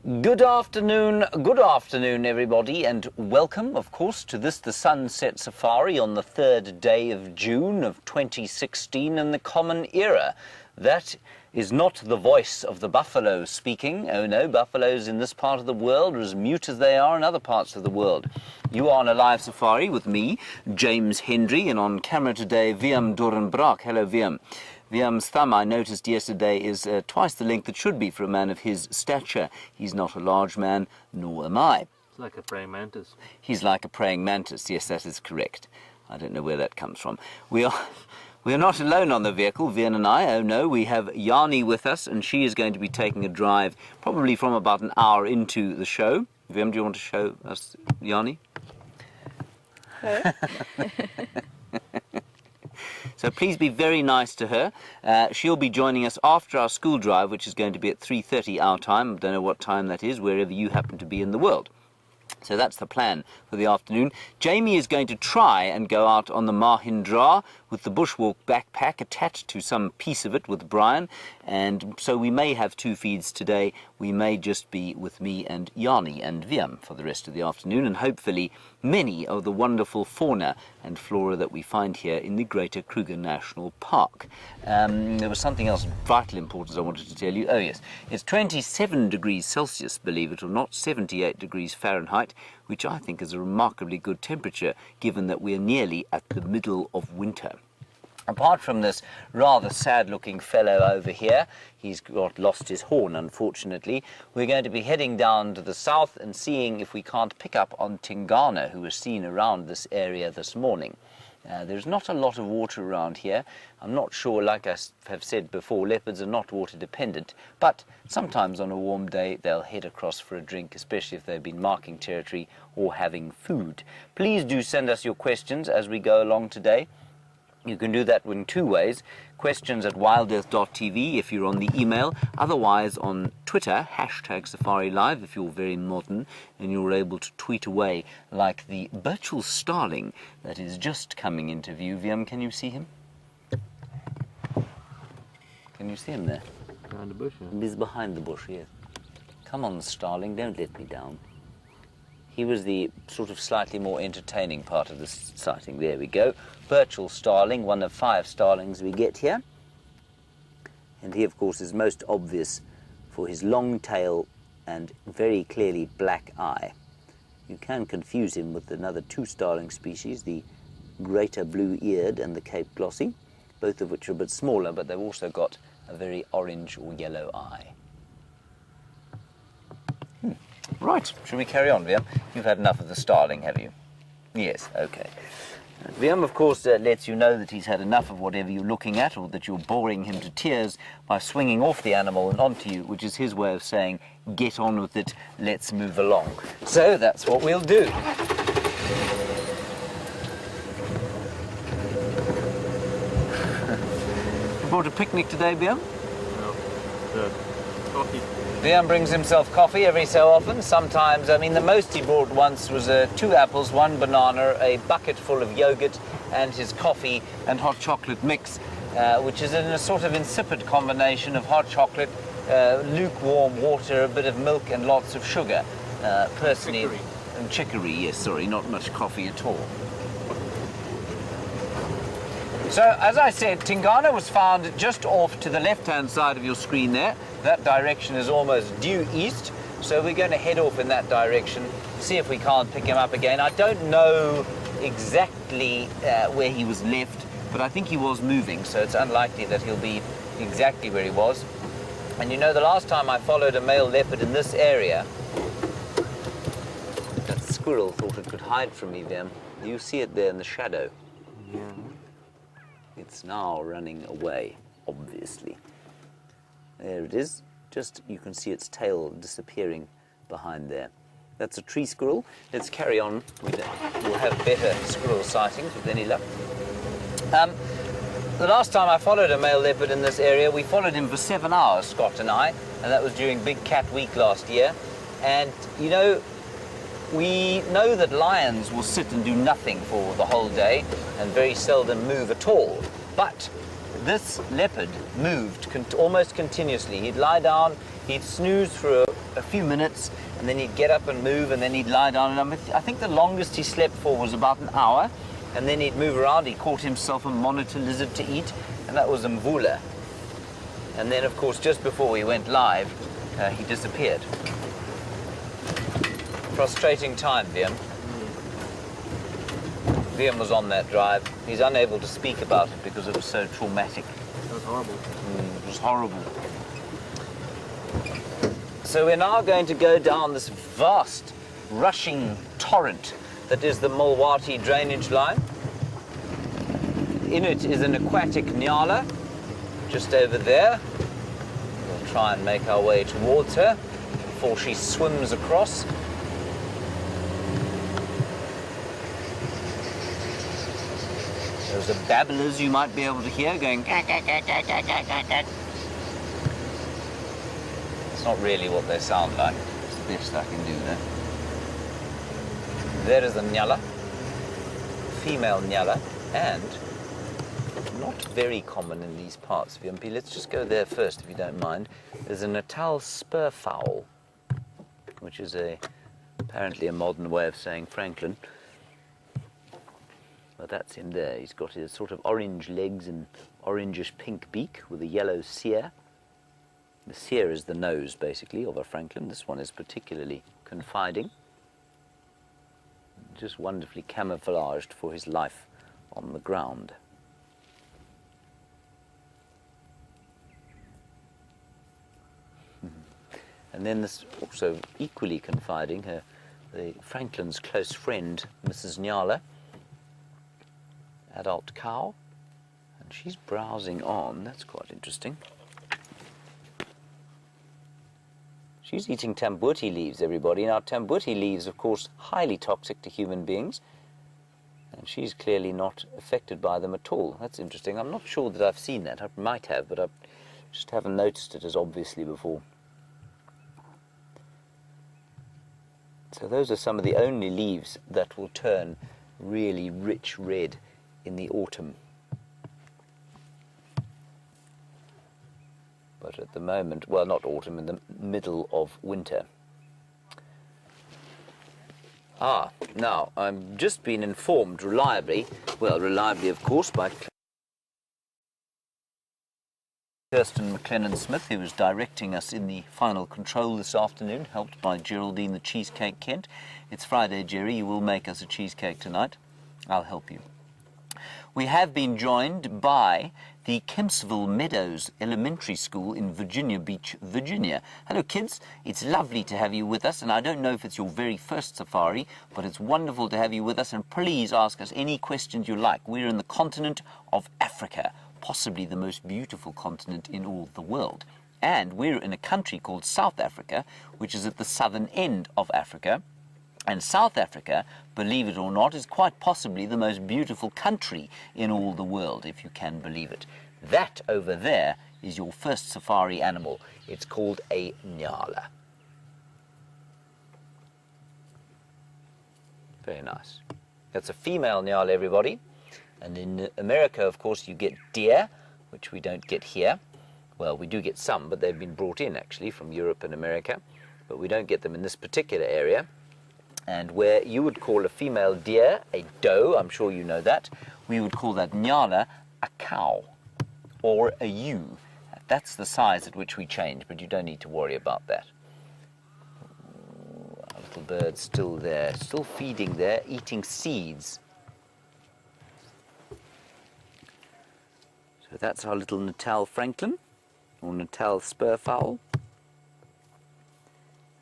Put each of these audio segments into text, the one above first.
Good afternoon, everybody, and welcome, of course, to the Sunset Safari on the 3rd day of June of 2016 in the Common Era. That is not the voice of the buffalo speaking. Oh no, buffaloes in this part of the world are as mute as they are in other parts of the world. You are on a live safari with me, James Hendry, and on camera today, Wiam Dorenbraak. Hello, Wiam. Wiam's thumb, I noticed yesterday, is twice the length it should be for a man of his stature. He's not a large man, nor am I. It's like a praying mantis. He's like a praying mantis, yes, that is correct. I don't know where that comes from. We are not alone on the vehicle, Vian and I. Oh no, we have Jani with us, and she is going to be taking a drive probably from about an hour into the show. Viam, do you want to show us Jani? Hello. So please be very nice to her. She'll be joining us after our school drive, which is going to be at 3:30 our time. I don't know what time that is, wherever you happen to be in the world. So that's the plan for the afternoon. Jamie is going to try and go out on the Mahindra with the bushwalk backpack attached to some piece of it with Brian. And so we may have two feeds today. We may just be with me and Jani and Wiam for the rest of the afternoon, and hopefully many of the wonderful fauna and flora that we find here in the Greater Kruger National Park. There was something else of vital importance I wanted to tell you. Oh yes, it's 27 degrees Celsius, believe it or not, 78 degrees Fahrenheit, which I think is a remarkably good temperature given that we're nearly at the middle of winter. Apart from this rather sad-looking fellow over here, he's lost his horn, unfortunately, we're going to be heading down to the south and seeing if we can't pick up on Tingana, who was seen around this area this morning. There's not a lot of water around here. I'm not sure, like I have said before, leopards are not water dependent, but sometimes on a warm day they'll head across for a drink, especially if they've been marking territory or having food. Please do send us your questions as we go along today. You can do that in two ways. Questions at wildearth.tv if you're on the email. Otherwise on Twitter, #SafariLive if you're very modern and you're able to tweet away like the Birchall starling that is just coming into view. Wiam, can you see him? Can you see him there? Behind the bush, yeah. He's behind the bush, yes. Come on, starling, don't let me down. He was the sort of slightly more entertaining part of this sighting. There we go. Birchall starling, one of 5 starlings we get here. And he, of course, is most obvious for his long tail and very clearly black eye. You can confuse him with another 2 starling species, the greater blue-eared and the Cape glossy, both of which are a bit smaller, but they've also got a very orange or yellow eye. Right, shall we carry on, Wiam? You've had enough of the starling, have you? Yes, okay. Wiam, of course, lets you know that he's had enough of whatever you're looking at, or that you're boring him to tears by swinging off the animal and onto you, which is his way of saying, get on with it, let's move along. So that's what we'll do. You brought a picnic today, Wiam? No, the coffee. Wiam brings himself coffee every so often. Sometimes, I mean, the most he brought once was 2 apples, 1 banana, a bucket full of yogurt, and his coffee and hot chocolate mix, which is in a sort of insipid combination of hot chocolate, lukewarm water, a bit of milk, and lots of sugar. Personally, chicory. And chicory, yes, sorry, not much coffee at all. So, as I said, Tingana was found just off to the left-hand side of your screen there. That direction is almost due east, so we're going to head off in that direction, see if we can't pick him up again. I don't know exactly where he was left, but I think he was moving, so it's unlikely that he'll be exactly where he was. And you know, the last time I followed a male leopard in this area, that squirrel thought it could hide from me, Wiam. You see it there in the shadow. Yeah. It's now running away, obviously. There it is. Just, you can see its tail disappearing behind there. That's a tree squirrel. Let's carry on. We'll have better squirrel sightings with any luck. The last time I followed a male leopard in this area, we followed him for 7 hours, Scott and I, and that was during Big Cat Week last year. And, you know, we know that lions will sit and do nothing for the whole day and very seldom move at all. But this leopard moved almost continuously. He'd lie down, he'd snooze for a few minutes, and then he'd get up and move, and then he'd lie down. And I think the longest he slept for was about an hour, and then he'd move around. He caught himself a monitor lizard to eat, and that was Mvula. And then, of course, just before we went live, he disappeared. Frustrating time, Liam. Liam was on that drive. He's unable to speak about it because it was so traumatic. That was horrible. It was horrible. So we're now going to go down this vast, rushing torrent that is the Mulwati drainage line. In it is an aquatic nyala, just over there. We'll try and make our way towards her before she swims across. Those are babblers you might be able to hear going. It's not really what they sound like. It's the best I can do there. There is a nyala, female nyala, and not very common in these parts of Yumpi. Let's just go there first, if you don't mind. There's a Natal spurfowl, which is apparently a modern way of saying Franklin. Well, that's him there. He's got his sort of orange legs and orangish pink beak with a yellow cere. The cere is the nose, basically, of a Franklin. This one is particularly confiding. Just wonderfully camouflaged for his life on the ground. And then this also equally confiding, the Franklin's close friend, Mrs. Nyala, adult cow, and she's browsing on. That's quite interesting. She's eating tambuti leaves, everybody. Now, tambuti leaves, of course, highly toxic to human beings, and she's clearly not affected by them at all. That's interesting. I'm not sure that I've seen that. I might have, but I just haven't noticed it as obviously before. So those are some of the only leaves that will turn really rich red in the autumn. But at the moment, well, not autumn, in the middle of winter. Now, I've just been informed reliably, of course, by Kirsten McLennan-Smith, who was directing us in the final control this afternoon, helped by Geraldine the Cheesecake Kent. It's Friday, Jerry. You will make us a cheesecake tonight. I'll help you. We have been joined by the Kempsville Meadows Elementary School in Virginia Beach, Virginia. Hello, kids. It's lovely to have you with us, and I don't know if it's your very first safari, but it's wonderful to have you with us, and please ask us any questions you like. We're in the continent of Africa, possibly the most beautiful continent in all the world. And we're in a country called South Africa, which is at the southern end of Africa. And South Africa, believe it or not, is quite possibly the most beautiful country in all the world, if you can believe it. That over there is your first safari animal. It's called a nyala. Very nice. That's a female nyala, everybody. And in America, of course, you get deer, which we don't get here. Well, we do get some, but they've been brought in, actually, from Europe and America. But we don't get them in this particular area. And where you would call a female deer a doe, I'm sure you know that, we would call that nyala a cow or a ewe. That's the size at which we change, but you don't need to worry about that. Our little bird's still there, still feeding there, eating seeds. So that's our little Natal Franklin, or Natal spurfowl.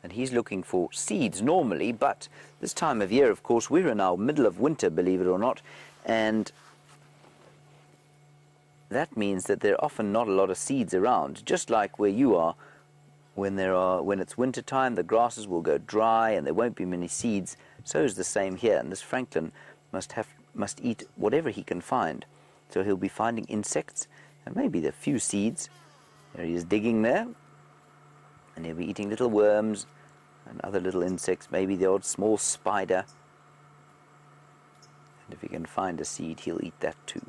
And he's looking for seeds normally, but this time of year, of course, we're in our middle of winter, believe it or not, and that means that there are often not a lot of seeds around. Just like where you are, when it's winter time, the grasses will go dry and there won't be many seeds. So is the same here, and this Franklin must eat whatever he can find. So he'll be finding insects and maybe a few seeds. There he is digging there. And he'll be eating little worms and other little insects, maybe the odd small spider. And if he can find a seed, he'll eat that too.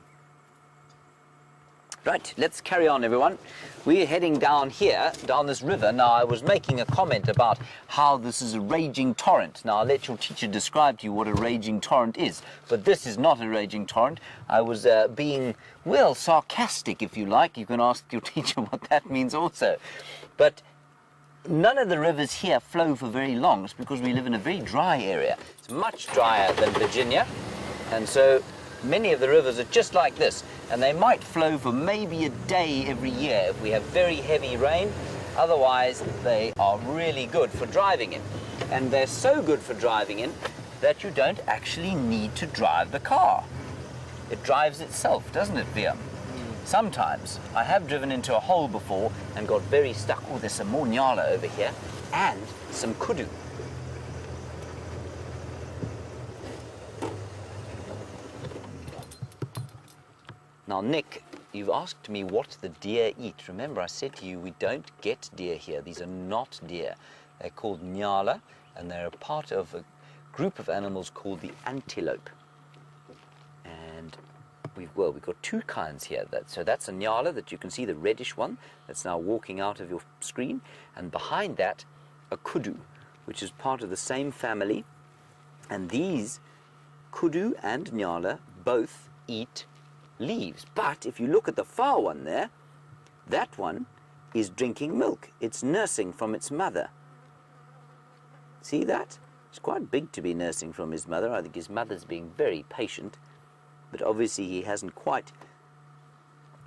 Right, let's carry on, everyone. We're heading down here, down this river. Now, I was making a comment about how this is a raging torrent. Now, I'll let your teacher describe to you what a raging torrent is. But this is not a raging torrent. I was being, well, sarcastic, if you like. You can ask your teacher what that means also. But none of the rivers here flow for very long. It's because we live in a very dry area. It's much drier than Virginia. And so many of the rivers are just like this, and they might flow for maybe a day every year if we have very heavy rain. Otherwise, they are really good for driving in. And they're so good for driving in that you don't actually need to drive the car. It drives itself, doesn't it, Viam? Sometimes. I have driven into a hole before and got very stuck. Oh, there's some more nyala over here, and some kudu. Now, Nick, you've asked me what the deer eat. Remember, I said to you, we don't get deer here. These are not deer. They're called nyala, and they're a part of a group of animals called the antelope. And we've got two kinds here. So that's a nyala that you can see, the reddish one, that's now walking out of your screen. And behind that, a kudu, which is part of the same family. And these kudu and nyala both eat leaves. But if you look at the far one there, that one is drinking milk. It's nursing from its mother. See that? It's quite big to be nursing from his mother. I think his mother's being very patient, but obviously he hasn't quite.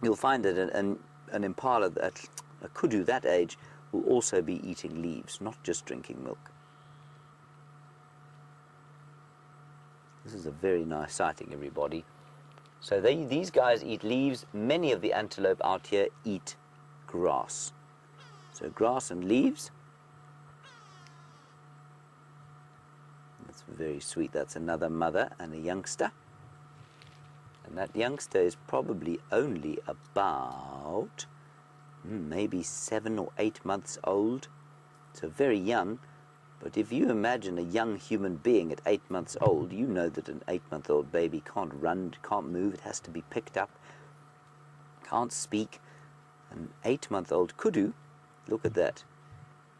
You'll find that an impala, a kudu that age, will also be eating leaves, not just drinking milk. This is a very nice sighting, everybody. So these guys eat leaves. Many of the antelope out here eat grass. So grass and leaves. That's very sweet. That's another mother and a youngster. And that youngster is probably only about maybe 7 or 8 months old. So very young. But if you imagine a young human being at 8 months old, you know that an 8-month-old baby can't run, can't move, it has to be picked up, can't speak. An 8-month-old kudu, look at that,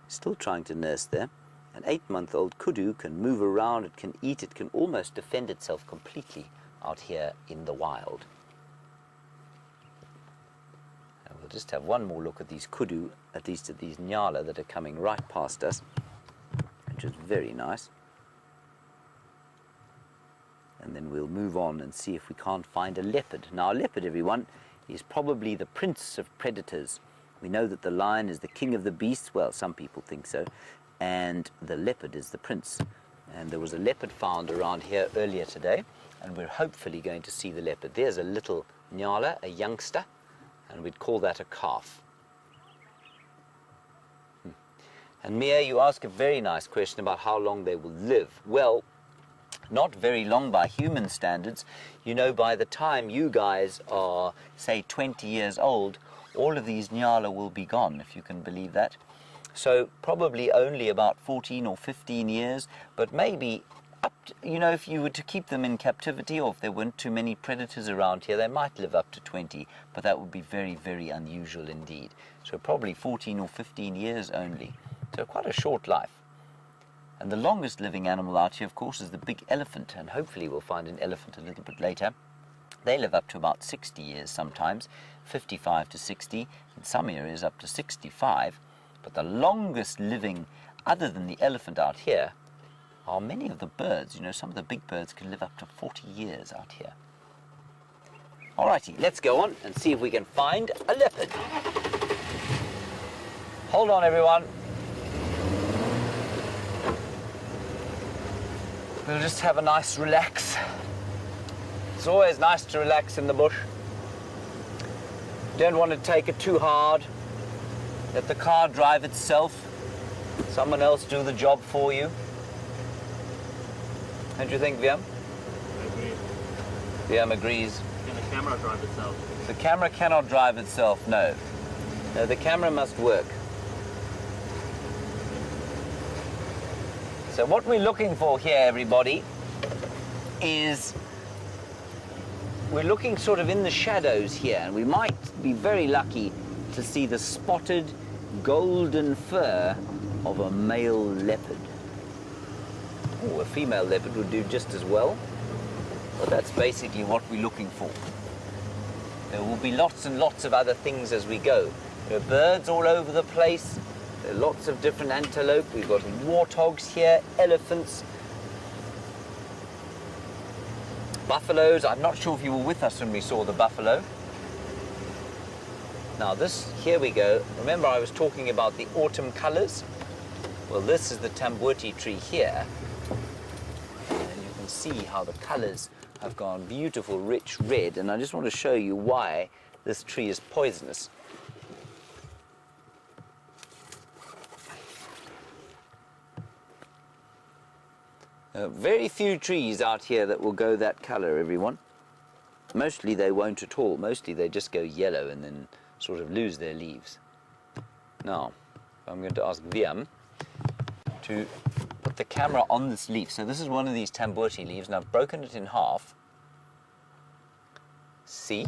still trying to nurse there. An 8-month-old kudu can move around, it can eat, it can almost defend itself completely out here in the wild. And we'll just have one more look at these kudu, at least at these nyala that are coming right past us, which is very nice. And then we'll move on and see if we can't find a leopard. Now, a leopard, everyone, is probably the prince of predators. We know that the lion is the king of the beasts. Well, some people think so. And the leopard is the prince. And there was a leopard found around here earlier today, and we're hopefully going to see the leopard. There's a little nyala, a youngster, and we'd call that a calf. And Mia, you ask a very nice question about how long they will live. Well, not very long by human standards. You know, by the time you guys are, say, 20 years old, all of these nyala will be gone, if you can believe that. So probably only about 14 or 15 years, but maybe up to, you know, if you were to keep them in captivity, or if there weren't too many predators around here, they might live up to 20, but that would be very, very unusual indeed. So probably 14 or 15 years only. So quite a short life. And the longest living animal out here, of course, is the big elephant, and hopefully we'll find an elephant a little bit later. They live up to about 60 years sometimes, 55 to 60, in some areas up to 65. But the longest living, other than the elephant out here, are many of the birds. You know, some of the big birds can live up to 40 years out here. Alrighty, let's go on and see if we can find a leopard. Hold on, everyone. We'll just have a nice relax. It's always nice to relax in the bush. Don't want to take it too hard. Let the car drive itself. Someone else do the job for you. Don't you think, Viam? I agree. Viam agrees. Can the camera drive itself? The camera cannot drive itself, no. No, the camera must work. So what we're looking for here, everybody, is we're looking sort of in the shadows here, and we might be very lucky to see the spotted golden fur of a male leopard. Oh, a female leopard would do just as well, but that's basically what we're looking for. There will be lots and lots of other things as we go. There are birds all over the place. There are lots of different antelope. We've got warthogs here, elephants, buffaloes. I'm not sure if you were with us when we saw the buffalo. Now this, here we go. Remember I was talking about the autumn colors? Well, this is the tambuti tree here. And you can see how the colors have gone beautiful, rich red. And I just want to show you why this tree is poisonous. Very few trees out here that will go that color, everyone. Mostly they won't at all. Mostly they just go yellow and then sort of lose their leaves. Now, I'm going to ask Viam to put the camera on this leaf. So this is one of these tambuti leaves, and I've broken it in half. See?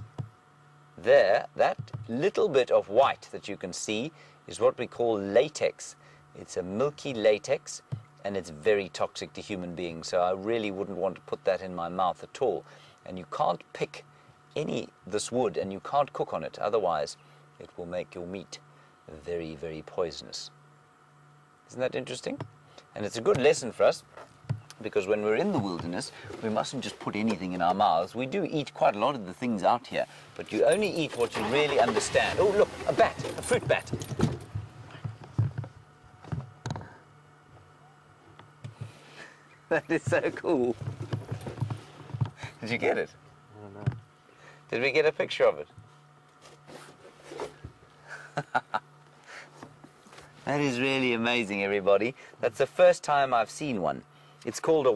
There, that little bit of white that you can see is what we call latex. It's a milky latex, and it's very toxic to human beings, so I really wouldn't want to put that in my mouth at all. And you can't pick this wood, and you can't cook on it, otherwise it will make your meat very, very poisonous. Isn't that interesting? And it's a good lesson for us, because when we're in the wilderness, we mustn't just put anything in our mouths. We do eat quite a lot of the things out here, but you only eat what you really understand. Oh, look, a bat, a fruit bat. That is so cool. Did you get it? I don't know. Did we get a picture of it? That is really amazing, everybody. That's the first time I've seen one. It's called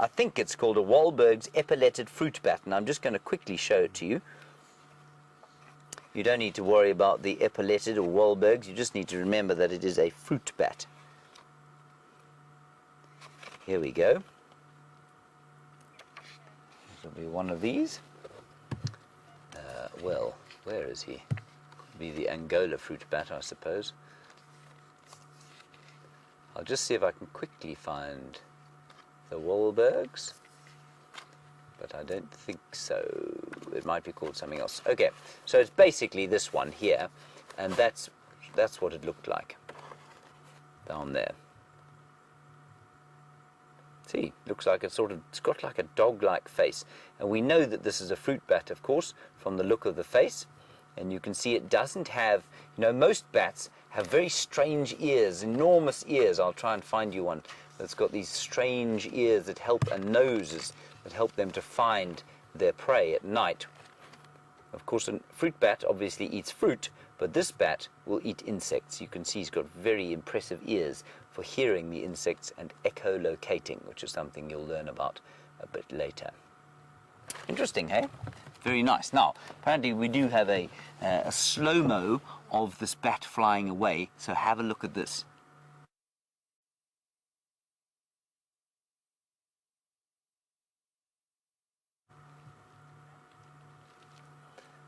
I think it's called a Wahlberg's epauletted fruit bat, and I'm just going to quickly show it to you. You don't need to worry about the epauletted or Wahlberg's. You just need to remember that it is a fruit bat. Here we go. This will be one of these. Well, where is he? Could be the Angola fruit bat, I suppose. I'll just see if I can quickly find the Wahlberg's, but I don't think so. It might be called something else. Okay, so it's basically this one here, and that's what it looked like down there. See, looks like it's got like a dog-like face. And we know that this is a fruit bat, of course, from the look of the face. And you can see it doesn't have, most bats have very strange ears, enormous ears. I'll try and find you one that's got these strange ears that help, and noses that help them to find their prey at night. Of course, a fruit bat obviously eats fruit, but this bat will eat insects. You can see he's got very impressive ears for hearing the insects and echolocating, which is something you'll learn about a bit later. Interesting, hey? Very nice. Now, apparently we do have a slow-mo of this bat flying away, so have a look at this.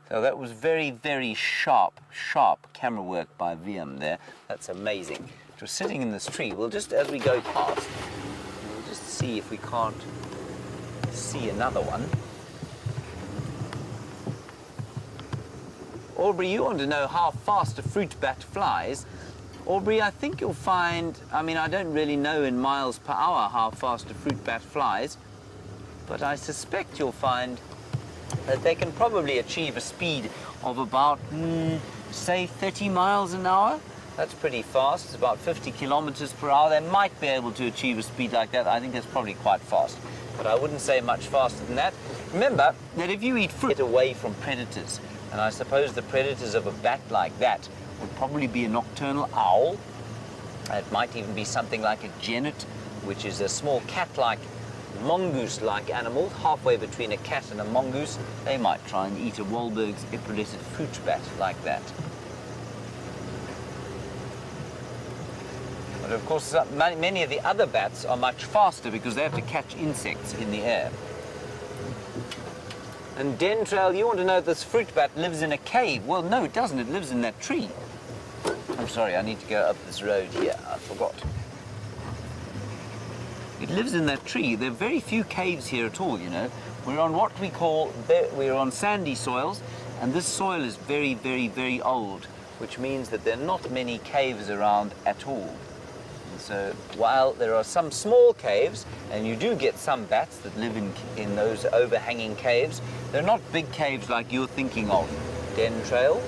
So that was very, very sharp camera work by VM there. That's amazing. It was sitting in this tree. We'll just, as we go past, we'll just see if we can't see another one. Aubrey, you want to know how fast a fruit bat flies. Aubrey, I think you'll find, I don't really know in miles per hour how fast a fruit bat flies, but I suspect you'll find that they can probably achieve a speed of about, say, 30 miles an hour. That's pretty fast. It's about 50 kilometers per hour. They might be able to achieve a speed like that. I think that's probably quite fast, but I wouldn't say much faster than that. Remember that if you eat fruit, get away from predators. And I suppose the predators of a bat like that would probably be a nocturnal owl. It might even be something like a genet, which is a small cat-like, mongoose-like animal, halfway between a cat and a mongoose. They might try and eat a Wahlberg's epauletted fruit bat like that. But of course, many of the other bats are much faster because they have to catch insects in the air. And Dentrail, you want to know if this fruit bat lives in a cave? Well, no, it doesn't. It lives in that tree. I'm sorry, I need to go up this road here. I forgot. It lives in that tree. There are very few caves here at all, you know. We're on what we call, we're on sandy soils, and this soil is very, very, very old, which means that there are not many caves around at all. And so while there are some small caves, and you do get some bats that live in those overhanging caves, they're not big caves like you're thinking of. Dentrail.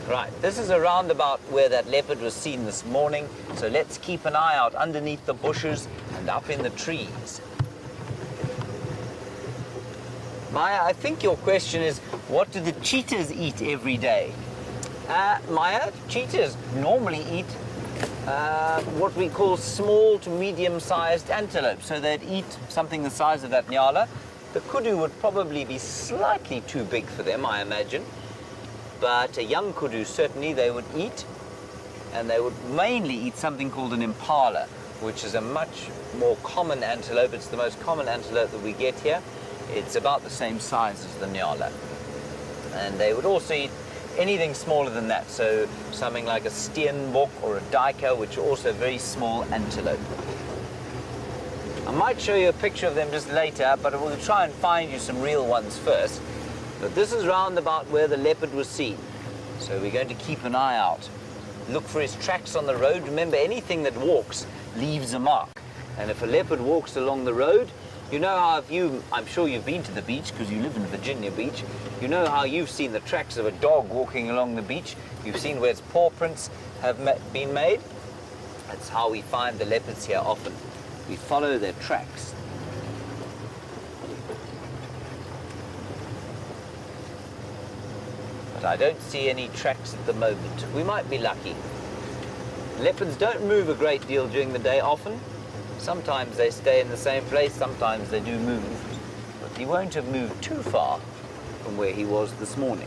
Right, this is around about where that leopard was seen this morning, so let's keep an eye out underneath the bushes and up in the trees. Maya, I think your question is, what do the cheetahs eat every day? Maya, cheetahs normally eat what we call small to medium-sized antelope, so they'd eat something the size of that nyala. The kudu would probably be slightly too big for them, I imagine. But a young kudu, certainly they would eat, and they would mainly eat something called an impala, which is a much more common antelope. It's the most common antelope that we get here. It's about the same size as the nyala. And they would also eat anything smaller than that, so something like a steenbok or a duiker, which are also very small antelope. I might show you a picture of them just later, but we'll try and find you some real ones first. But this is round about where the leopard was seen. So we're going to keep an eye out. Look for his tracks on the road. Remember, anything that walks leaves a mark. And if a leopard walks along the road, you know how I'm sure you've been to the beach because you live in Virginia Beach. You know how you've seen the tracks of a dog walking along the beach. You've seen where its paw prints have been made. That's how we find the leopards here often. We follow their tracks. But I don't see any tracks at the moment. We might be lucky. Leopards don't move a great deal during the day often. Sometimes they stay in the same place, sometimes they do move. But he won't have moved too far from where he was this morning.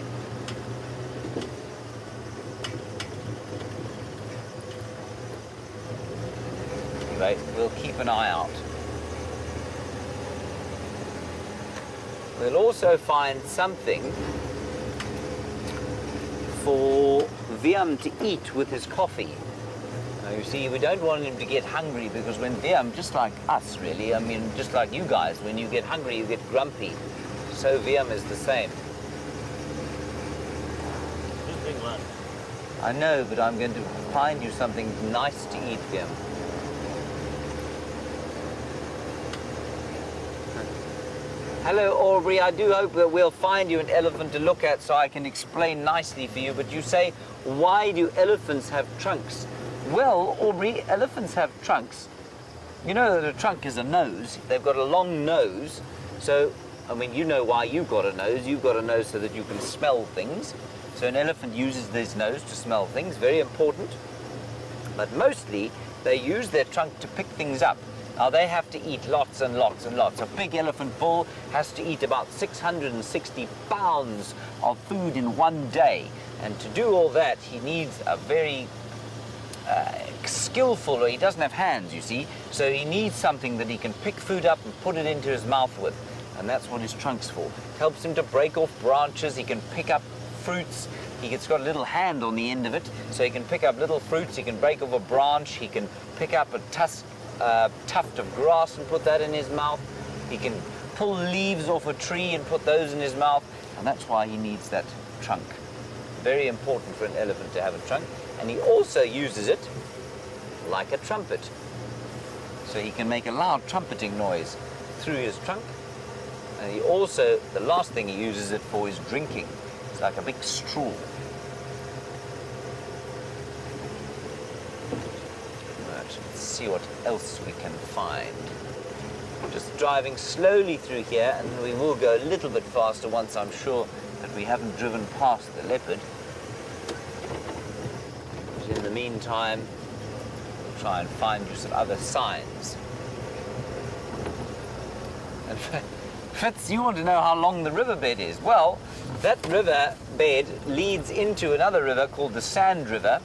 Anyway, we'll keep an eye out. We'll also find something for Viam to eat with his coffee. Now, you see, we don't want him to get hungry because when Viam, just like us really, I mean, just like you guys, when you get hungry, you get grumpy. So Viam is the same. Just bring lunch. I know, but I'm going to find you something nice to eat, Viam. Hello, Aubrey. I do hope that we'll find you an elephant to look at so I can explain nicely for you. But you say, why do elephants have trunks? Well, Aubrey, elephants have trunks. You know that a trunk is a nose. They've got a long nose. So, I mean, you know why you've got a nose. You've got a nose so that you can smell things. So an elephant uses this nose to smell things. Very important. But mostly, they use their trunk to pick things up. Now, they have to eat lots and lots and lots. A big elephant bull has to eat about 660 pounds of food in one day. And to do all that, he needs a very skillful, or he doesn't have hands, you see. So he needs something that he can pick food up and put it into his mouth with. And that's what his trunk's for. It helps him to break off branches. He can pick up fruits. He's got a little hand on the end of it, so he can pick up little fruits. He can break off a branch. He can pick up a tuft of grass and put that in his mouth. He can pull leaves off a tree and put those in his mouth, and that's why he needs that trunk. Very important for an elephant to have a trunk, and he also uses it like a trumpet. So he can make a loud trumpeting noise through his trunk, and he also, the last thing he uses it for is drinking. It's like a big straw. Let's see what else we can find. Just driving slowly through here, and we will go a little bit faster once I'm sure that we haven't driven past the leopard. But in the meantime, we'll try and find you some other signs. And Fritz, you want to know how long the riverbed is? Well, that riverbed leads into another river called the Sand River.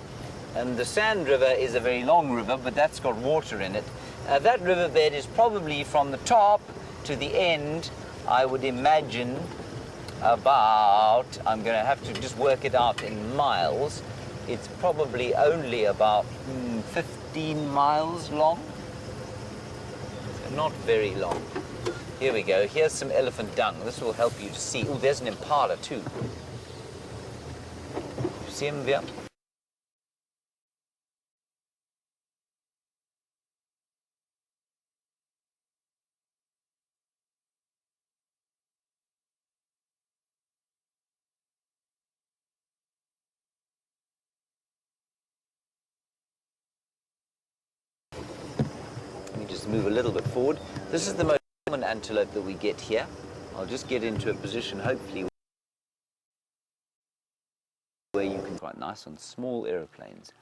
And the Sand River is a very long river, but that's got water in it. That riverbed is probably from the top to the end, I would imagine about, I'm going to have to just work it out in miles, it's probably only about 15 miles long. So not very long. Here we go. Here's some elephant dung. This will help you to see. Oh, there's an impala too. You see him there? Let me just move a little bit forward. This is the most common antelope that we get here. I'll just get into a position, hopefully, where you can quite nice on small aeroplanes.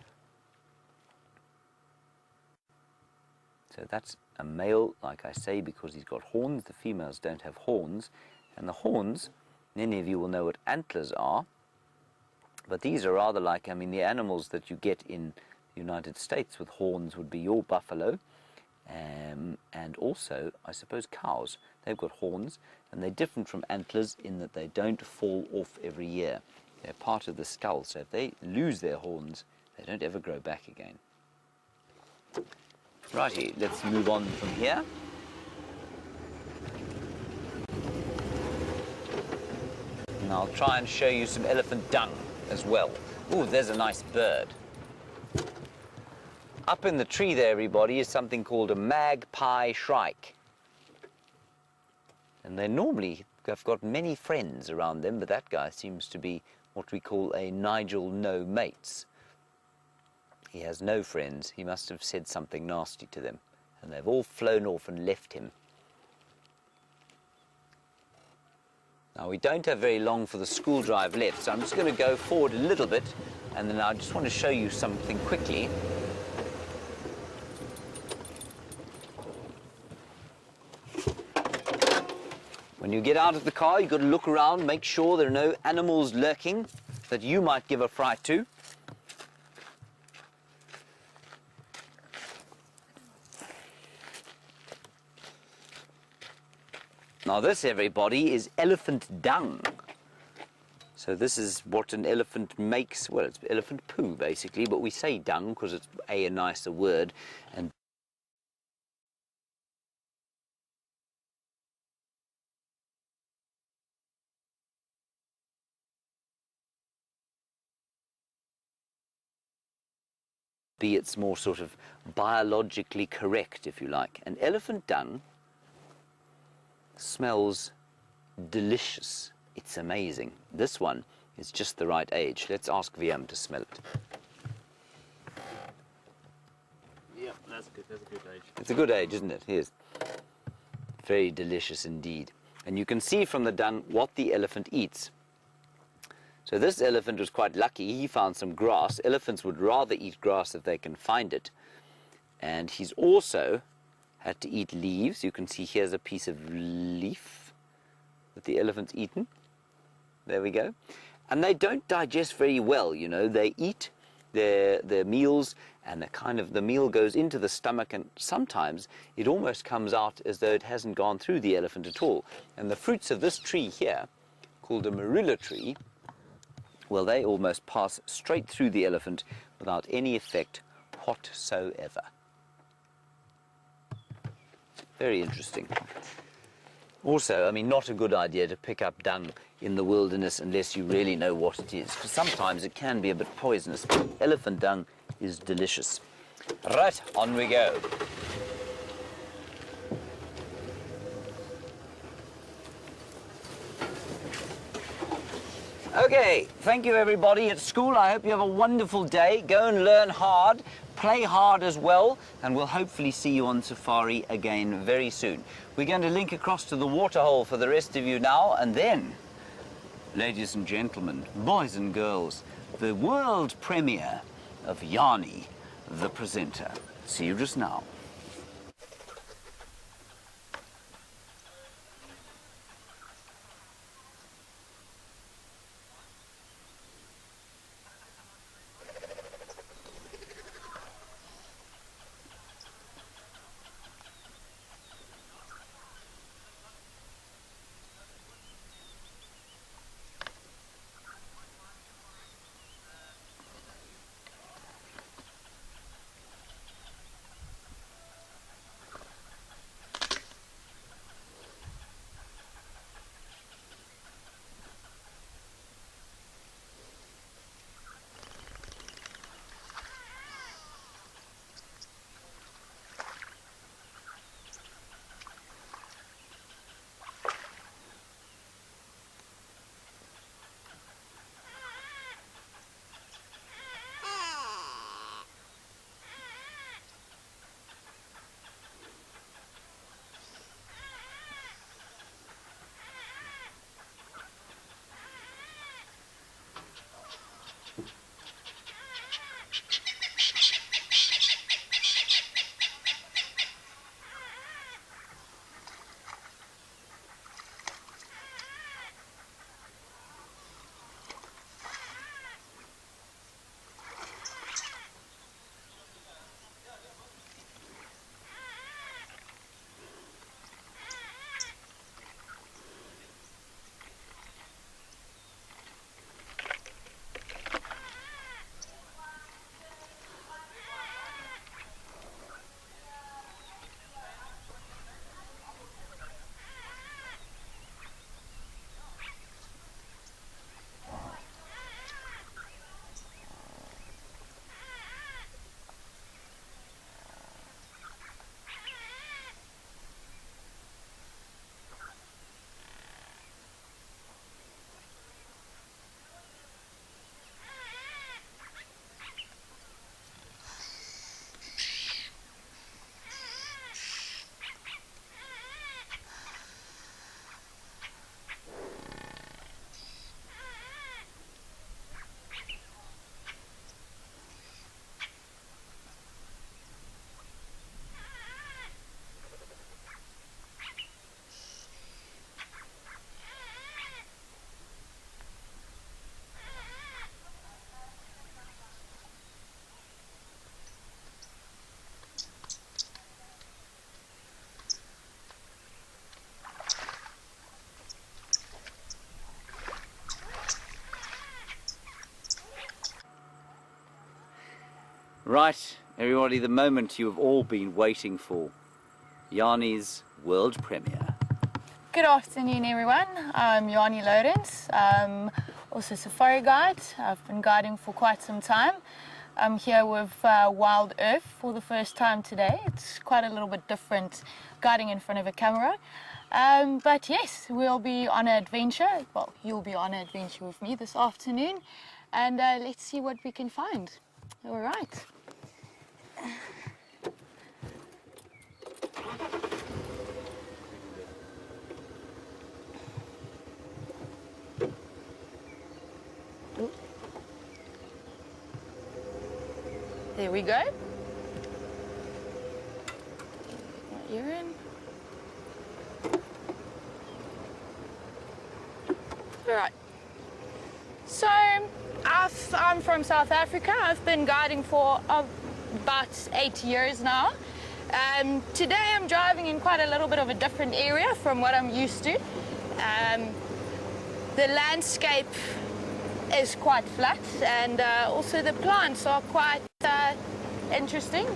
So that's a male, like I say, because he's got horns. The females don't have horns. And the horns, many of you will know what antlers are, but these are rather like, I mean, the animals that you get in the United States with horns would be your buffalo, and also, I suppose, cows. They've got horns, and they're different from antlers in that they don't fall off every year. They're part of the skull, so if they lose their horns, they don't ever grow back again. Righty, let's move on from here. And I'll try and show you some elephant dung as well. Ooh, there's a nice bird. Up in the tree there, everybody, is something called a magpie shrike. And they normally have got many friends around them, but that guy seems to be what we call a Nigel no mates. He has no friends. He must have said something nasty to them, and they've all flown off and left him. Now, we don't have very long for the school drive left, so I'm just going to go forward a little bit, and then I just want to show you something quickly. When you get out of the car, you've got to look around, make sure there are no animals lurking that you might give a fright to. Now this, everybody, is elephant dung. So this is what an elephant makes. Well, it's elephant poo, basically, but we say dung because it's a nicer word, and B, it's more sort of biologically correct, if you like. And elephant dung smells delicious. It's amazing. This one is just the right age. Let's ask VM to smell it. Yeah, that's good. That's a good age. It's a good age, isn't it? Here's very delicious indeed. And you can see from the dung what the elephant eats. So this elephant was quite lucky. He found some grass. Elephants would rather eat grass if they can find it. And he's also had to eat leaves. You can see here's a piece of leaf that the elephant's eaten. There we go. And they don't digest very well, you know. They eat their meals, and the meal goes into the stomach, and sometimes it almost comes out as though it hasn't gone through the elephant at all. And the fruits of this tree here, called a marula tree, well, they almost pass straight through the elephant without any effect whatsoever. Very interesting. Also, I mean, not a good idea to pick up dung in the wilderness unless you really know what it is, because sometimes it can be a bit poisonous, but elephant dung is delicious. Right, on we go. Okay, thank you everybody at school. I hope you have a wonderful day. Go and learn hard, play hard as well, and we'll hopefully see you on safari again very soon. We're going to link across to the waterhole for the rest of you now, and then, ladies and gentlemen, boys and girls, the world premiere of Jani, the presenter. See you just now. Right, everybody, the moment you have all been waiting for. Jani's world premiere. Good afternoon, everyone. I'm Jani Lorenz. I'm also a safari guide. I've been guiding for quite some time. I'm here with WildEarth for the first time today. It's quite a little bit different guiding in front of a camera. But yes, we'll be on an adventure. Well, you'll be on an adventure with me this afternoon. And let's see what we can find. All right. There we go. You're in. All right. So, I'm from South Africa. I've been guiding for about 8 years now. Today I'm driving in quite a little bit of a different area from what I'm used to. The landscape is quite flat, and also the plants are quite interesting.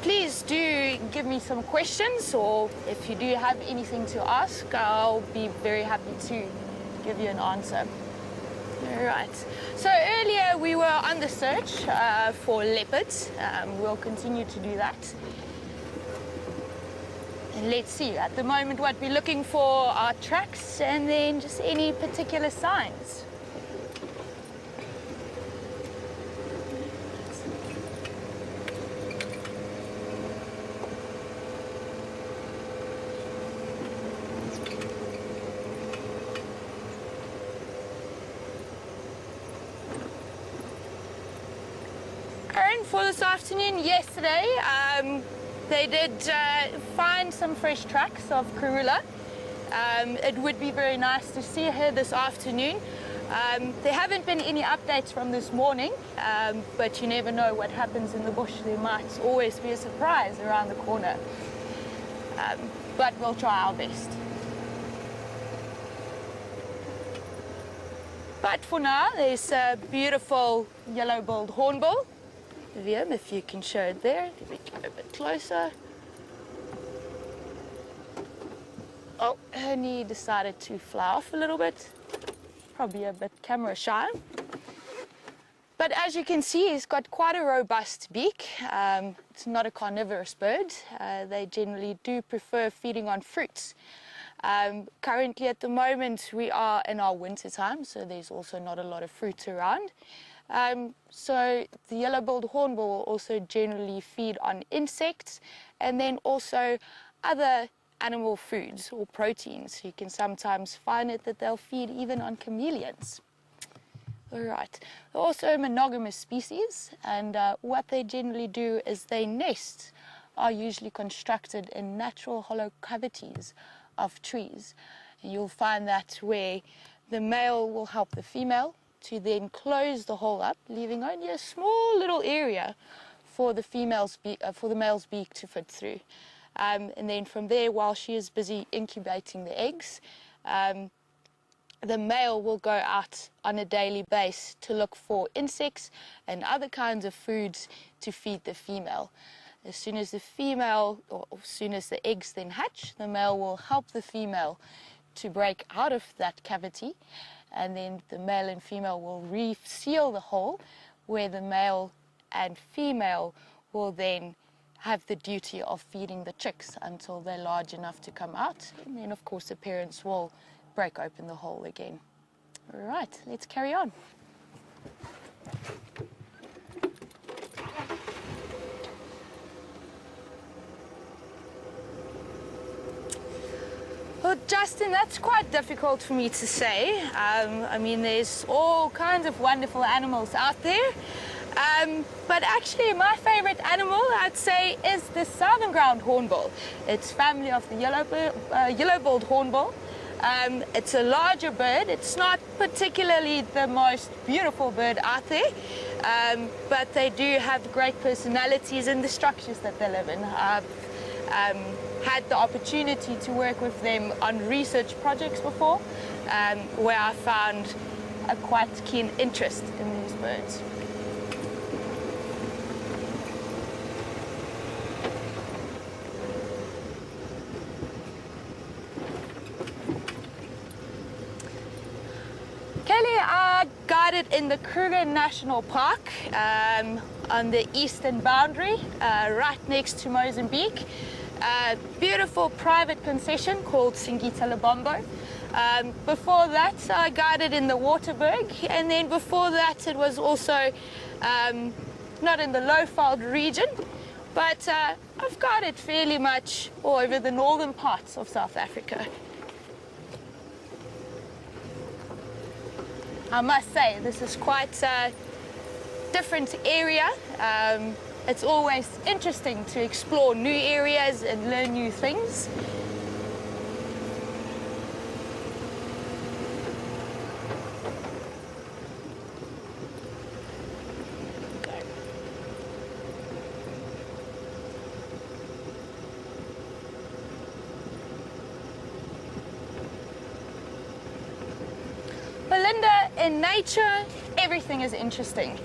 Please do give me some questions, or if you do have anything to ask, I'll be very happy to give you an answer. All right. So earlier we were on the search for leopards. We'll continue to do that. And let's see, at the moment what we're looking for are tracks and then just any particular signs. For this afternoon, yesterday, they did find some fresh tracks of Karula. It would be very nice to see her this afternoon. There haven't been any updates from this morning, but you never know what happens in the bush. There might always be a surprise around the corner. But we'll try our best. But for now, there's a beautiful yellow-billed hornbill. Vivian, if you can show it there, let me get a bit closer. Oh, her knee decided to fly off a little bit. Probably a bit camera shy. But as you can see, it's got quite a robust beak. It's not a carnivorous bird. They generally do prefer feeding on fruits. Currently at the moment we are in our winter time, so there's also not a lot of fruit around. So the yellow-billed hornbill will also generally feed on insects and then also other animal foods or proteins. You can sometimes find it that they'll feed even on chameleons. All right. They're also a monogamous species, and what they generally do is they nest are usually constructed in natural hollow cavities of trees. And you'll find that where the male will help the female to then close the hole up, leaving only a small little area for the male's beak to fit through. And then from there, while she is busy incubating the eggs, the male will go out on a daily basis to look for insects and other kinds of foods to feed the female. As soon as the female, or as soon as the eggs then hatch, the male will help the female to break out of that cavity, and then the male and female will reseal the hole, where the male and female will then have the duty of feeding the chicks until they're large enough to come out. And then, of course, the parents will break open the hole again. All right, let's carry on. Well, Justin, that's quite difficult for me to say. I mean, there's all kinds of wonderful animals out there. But actually, my favorite animal, I'd say, is the southern ground hornbill. It's family of the yellow-billed hornbill. It's a larger bird. It's not particularly the most beautiful bird out there, but they do have great personalities in the structures that they live in. Had the opportunity to work with them on research projects before, where I found a quite keen interest in these birds. located in the Karula National Park on the eastern boundary, right next to Mozambique. Beautiful private concession called Singita Lebombo. Before that, I guided in the Waterberg, and then before that, it was also not in the Lowveld region, but I've guided fairly much all over the northern parts of South Africa. I must say, this is quite a different area. It's always interesting to explore new areas and learn new things. Belinda, in nature, everything is interesting.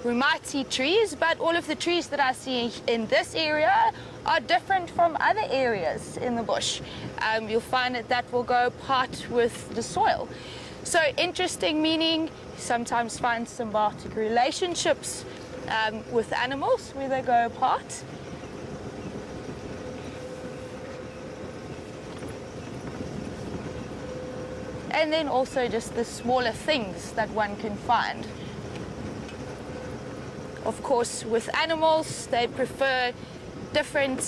We might see trees, but all of the trees that I see in this area are different from other areas in the bush. You'll find that will go apart with the soil. So interesting meaning you sometimes find symbiotic relationships with animals where they go apart. And then also just the smaller things that one can find. Of course, with animals, they prefer different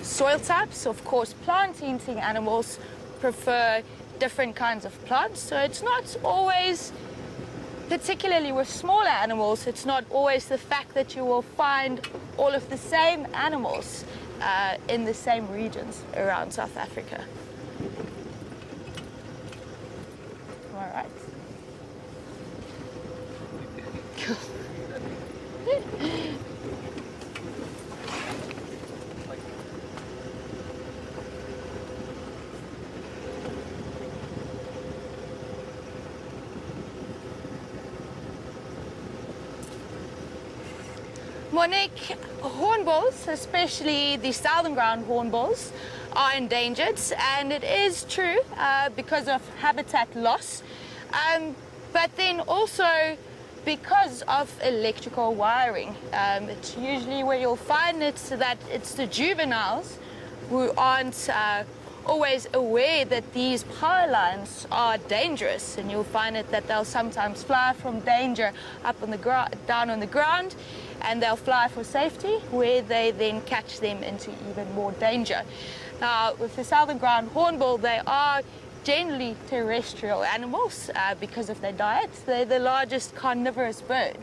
soil types. Of course, plant-eating animals prefer different kinds of plants. So it's not always, particularly with smaller animals, it's not always the fact that you will find all of the same animals in the same regions around South Africa. All right. Monique, hornbills, especially the southern ground hornbills, are endangered, and it is true because of habitat loss, but then also because of electrical wiring. It's usually where you'll find it that it's the juveniles who aren't always aware that these power lines are dangerous, and you'll find it that they'll sometimes fly from danger up on the down on the ground, and they'll fly for safety, where they then catch them into even more danger. Now, with the southern ground hornbill, they are generally terrestrial animals because of their diet. They're the largest carnivorous bird.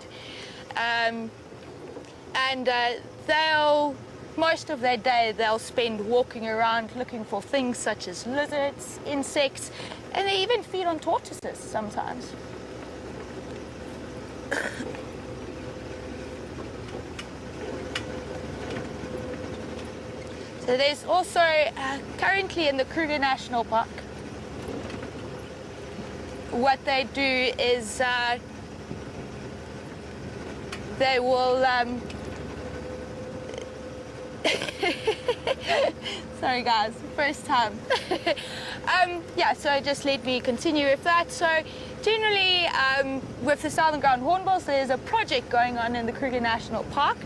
Most of their day they'll spend walking around looking for things such as lizards, insects, and they even feed on tortoises sometimes. So there's also currently in the Karula National Park, what they do is they will sorry guys, first time. Yeah, so just let me continue with that. So generally with the southern ground hornbills, there's a project going on in the Karula National Park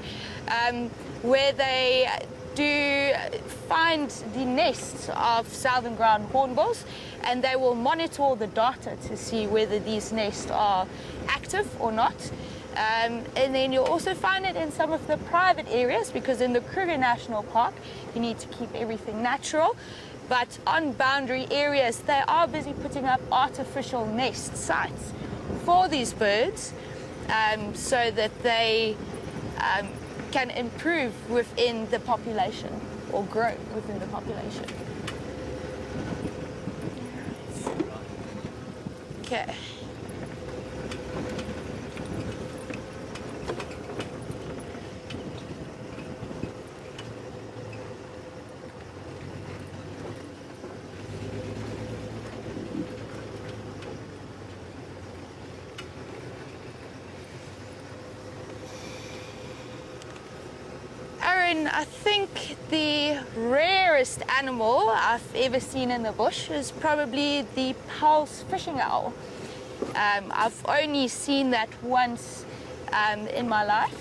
where they do find the nests of southern ground hornbills, and they will monitor the data to see whether these nests are active or not. And then you'll also find it in some of the private areas, because in the Karula National Park you need to keep everything natural, but on boundary areas they are busy putting up artificial nest sites for these birds so that they can improve within the population or grow within the population. Okay. I think the rarest animal I've ever seen in the bush is probably the Pulse fishing owl. I've only seen that once in my life,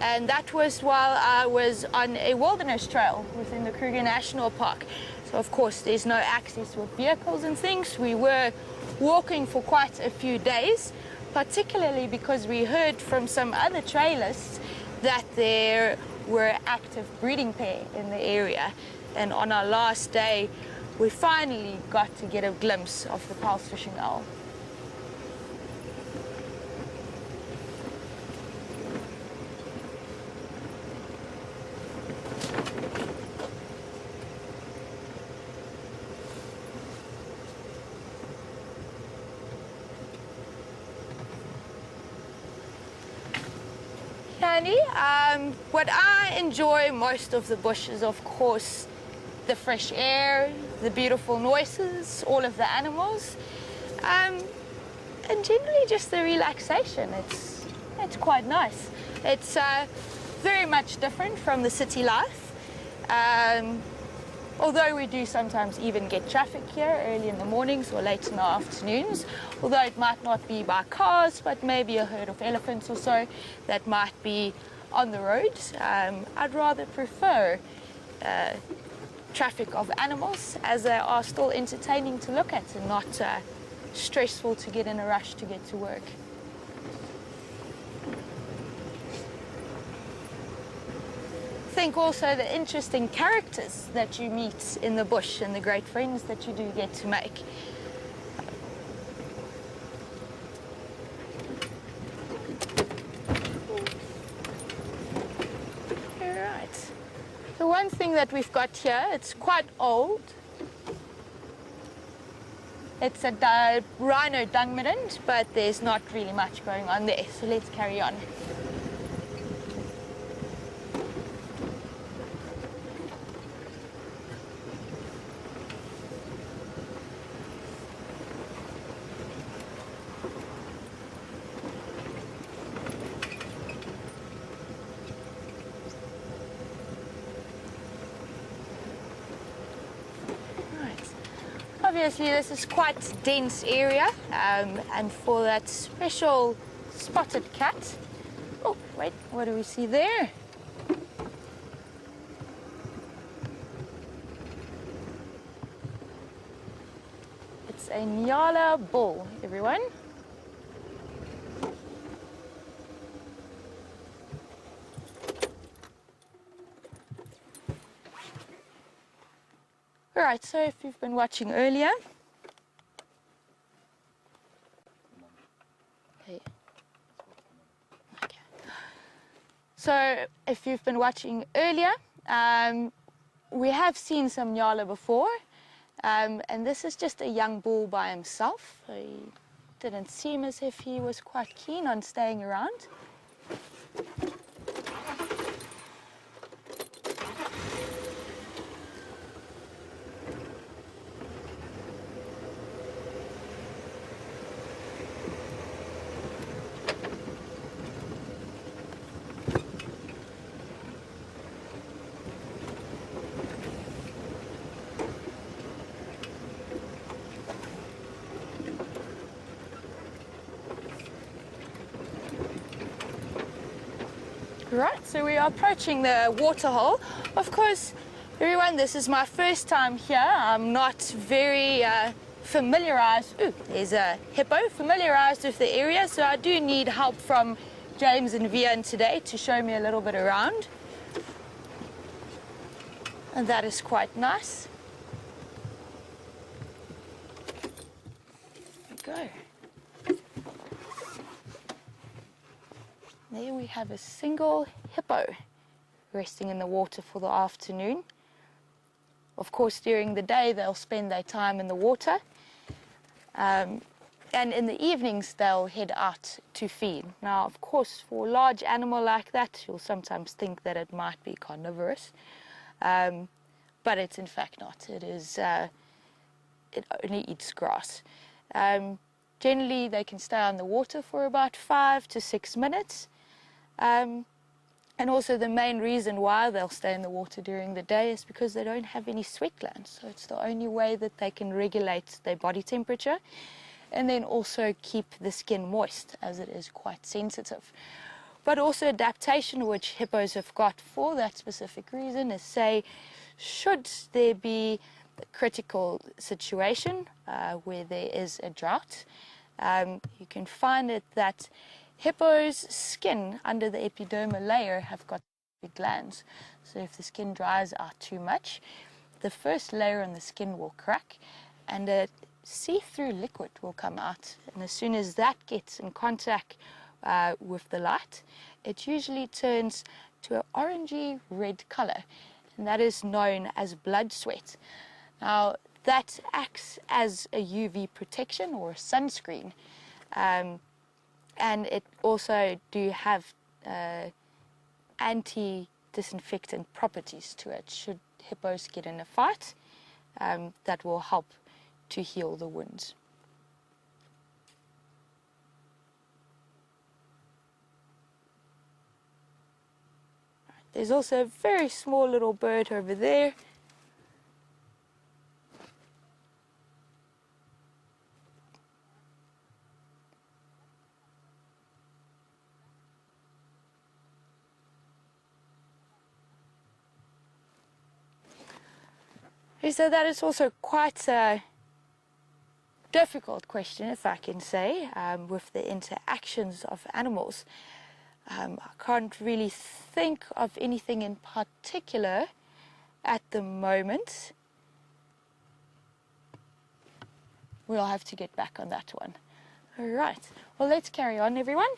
and that was while I was on a wilderness trail within the Kruger National Park. So of course there's no access with vehicles and things. We were walking for quite a few days, particularly because we heard from some other trailers that there were active breeding pair in the area. And on our last day, we finally got to get a glimpse of the pulse fishing owl. What I enjoy most of the bush is, of course, the fresh air, the beautiful noises, all of the animals, and generally just the relaxation. It's quite nice. It's very much different from the city life. Although we do sometimes even get traffic here early in the mornings or late in the afternoons, although it might not be by cars, but maybe a herd of elephants or so that might be on the road. I'd rather prefer traffic of animals, as they are still entertaining to look at and not stressful to get in a rush to get to work. I think also the interesting characters that you meet in the bush and the great friends that you do get to make. Alright. The one thing that we've got here, it's quite old. It's a rhino dung midden, but there's not really much going on there, so let's carry on. Obviously this is quite a dense area, and for that special spotted cat, oh wait, what do we see there? It's a Nyala bull, everyone. Alright, so if you've been watching earlier, we have seen some Nyala before, and this is just a young bull by himself. He didn't seem as if he was quite keen on staying around. Right, so we are approaching the waterhole. Of course, everyone, this is my first time here. I'm not very familiarized. Ooh, there's a hippo, familiarized with the area, so I do need help from James and Jani today to show me a little bit around. And that is quite nice. There we go. There we have a single hippo resting in the water for the afternoon. Of course, during the day they'll spend their time in the water, and in the evenings they'll head out to feed. Now, of course, for a large animal like that, you'll sometimes think that it might be carnivorous, but it's in fact not. It only eats grass. Generally, they can stay on the water for about 5 to 6 minutes. And also the main reason why they'll stay in the water during the day is because they don't have any sweat glands. So it's the only way that they can regulate their body temperature. and then also keep the skin moist as it is quite sensitive. But also adaptation which hippos have got for that specific reason is, say, should there be a critical situation where there is a drought, you can find it that hippos' skin under the epidermal layer have got big glands. So if the skin dries out too much, the first layer on the skin will crack and a see-through liquid will come out. And as soon as that gets in contact with the light, it usually turns to an orangey red color, and that is known as blood sweat. Now, that acts as a UV protection or a sunscreen, and it also do have anti-disinfectant properties to it. Should hippos get in a fight, that will help to heal the wounds. There's also a very small little bird over there. So that is also quite a difficult question, if I can say, with the interactions of animals. I can't really think of anything in particular at the moment. We'll have to get back on that one. All right, well, let's carry on, everyone.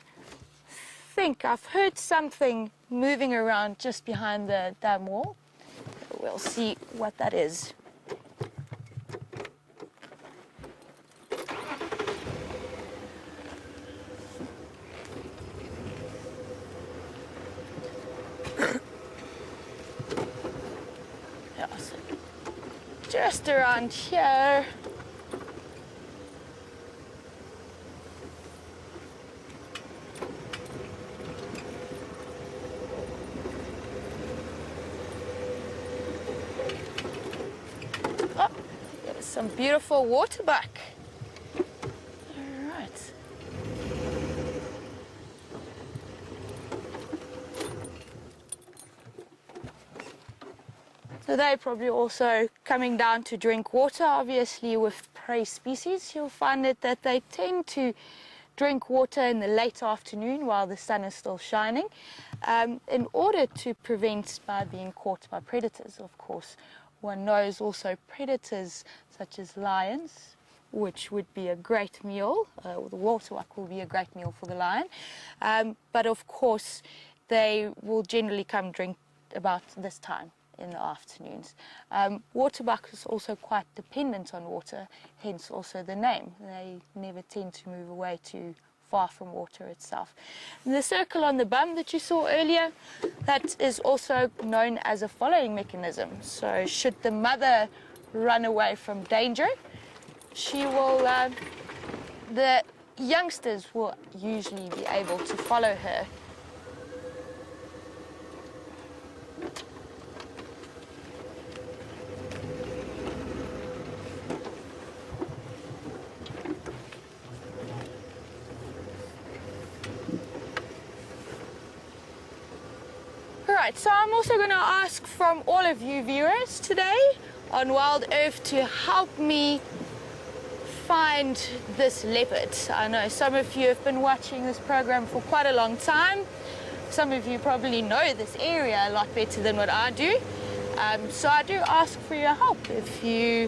I think I've heard something moving around just behind the dam wall. We'll see what that is. Just around here. Oh, there's some beautiful waterbuck. All right. So they're probably also coming down to drink water. Obviously, with prey species, you'll find that they tend to drink water in the late afternoon while the sun is still shining, in order to prevent by being caught by predators. Of course, one knows also predators such as lions, which would be a great meal. The waterbuck will be a great meal for the lion. But of course, they will generally come drink about this time in the afternoons. Waterbuck is also quite dependent on water, hence also the name. They never tend to move away too far from water itself. And the circle on the bum that you saw earlier, that is also known as a following mechanism. So should the mother run away from danger, she will, the youngsters will usually be able to follow her. Right, so I'm also going to ask from all of you viewers today on WildEarth to help me find this leopard. I know some of you have been watching this program for quite a long time. Some of you probably know this area a lot better than what I do. So I do ask for your help if you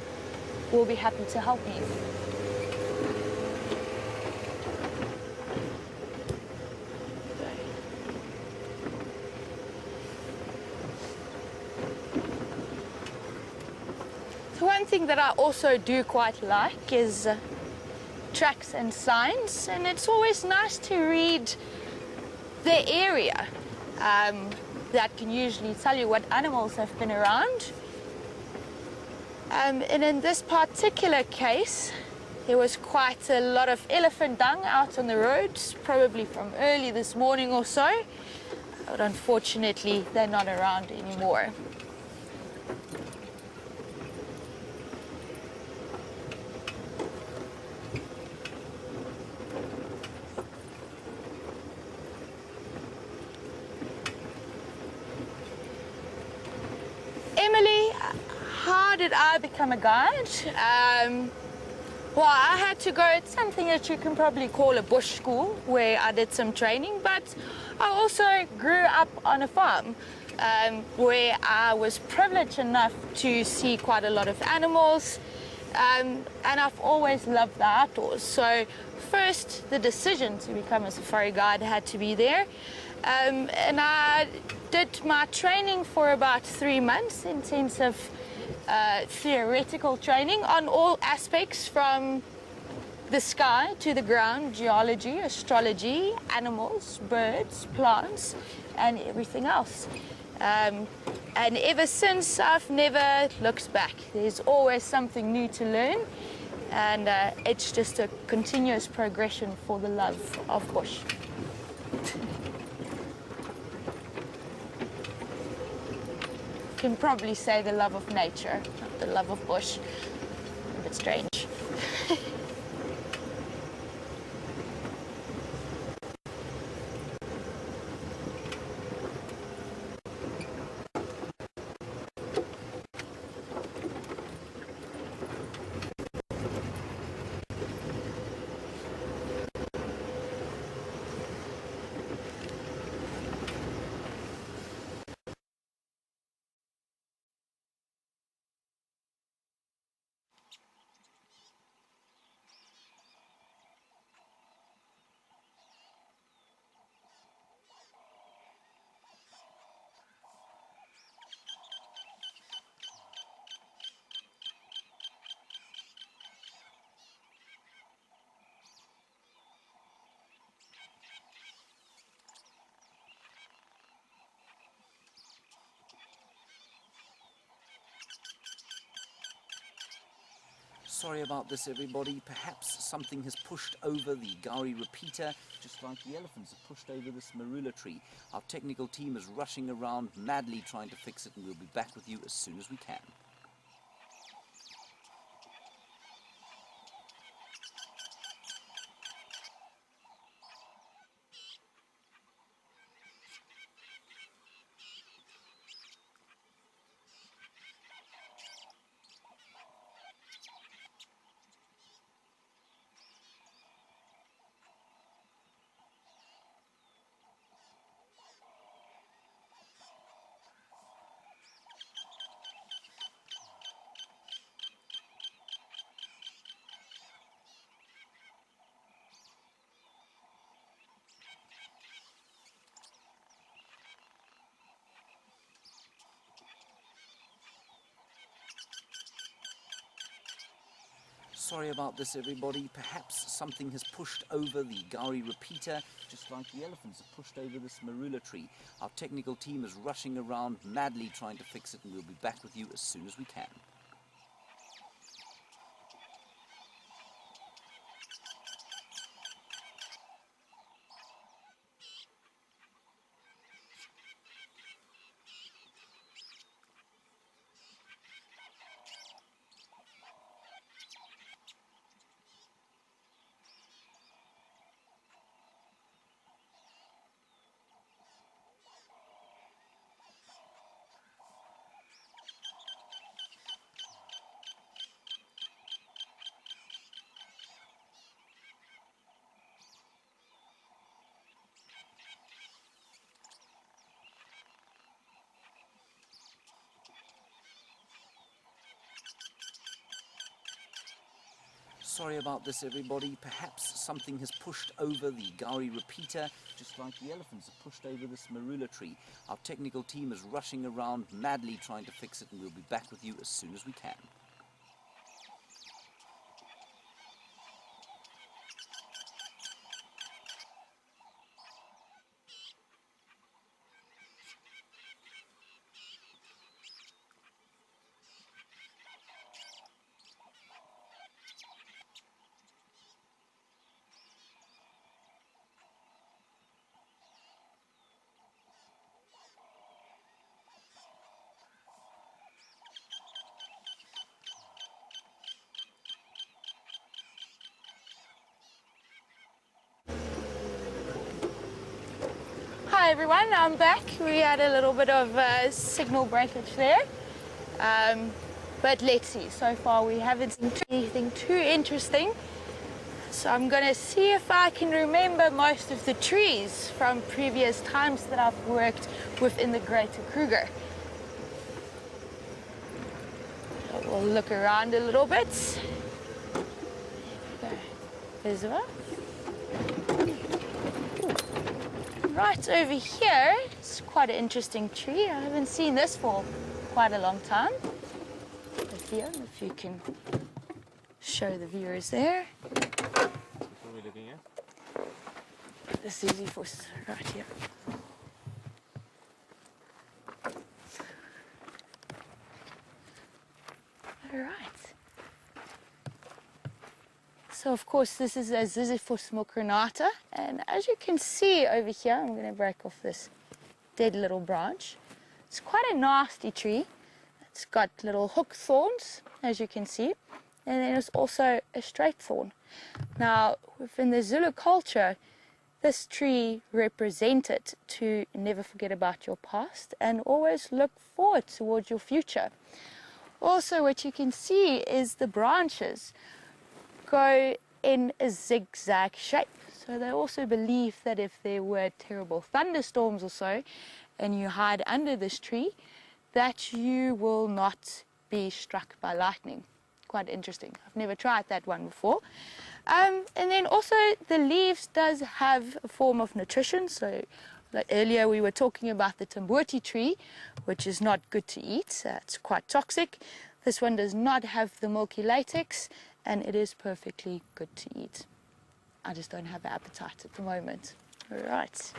will be happy to help me. One thing that I also do quite like is tracks and signs, and it's always nice to read the area. That can usually tell you what animals have been around. And in this particular case, there was quite a lot of elephant dung out on the roads, probably from early this morning or so, but unfortunately they're not around anymore. Emily, how did I become a guide? Well, I had to go, it's something that you can probably call a bush school, where I did some training, but I also grew up on a farm, where I was privileged enough to see quite a lot of animals, and I've always loved the outdoors. So first, the decision to become a safari guide had to be there, and I did my training for about 3 months, intensive theoretical training on all aspects, from the sky to the ground, geology, astrology, animals, birds, plants, and everything else. And ever since, I've never looked back. There's always something new to learn, and it's just a continuous progression for the love of bush. Can probably say the love of nature, not the love of bush. A bit strange. Sorry about this, everybody. Perhaps something has pushed over the Gowrie repeater, just like the elephants have pushed over this marula tree. Our technical team is rushing around, madly trying to fix it, and we'll be back with you as soon as we can. Sorry about this, everybody. Perhaps something has pushed over the Gowrie repeater, just like the elephants have pushed over this marula tree. Our technical team is rushing around, madly trying to fix it, and we'll be back with you as soon as we can. Sorry about this, everybody. Perhaps something has pushed over the Gowrie repeater, just like the elephants have pushed over this marula tree. Our technical team is rushing around, madly trying to fix it, and we'll be back with you as soon as we can. Hi everyone, I'm back. We had a little bit of signal breakage there. But let's see. So far we haven't seen anything too interesting. So I'm going to see if I can remember most of the trees from previous times that I've worked within the Greater Kruger. So we'll look around a little bit. There's one. Right over here, it's quite an interesting tree. I haven't seen this for quite a long time. Here, if you can show the viewers there. What are we looking at? This is easy for right here. All right. So of course this is a Ziziphus mucronata, and as you can see over here, I'm going to break off this dead little branch. It's quite a nasty tree. It's got little hook thorns, as you can see, and then there's also a straight thorn. Now, within the Zulu culture, this tree represented to never forget about your past and always look forward towards your future. Also, what you can see is the branches go in a zigzag shape. So they also believe that if there were terrible thunderstorms or so, and you hide under this tree, that you will not be struck by lightning. Quite interesting. I've never tried that one before. And then also the leaves does have a form of nutrition. So like earlier we were talking about the tambuti tree, which is not good to eat. It's quite toxic. This one does not have the milky latex, and it is perfectly good to eat. I just don't have appetite at the moment. All right.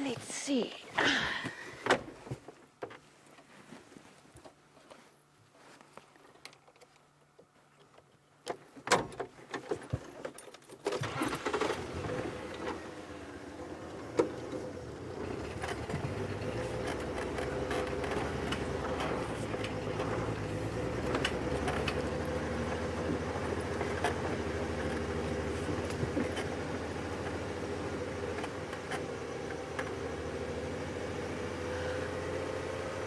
Let's see.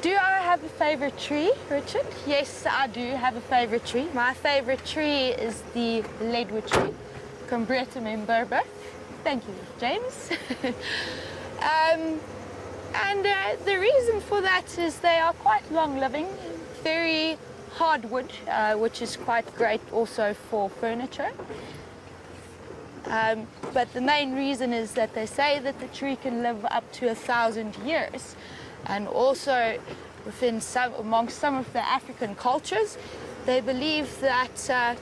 Do I have a favorite tree, Richard? Yes, I do have a favorite tree. My favorite tree is the leadwood tree, Combretum imberber. Thank you, James. The reason for that is they are quite long-living, very hardwood, which is quite great also for furniture. But the main reason is that they say that the tree can live up to 1,000 years. And also amongst some of the African cultures, they believe that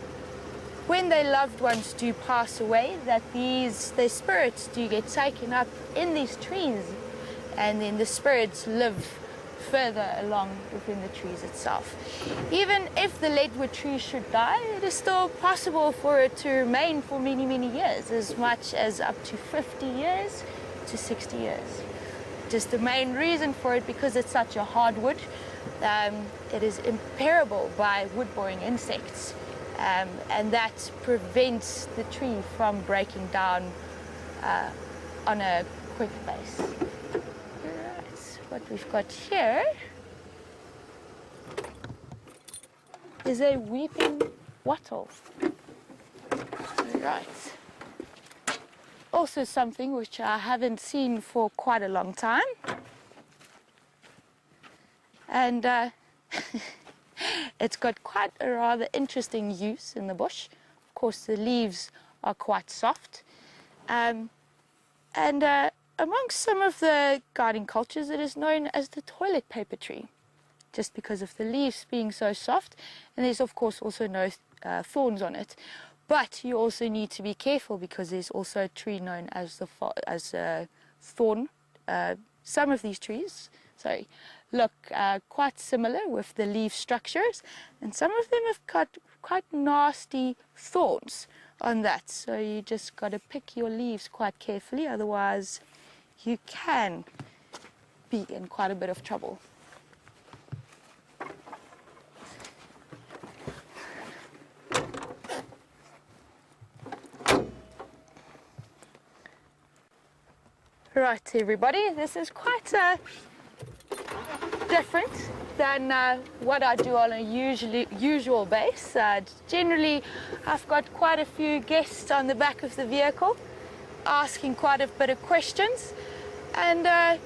when their loved ones do pass away, that their spirits do get taken up in these trees, and then the spirits live further along within the trees itself. Even if the leadwood tree should die, it is still possible for it to remain for many, many years, as much as up to 50 years to 60 years. Just the main reason for it, because it's such a hardwood, it is impermeable by wood-boring insects, and that prevents the tree from breaking down on a quick base. Right, what we've got here is a weeping wattle. Right. Also something which I haven't seen for quite a long time. And it's got quite a rather interesting use in the bush. Of course, the leaves are quite soft. Amongst some of the garden cultures, it is known as the toilet paper tree, just because of the leaves being so soft. And there's, of course, also no thorns on it. But you also need to be careful, because there's also a tree known as the thorn. Some of these trees, look quite similar with the leaf structures, and some of them have got quite nasty thorns on that. So you just got to pick your leaves quite carefully, otherwise you can be in quite a bit of trouble. Right, everybody, this is quite different than what I do on a usual base. Generally, I've got quite a few guests on the back of the vehicle asking quite a bit of questions, and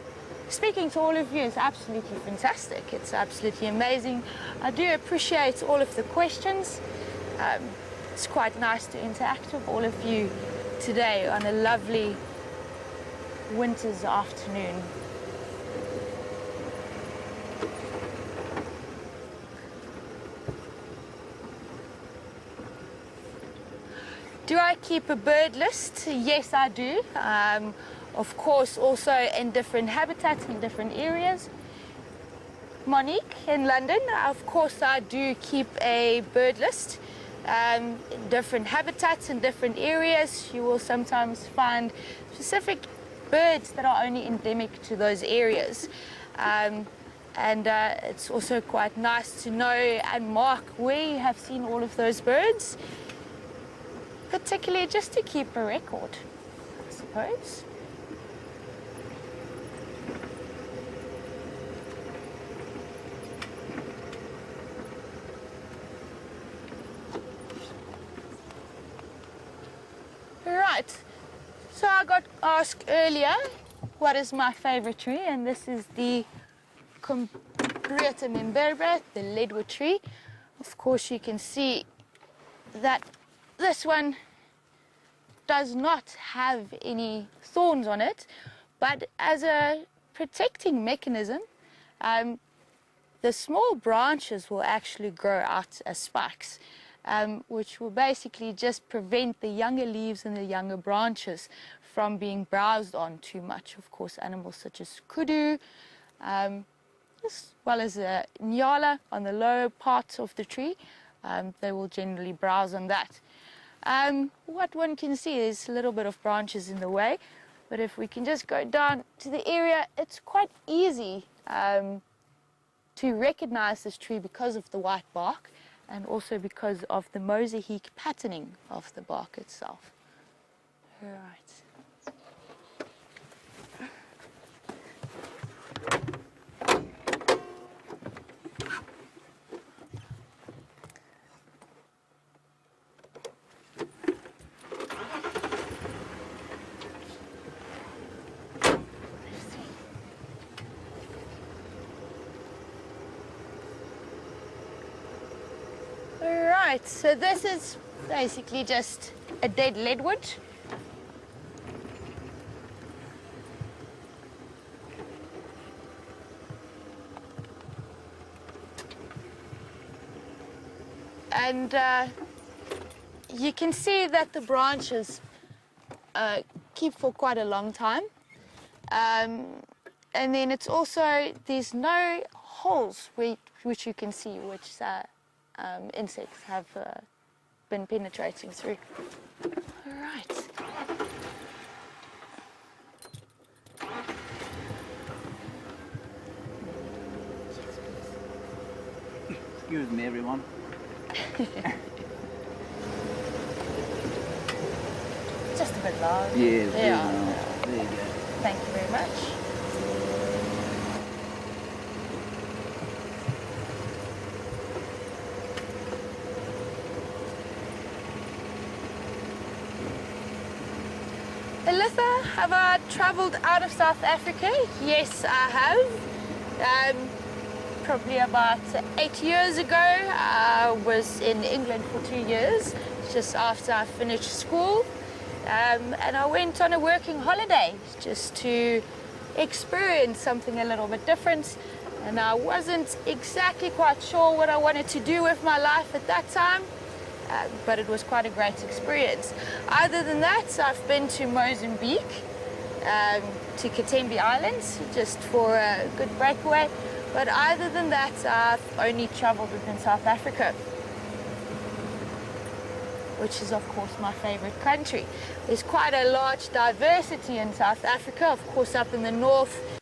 speaking to all of you is absolutely fantastic. It's absolutely amazing. I do appreciate all of the questions. It's quite nice to interact with all of you today on a lovely winter's afternoon. Do I keep a bird list? Yes, I do. Of course, also in different habitats in different areas. Monique in London, of course I do keep a bird list. In different habitats in different areas, you will sometimes find specific birds that are only endemic to those areas. And it's also quite nice to know and mark where you have seen all of those birds, particularly just to keep a record, I suppose. Right, so I got asked earlier what is my favorite tree, and this is the Combreta memberba, the leadwood tree. Of course, you can see that this one does not have any thorns on it, but as a protecting mechanism, the small branches will actually grow out as spikes, which will basically just prevent the younger leaves and the younger branches from being browsed on too much. Of course, animals such as kudu, as well as nyala on the lower parts of the tree, they will generally browse on that. What one can see is a little bit of branches in the way, but if we can just go down to the area, it's quite easy to recognize this tree because of the white bark and also because of the mosaic patterning of the bark itself. Right. Right, so this is basically just a dead leadwood. And you can see that the branches keep for quite a long time. And then it's also, there's no holes which you can see, which insects have been penetrating through. All right. Excuse me, everyone. Just a bit loud. Yeah, there you go. Thank you very much. Alyssa, have I travelled out of South Africa? Yes, I have. Probably about 8 years ago, I was in England for 2 years, just after I finished school. And I went on a working holiday just to experience something a little bit different. And I wasn't exactly quite sure what I wanted to do with my life at that time. But it was quite a great experience. Other than that, I've been to Mozambique, to Katembe Islands, just for a good breakaway. But other than that, I've only travelled within South Africa, which is of course my favourite country. There's quite a large diversity in South Africa. Of course, up in the north,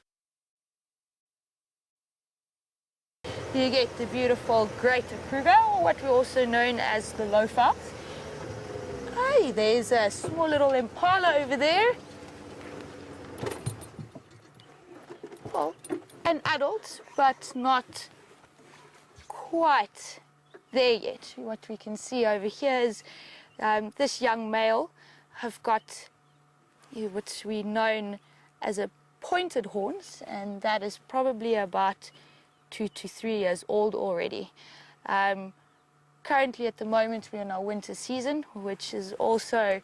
you get the beautiful Greater Kruger, or what we also known as the Lowveld. Hey, there's a small little impala over there. well, an adult, but not quite there yet. What we can see over here is this young male have got what we known as a pointed horns, and that is probably about 2 to 3 years old already. Currently at the moment we're in our winter season, which is also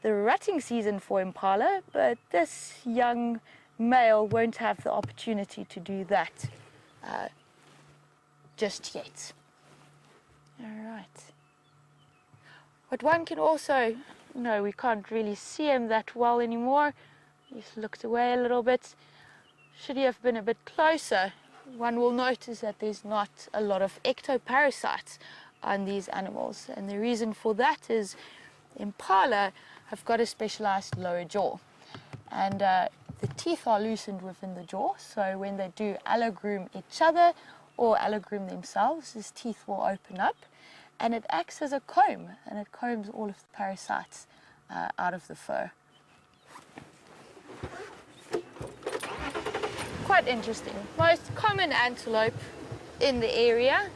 the rutting season for impala, but this young male won't have the opportunity to do that just yet. All right. But one can also, no, we can't really see him that well anymore. He's looked away a little bit. Should he have been a bit closer, one will notice that there's not a lot of ectoparasites on these animals. And the reason for that is impala have got a specialized lower jaw. And the teeth are loosened within the jaw, so when they do allogroom each other or allogroom themselves, his teeth will open up, and it acts as a comb, and it combs all of the parasites out of the fur. Quite interesting. Most common antelope in the area,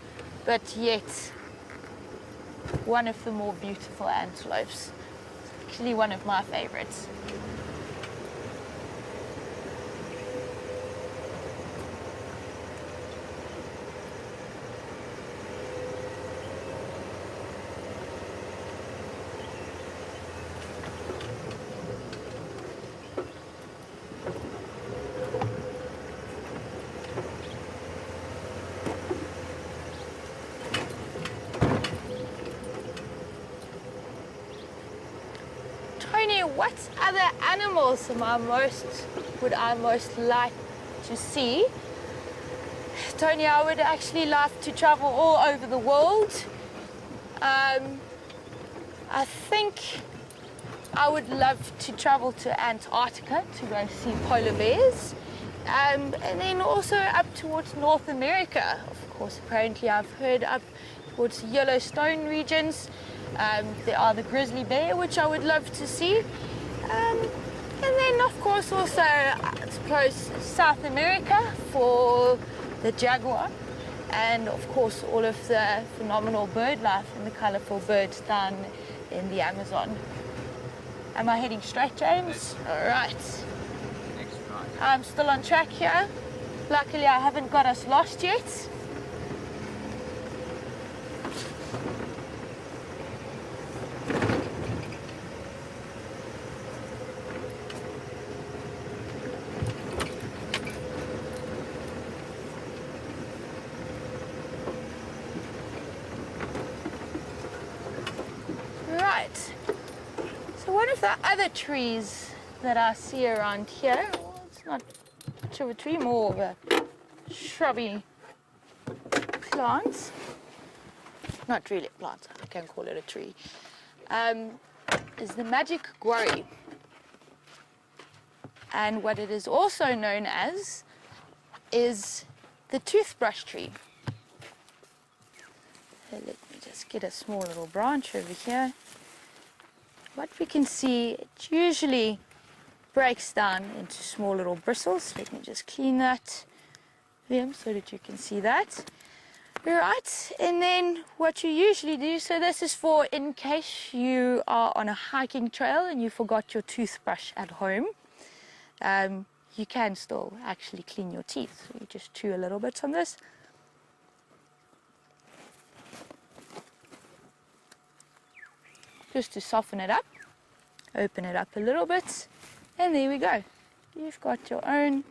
but yet one of the more beautiful antelopes. Actually one of my favorites. What other animals would I most like to see? Tony, I would actually love to travel all over the world. I think I would love to travel to Antarctica to go see polar bears. And then also up towards North America. Of course, apparently I've heard up towards Yellowstone regions. There are the grizzly bear, which I would love to see. And then, of course, also, I suppose, South America for the jaguar. And, of course, all of the phenomenal bird life and the colorful birds down in the Amazon. Am I heading straight, James? All right. Next right. I'm still on track here. Luckily, I haven't got us lost yet. The other trees that I see around here, well, it's not much of a tree, more of a shrubby plant. Not really a plant, I can call it a tree. Is the magic guarri. And what it is also known as is the toothbrush tree. So let me just get a small little branch over here. What we can see, it usually breaks down into small little bristles. Let me just clean that so that you can see that. Right, and then what you usually do, so this is for in case you are on a hiking trail and you forgot your toothbrush at home. You can still actually clean your teeth. So you just chew a little bit on this. Just to soften it up, open it up a little bit, and there we go. You've got your own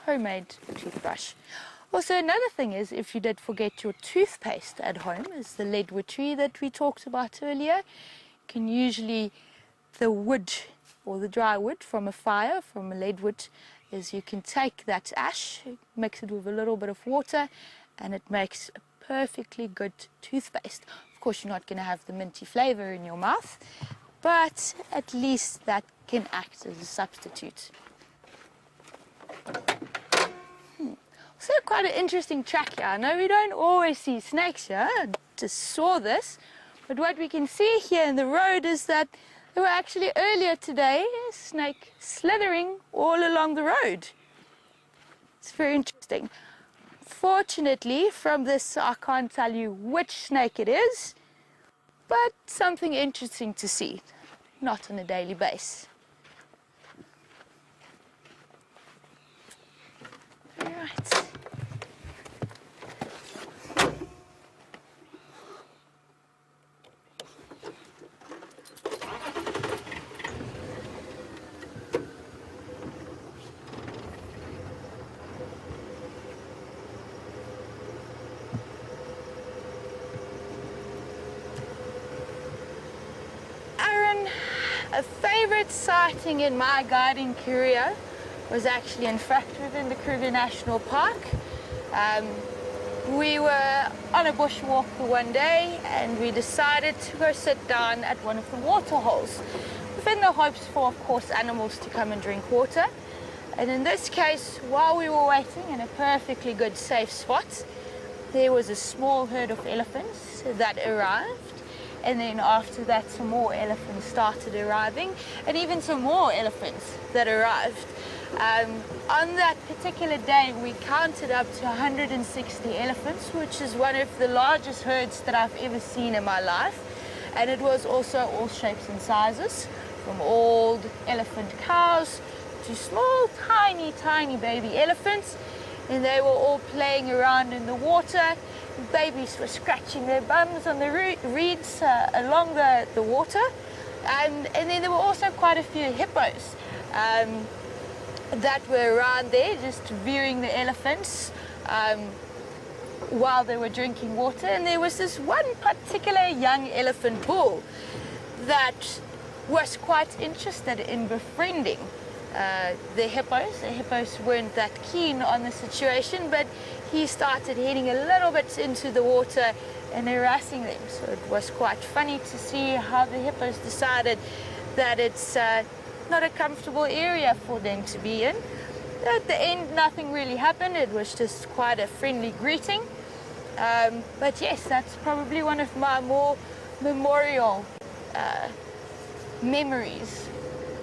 homemade toothbrush. Also, another thing is, if you did forget your toothpaste at home, is the leadwood tree that we talked about earlier. You can usually, the wood or the dry wood from a fire, from a leadwood, is you can take that ash, mix it with a little bit of water, and it makes a perfectly good toothpaste. Of course, you're not going to have the minty flavor in your mouth, but at least that can act as a substitute. So quite an interesting track here. I know we don't always see snakes here. I just saw this, but what we can see here in the road is that there were actually earlier today a snake slithering all along the road. It's very interesting. Fortunately, from this I can't tell you which snake it is, but something interesting to see, not on a daily basis. All right. A favorite sighting in my guiding career was actually, in fact, within the Karula National Park. We were on a bushwalk the one day and we decided to go sit down at one of the water holes, within the hopes for, of course, animals to come and drink water. And in this case, while we were waiting in a perfectly good, safe spot, there was a small herd of elephants that arrived. And then after that, some more elephants started arriving, and even some more elephants that arrived. On that particular day, we counted up to 160 elephants, which is one of the largest herds that I've ever seen in my life. And it was also all shapes and sizes, from old elephant cows to small, tiny, tiny baby elephants. And they were all playing around in the water. Babies were scratching their bums on the reeds along the water. And then there were also quite a few hippos that were around there just viewing the elephants while they were drinking water. And there was this one particular young elephant bull that was quite interested in befriending the hippos. The hippos weren't that keen on the situation, but he started heading a little bit into the water and harassing them. So it was quite funny to see how the hippos decided that it's not a comfortable area for them to be in. At the end, nothing really happened. It was just quite a friendly greeting. But yes, that's probably one of my more memorial memories,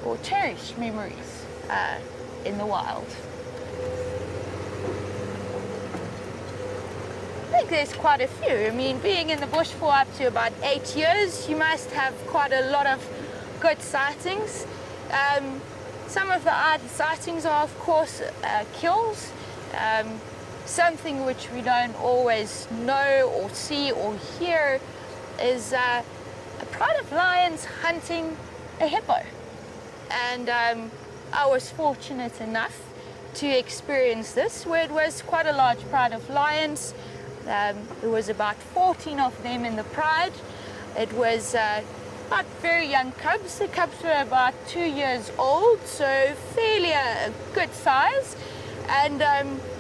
or cherished memories in the wild. I think there's quite a few. I mean, being in the bush for up to about 8 years, you must have quite a lot of good sightings. Some of the odd sightings are, of course, kills. Something which we don't always know or see or hear is a pride of lions hunting a hippo. And I was fortunate enough to experience this, where it was quite a large pride of lions. There was about 14 of them in the pride. It was about very young cubs. The cubs were about 2 years old, so fairly a good size. And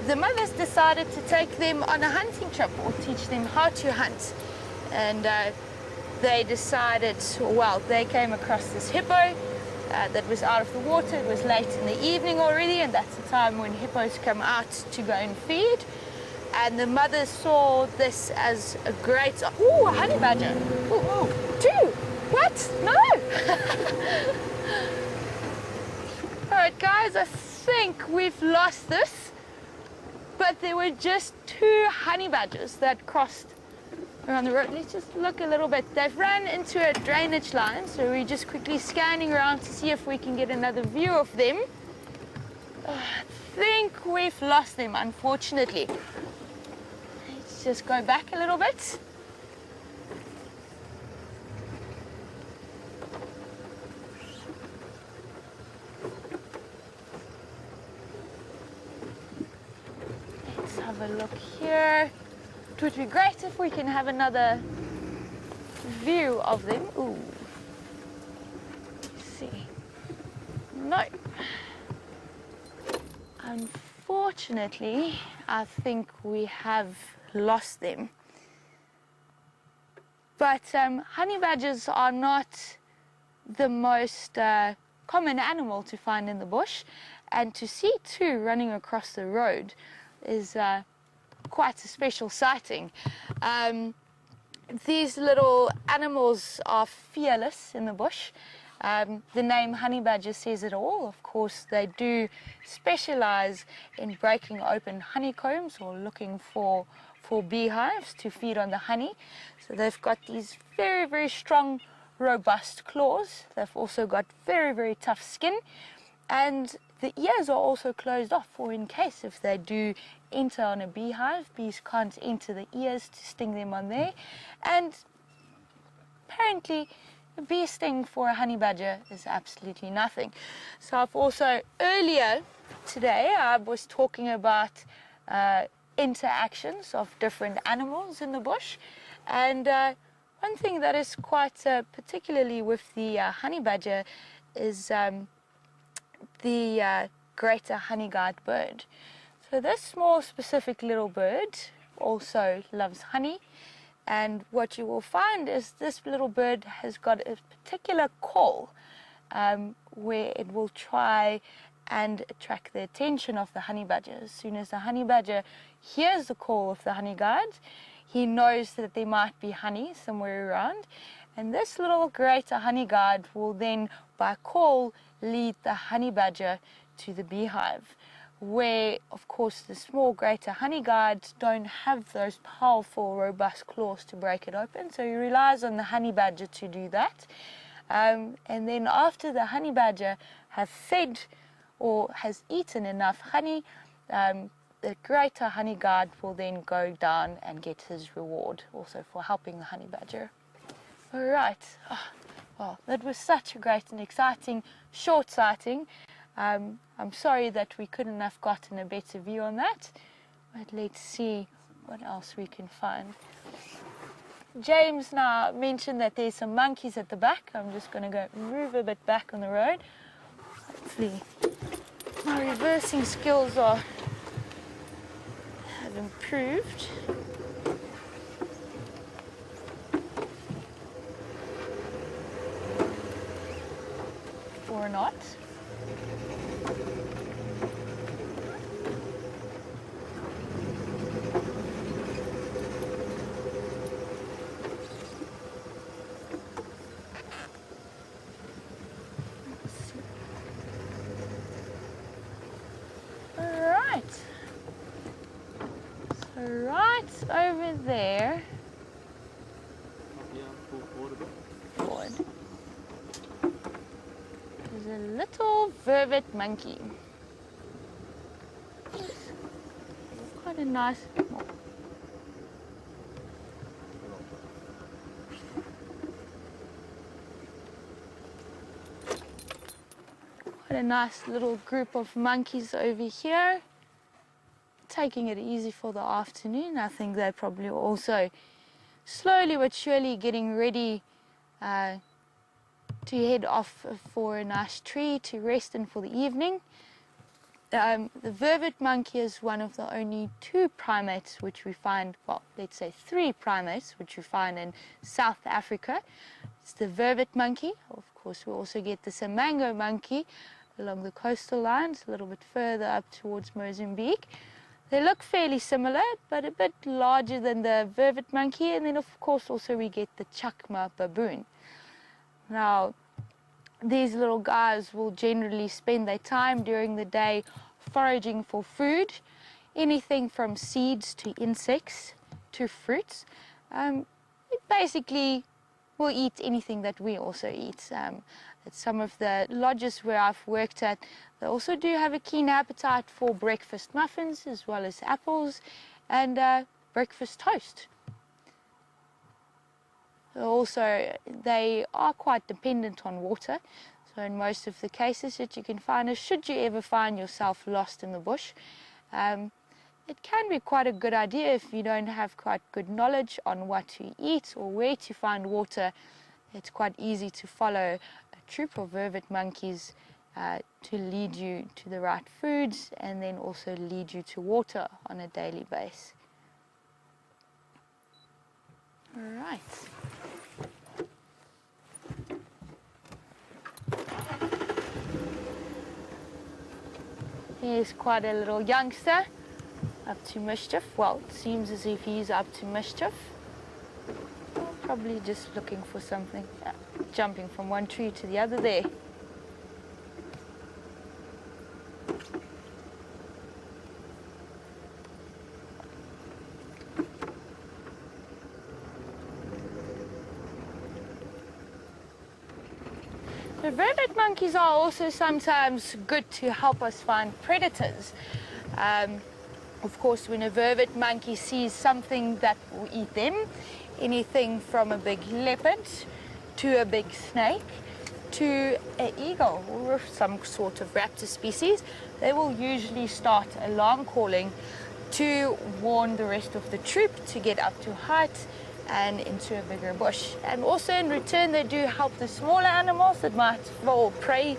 the mothers decided to take them on a hunting trip, or teach them how to hunt. And they decided, well, they came across this hippo that was out of the water. It was late in the evening already, and that's the time when hippos come out to go and feed. And the mothers saw this as a great... Ooh, a honey badger. Ooh, two. What? No. All right, guys, I think we've lost this. But there were just 2 honey badgers that crossed around the road. Let's just look a little bit. They've run into a drainage line, so we're just quickly scanning around to see if we can get another view of them. I think we've lost them, unfortunately. Let's just go back a little bit. Let's have a look here. It would be great if we can have another view of them. Ooh. Let's see. No. Unfortunately, I think we have lost them. But honey badgers are not the most common animal to find in the bush, and to see 2 running across the road is quite a special sighting. These little animals are fearless in the bush, The name honey badger says it all. Of course, they do specialize in breaking open honeycombs or looking for beehives to feed on the honey. So they've got these very, very strong, robust claws. They've also got very, very tough skin. And the ears are also closed off, for in case if they do enter on a beehive, bees can't enter the ears to sting them on there. And apparently, a bee sting for a honey badger is absolutely nothing. So I've also, earlier today, I was talking about interactions of different animals in the bush. And one thing that is quite particularly with the honey badger is the greater honey-guide bird. So this small specific little bird also loves honey. And what you will find is this little bird has got a particular call where it will try and attract the attention of the honey badger. As soon as the honey badger hears the call of the honey guide, he knows that there might be honey somewhere around. And this little greater honey guide will then, by call, lead the honey badger to the beehive, where, of course, the small greater honey guides don't have those powerful, robust claws to break it open, so he relies on the honey badger to do that. And then after the honey badger has fed or has eaten enough honey, the greater honey guide will then go down and get his reward, also for helping the honey badger. All right. Oh, well, that was such a great and exciting short sighting. I'm sorry that we couldn't have gotten a better view on that, but let's see what else we can find. James now mentioned that there's some monkeys at the back. I'm just going to go move a bit back on the road. Hopefully my reversing skills have improved. Or not. Right over there. Forward. There's a little vervet monkey. Quite a nice. Quite a nice little group of monkeys over here. Taking it easy for the afternoon. I think they're probably also slowly but surely getting ready to head off for a nice tree to rest in for the evening. The vervet monkey is one of the only two primates which we find, well, let's say three primates which we find in South Africa. It's the vervet monkey. Of course, we also get the Samango monkey along the coastal lines, a little bit further up towards Mozambique. They look fairly similar, but a bit larger than the vervet monkey. And then, of course, also we get the chakma baboon. Now, these little guys will generally spend their time during the day foraging for food, anything from seeds to insects to fruits. It basically will eat anything that we also eat. At some of the lodges where I've worked at, they also do have a keen appetite for breakfast muffins as well as apples and breakfast toast. Also, they are quite dependent on water. So in most of the cases that you can find, should you ever find yourself lost in the bush, it can be quite a good idea if you don't have quite good knowledge on what to eat or where to find water. It's quite easy to follow a troop of vervet monkeys to lead you to the right foods and then also lead you to water on a daily basis. All right. Here's quite a little youngster up to mischief. Well, it seems as if he's up to mischief. Probably just looking for something. Yeah. jumping from one tree to the other there. The vervet monkeys are also sometimes good to help us find predators. Of course, when a vervet monkey sees something that will eat them, anything from a big leopard to a big snake to an eagle or some sort of raptor species, they will usually start alarm calling to warn the rest of the troop to get up to height and into a bigger bush. And also in return, they do help the smaller animals that might fall prey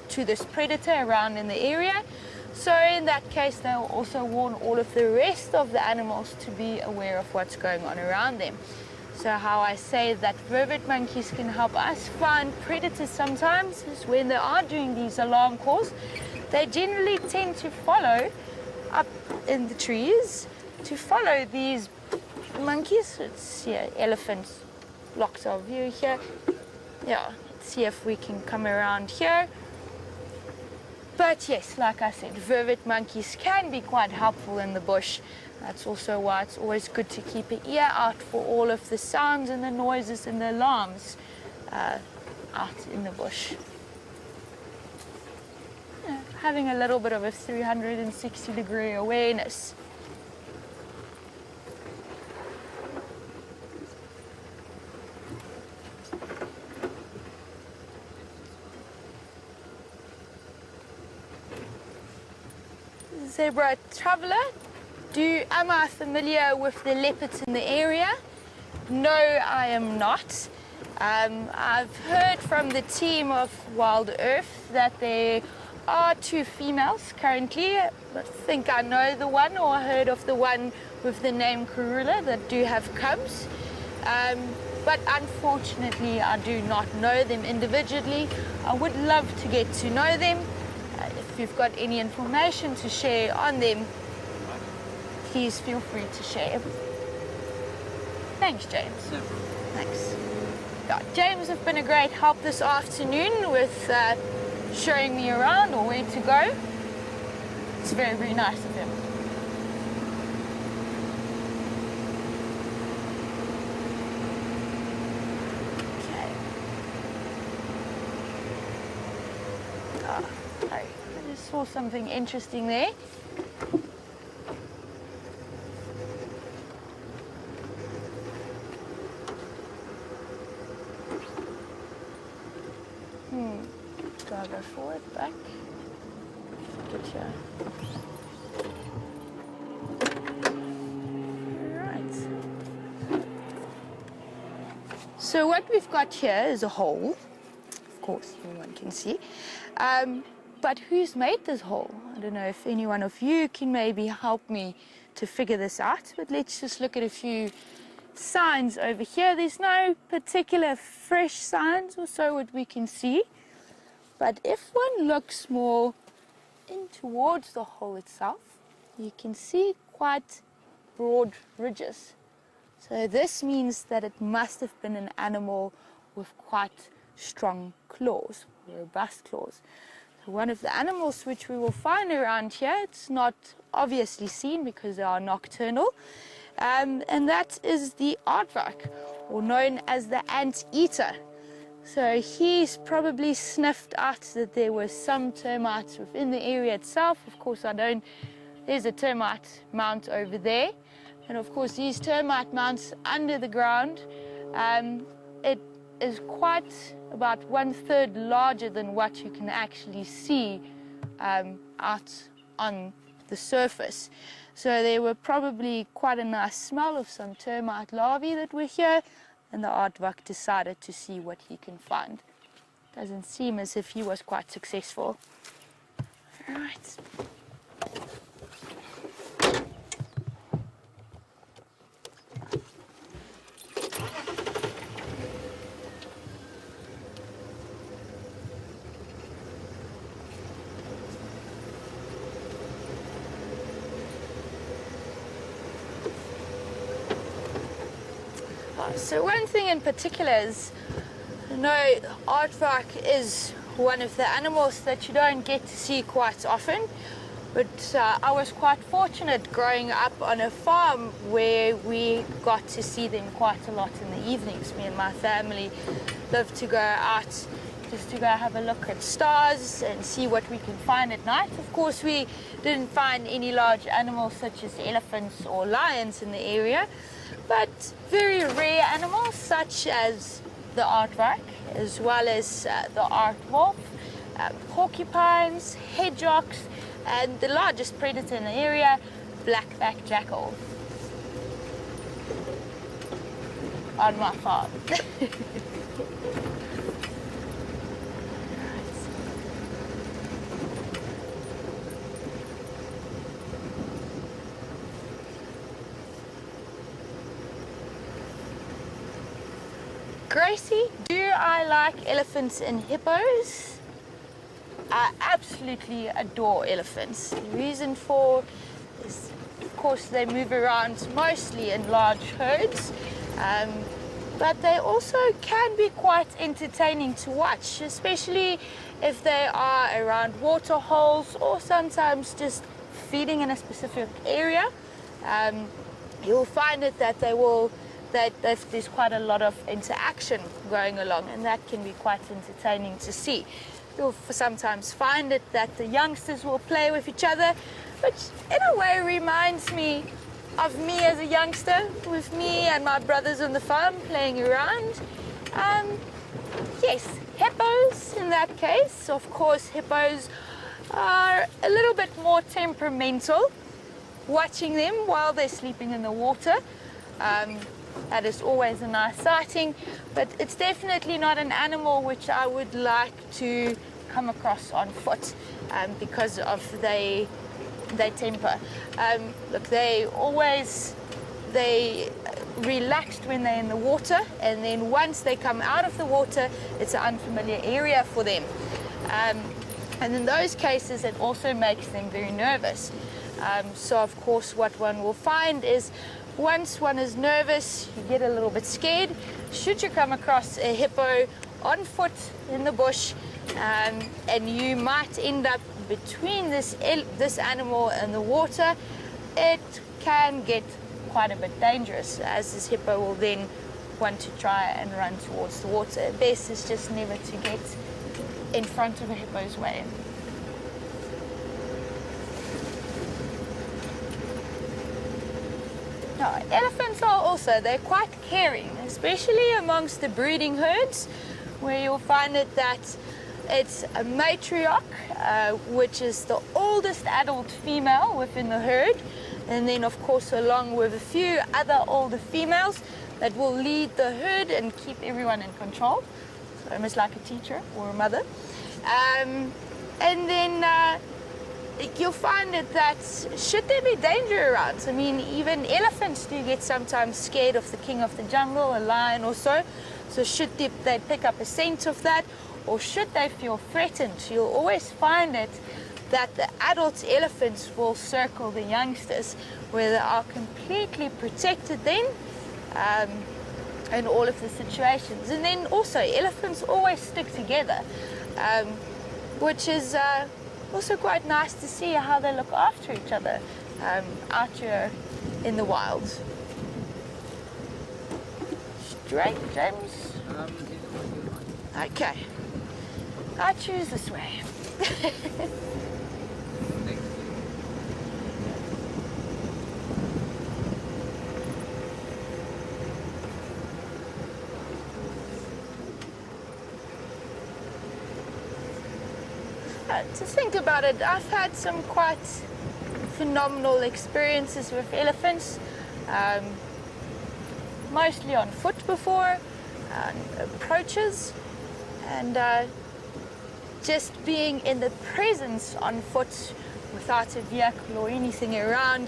to this predator around in the area. So in that case, they'll also warn all of the rest of the animals to be aware of what's going on around them. So how I say that vervet monkeys can help us find predators sometimes is when they are doing these alarm calls, they generally tend to follow up in the trees to follow these monkeys. Let's see, elephants blocks our view here. Yeah, let's see if we can come around here. But yes, like I said, vervet monkeys can be quite helpful in the bush. That's also why it's always good to keep an ear out for all of the sounds and the noises and the alarms out in the bush. Yeah, having a little bit of a 360-degree awareness. Zebra traveler, am I familiar with the leopards in the area? No, I am not. I've heard from the team of WildEarth that there are 2 females currently. I think I know the one, or heard of the one with the name Karula that do have cubs. But unfortunately, I do not know them individually. I would love to get to know them. If you've got any information to share on them, please feel free to share. Thanks, James. Thanks. Yeah, James has been a great help this afternoon with showing me around or where to go. It's very, very nice of him. Okay. Sorry. I just saw something interesting there. Do I go forward, back? Get here. Right. So what we've got here is a hole. Of course, everyone can see. But who's made this hole? I don't know if any one of you can maybe help me to figure this out, but let's just look at a few signs over here. There's no particular fresh signs or so what we can see. But if one looks more in towards the hole itself, you can see quite broad ridges. So this means that it must have been an animal with quite strong claws, robust claws. So one of the animals which we will find around here, it's not obviously seen because they are nocturnal, and that is the aardvark, or known as the anteater. So he's probably sniffed out that there were some termites within the area itself. Of course, there's a termite mount over there. And of course, these termite mounts under the ground, it is quite about 1/3 larger than what you can actually see out on the surface. So there were probably quite a nice smell of some termite larvae that were here. And the aardvark decided to see what he can find. Doesn't seem as if he was quite successful. All right. So one thing in particular is, I don't know aardvark is one of the animals that you don't get to see quite often, but I was quite fortunate growing up on a farm where we got to see them quite a lot in the evenings. Me and my family loved to go out just to go have a look at stars and see what we can find at night. Of course, we didn't find any large animals such as elephants or lions in the area, but very rare animals such as the aardvark, as well as the aardwolf, porcupines, hedgehogs, and the largest predator in the area, blackback jackal, on my farm. Gracie, do I like elephants and hippos? I absolutely adore elephants. The reason for is, of course, they move around mostly in large herds, but they also can be quite entertaining to watch, especially if they are around water holes or sometimes just feeding in a specific area. You'll find it that there's quite a lot of interaction going along, and that can be quite entertaining to see. You'll sometimes find it that the youngsters will play with each other, which in a way reminds me of me as a youngster, with me and my brothers on the farm playing around. Yes, hippos in that case. Of course, hippos are a little bit more temperamental. Watching them while they're sleeping in the water, that is always a nice sighting, but it's definitely not an animal which I would like to come across on foot because of their temper. Look, they relaxed when they're in the water, and then once they come out of the water, it's an unfamiliar area for them. And in those cases, it also makes them very nervous. So of course, what one will find is once one is nervous, you get a little bit scared. Should you come across a hippo on foot in the bush, and you might end up between this animal and the water, it can get quite a bit dangerous, as this hippo will then want to try and run towards the water. Best is just never to get in front of a hippo's way. No, elephants are also, they're quite caring, especially amongst the breeding herds, where you'll find it that it's a matriarch, which is the oldest adult female within the herd, and then of course along with a few other older females that will lead the herd and keep everyone in control, so almost like a teacher or a mother. And then you'll find it that should there be danger around, I mean, even elephants do get sometimes scared of the king of the jungle, a lion or so. So should they pick up a scent of that, or should they feel threatened, you'll always find it that the adult elephants will circle the youngsters, where they are completely protected then in all of the situations. And then also elephants always stick together, which is also quite nice to see how they look after each other out here in the wild. Straight, James? Okay. I choose this way. To think about it, I've had some quite phenomenal experiences with elephants, mostly on foot before, approaches, and just being in the presence on foot without a vehicle or anything around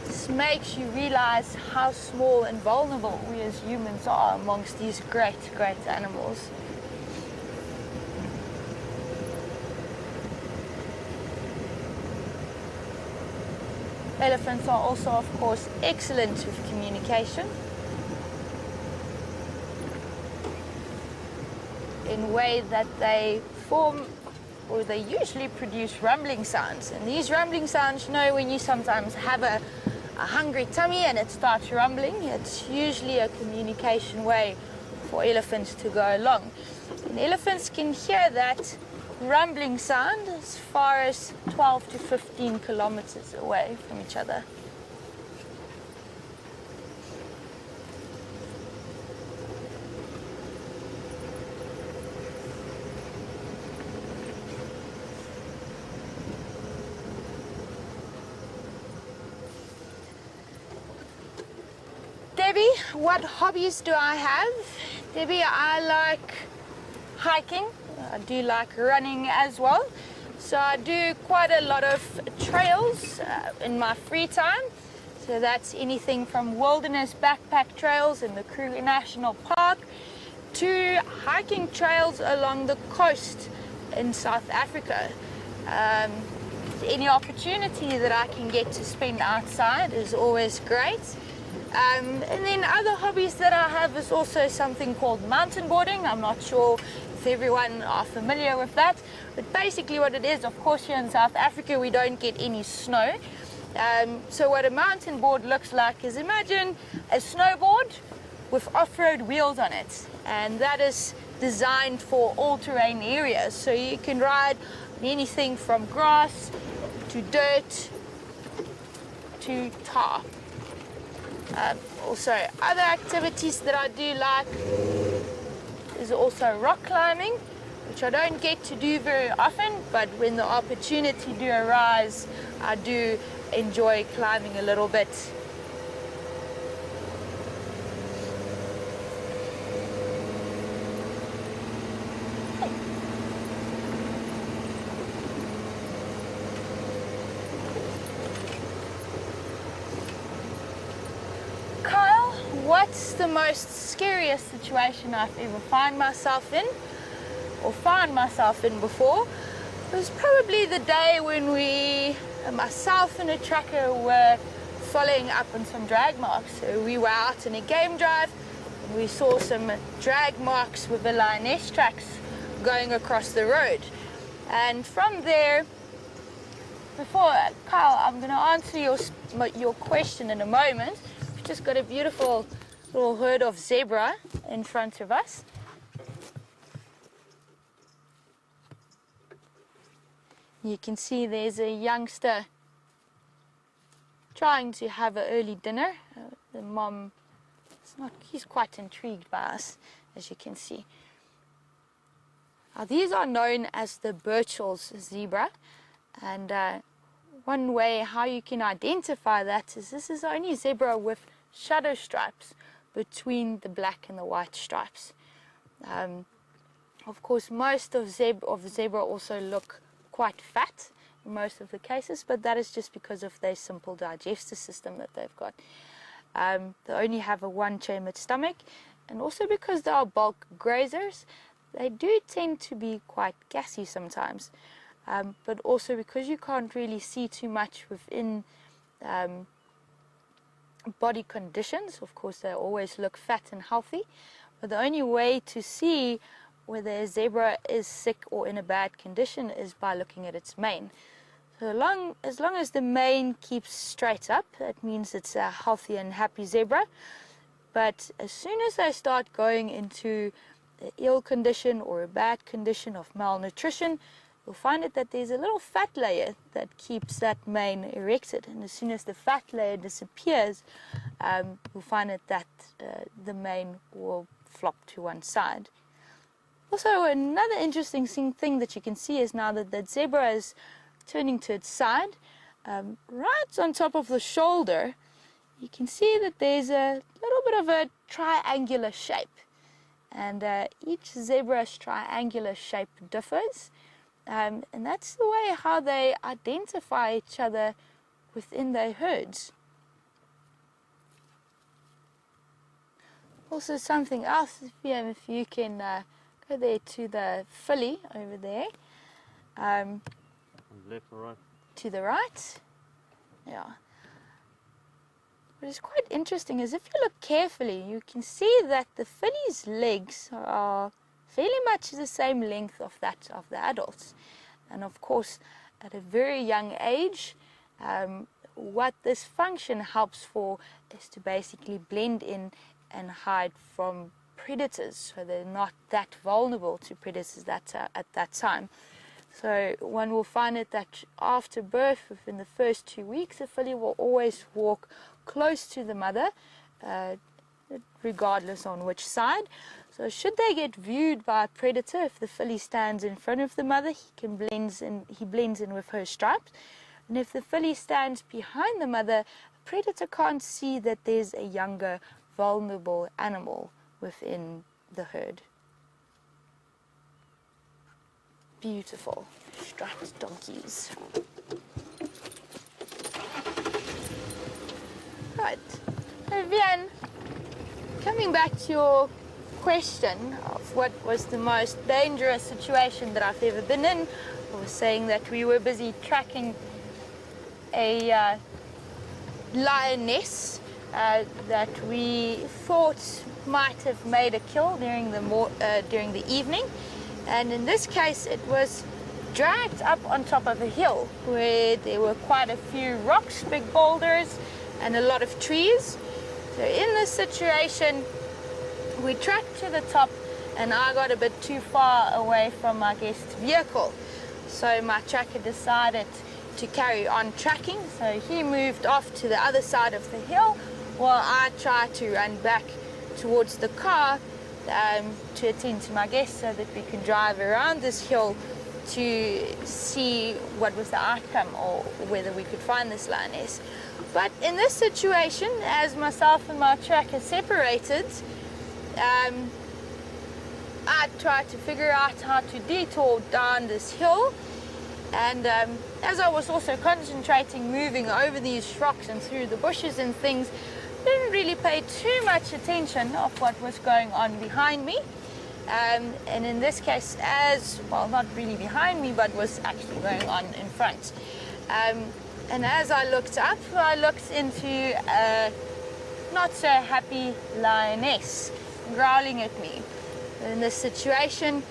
just makes you realize how small and vulnerable we as humans are amongst these great, great animals. Elephants are also, of course, excellent with communication. in way that they form, or they usually produce rumbling sounds. And these rumbling sounds, you know, when you sometimes have a hungry tummy and it starts rumbling, it's usually a communication way for elephants to go along. And elephants can hear that rumbling sound as far as 12 to 15 kilometers away from each other. Debbie, what hobbies do I have? Debbie, I like hiking. I do like running as well. So I do quite a lot of trails in my free time. So that's anything from wilderness backpack trails in the Karula National Park to hiking trails along the coast in South Africa. Any opportunity that I can get to spend outside is always great. And then other hobbies that I have is also something called mountain boarding. I'm not sure if everyone are familiar with that, but basically what it is, of course here in South Africa we don't get any snow. So what a mountain board looks like is, imagine a snowboard with off-road wheels on it, and that is designed for all-terrain areas. So you can ride anything from grass to dirt to tar. Also, other activities that I do like is also rock climbing, which I don't get to do very often, but when the opportunity do arise, I do enjoy climbing a little bit. What's the most scariest situation I've ever found myself in, or found myself in before? It was probably the day when myself and a tracker were following up on some drag marks. So we were out in a game drive and we saw some drag marks with the lioness tracks going across the road. And from there, Kyle, I'm going to answer your question in a moment. We've just got a beautiful little herd of zebra in front of us. You can see there's a youngster trying to have an early dinner. The mom, he's quite intrigued by us, as you can see. These are known as the Birchall's zebra, and one way how you can identify that is this is only zebra with shadow stripes between the black and the white stripes. Of course, most of zebra also look quite fat in most of the cases, but that is just because of their simple digestive system that they've got. They only have a one-chambered stomach, and also because they are bulk grazers, they do tend to be quite gassy sometimes. But also because you can't really see too much within body conditions. Of course, they always look fat and healthy, but the only way to see whether a zebra is sick or in a bad condition is by looking at its mane. So as long as the mane keeps straight up, that means it's a healthy and happy zebra. But as soon as they start going into an ill condition or a bad condition of malnutrition, you'll find that there's a little fat layer that keeps that mane erected, and as soon as the fat layer disappears, you'll find that the mane will flop to one side. Also, another interesting thing that you can see is now that that zebra is turning to its side, right on top of the shoulder, you can see that there's a little bit of a triangular shape, and each zebra's triangular shape differs. And that's the way how they identify each other within their herds. Also, something else, if you can go there to the filly over there. Left or right? To the right. Yeah. What is quite interesting is if you look carefully, you can see that the filly's legs are fairly much the same length of that of the adults. And of course, at a very young age, what this function helps for is to basically blend in and hide from predators, so they're not that vulnerable to predators at that time. So one will find it that after birth, within the first 2 weeks, a filly will always walk close to the mother, regardless on which side. So should they get viewed by a predator, if the filly stands in front of the mother, he blends in with her stripes. And if the filly stands behind the mother, a predator can't see that there's a younger, vulnerable animal within the herd. Beautiful striped donkeys. Right. So Vian, coming back to your question of what was the most dangerous situation that I've ever been in, I was saying that we were busy tracking a lioness that we thought might have made a kill during the evening, and in this case it was dragged up on top of a hill where there were quite a few rocks, big boulders, and a lot of trees. So in this situation, we tracked to the top, and I got a bit too far away from my guest's vehicle. So my tracker decided to carry on tracking. So he moved off to the other side of the hill while I tried to run back towards the car to attend to my guest so that we can drive around this hill to see what was the outcome or whether we could find this lioness. But in this situation, as myself and my tracker separated, I tried to figure out how to detour down this hill, and as I was also concentrating moving over these rocks and through the bushes and things, didn't really pay too much attention of what was going on behind me, and in this case, as well, not really behind me, but was actually going on in front. And as I looked up, I looked into a not so happy lioness growling at me. In this situation,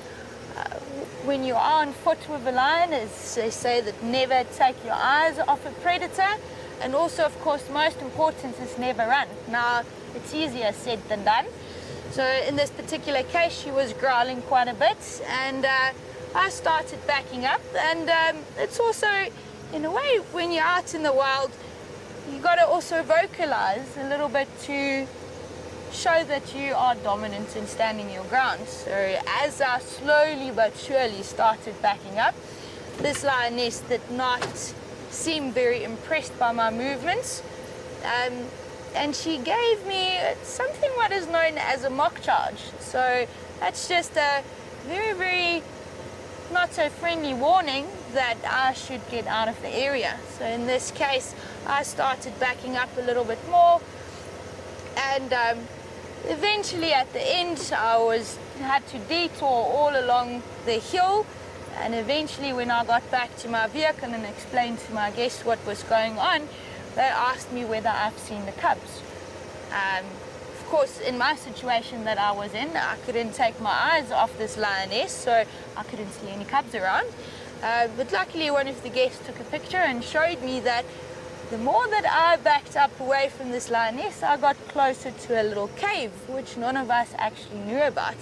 when you are on foot with a lion, as they say that never take your eyes off a predator, and also, of course, most important is never run. Now, it's easier said than done. So in this particular case, she was growling quite a bit, and I started backing up. And it's also, in a way, when you're out in the wild, you got to also vocalize a little bit to show that you are dominant in standing your ground. So as I slowly but surely started backing up, this lioness did not seem very impressed by my movements, and she gave me something what is known as a mock charge. So that's just a very, very not so friendly warning that I should get out of the area. So in this case, I started backing up a little bit more, and eventually at the end I had to detour all along the hill, and eventually when I got back to my vehicle and explained to my guests what was going on, they asked me whether I've seen the cubs. Of course, in my situation that I was in, I couldn't take my eyes off this lioness, so I couldn't see any cubs around. But luckily one of the guests took a picture and showed me that the more that I backed up away from this lioness, I got closer to a little cave, which none of us actually knew about.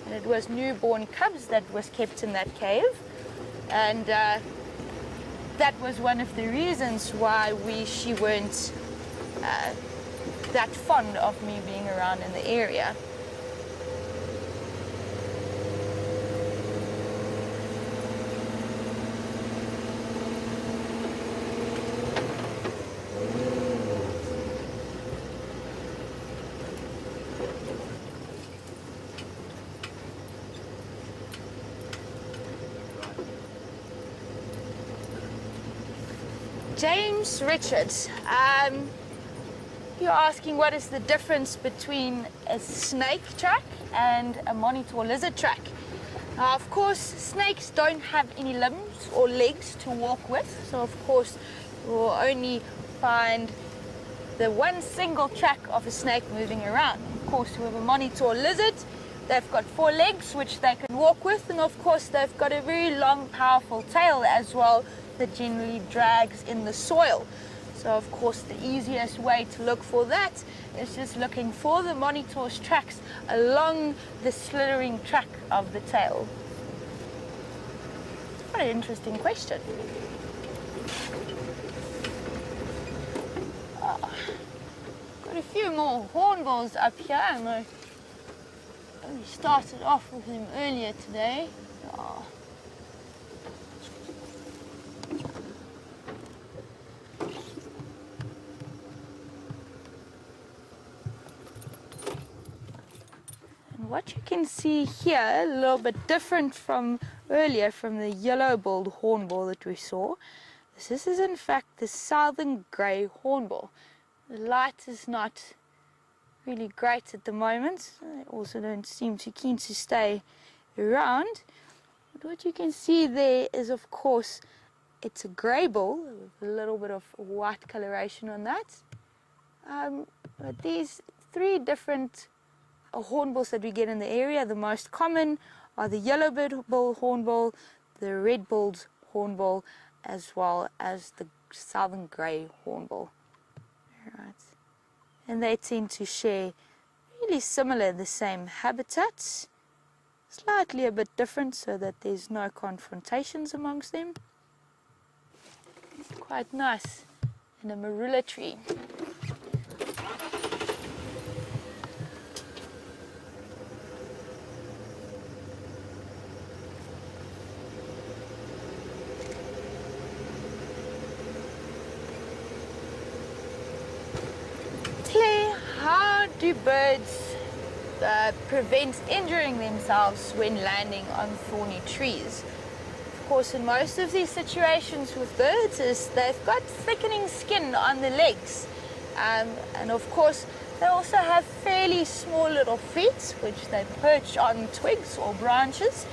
And it was newborn cubs that was kept in that cave. And that was one of the reasons why she weren't that fond of me being around in the area. James Richard, you're asking what is the difference between a snake track and a monitor lizard track. Now, of course, snakes don't have any limbs or legs to walk with, so of course you will only find the one single track of a snake moving around. Of course, with a monitor lizard, They've got 4 legs which they can walk with, and of course they've got a very long, powerful tail as well that generally drags in the soil. So of course the easiest way to look for that is just looking for the monitor's tracks along the slithering track of the tail. What an interesting question. Got a few more hornbills up here, and we started off with them earlier today. Oh. And what you can see here, a little bit different from earlier, from the yellow-billed hornbill that we saw. This is in fact the southern grey hornbill. The light is not really great at the moment. They also don't seem too keen to stay around. But what you can see there is, of course, it's a grey bill with a little bit of white coloration on that. But these 3 different hornbills that we get in the area, the most common are the yellow-billed hornbill, the red-billed hornbill, as well as the southern grey hornbill. Right. And they tend to share really similar, the same habitats, slightly a bit different so that there's no confrontations amongst them. It's quite nice in a marula tree. How do birds prevent injuring themselves when landing on thorny trees? Of course, in most of these situations with birds, is they've got thickening skin on the legs, and of course they also have fairly small little feet which they perch on twigs or branches.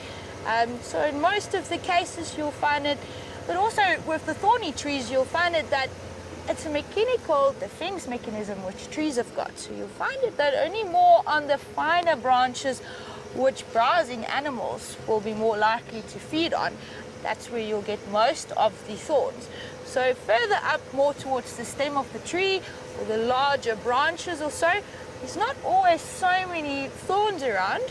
So in most of the cases you'll find it, but also with the thorny trees you'll find it that it's a mechanical defense mechanism which trees have got. So you'll find it that only more on the finer branches which browsing animals will be more likely to feed on. That's where you'll get most of the thorns. So further up, more towards the stem of the tree or the larger branches or so, there's not always so many thorns around.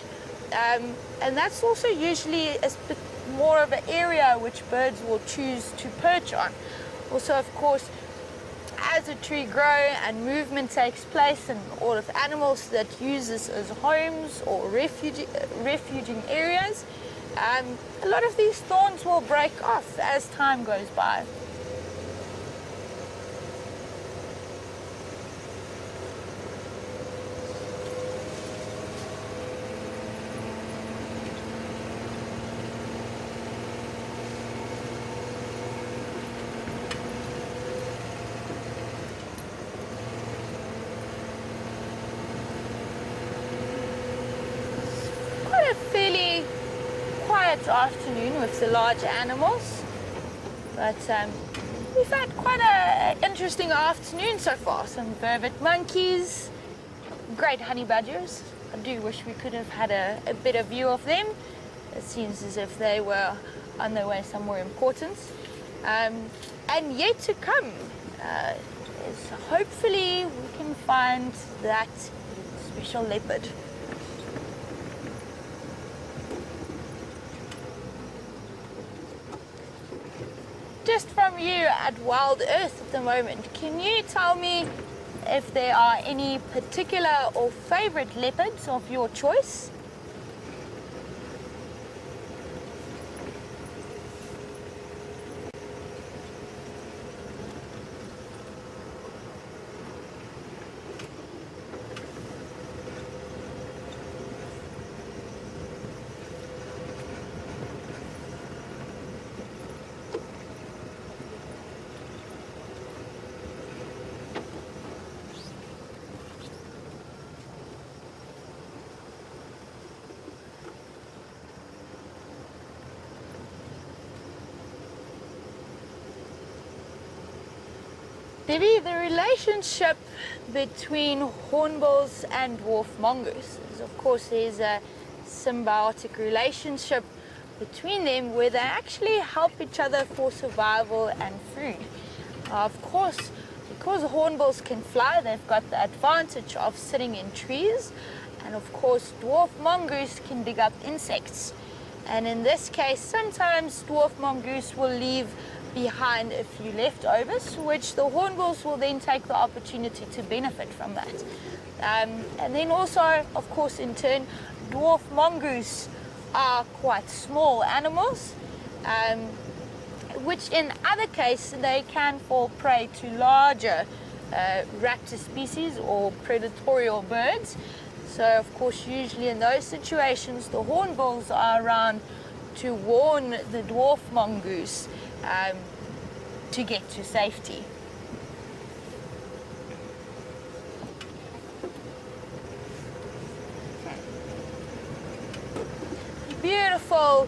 And that's also usually a bit more of an area which birds will choose to perch on. Also, of course, as a tree grows and movement takes place, and all of the animals that use this as homes or refuging areas, a lot of these thorns will break off as time goes by. Fairly quiet afternoon with the larger animals, but we've had quite an interesting afternoon so far. Some vervet monkeys, great honey badgers. I do wish we could have had a better view of them. It seems as if they were on their way somewhere important. And yet to come is hopefully we can find that special leopard. Just from you at WildEarth at the moment, can you tell me if there are any particular or favorite leopards of your choice? Debbie, the relationship between hornbills and dwarf mongoose is, of course, there's a symbiotic relationship between them where they actually help each other for survival and food. Of course, because hornbills can fly, they've got the advantage of sitting in trees, and of course dwarf mongoose can dig up insects. And in this case, sometimes dwarf mongoose will leave behind a few leftovers, which the hornbills will then take the opportunity to benefit from that. And then also, of course, in turn, dwarf mongoose are quite small animals, which in other cases they can fall prey to larger raptor species or predatorial birds. So of course, usually in those situations, the hornbills are around to warn the dwarf mongoose to get to safety. Beautiful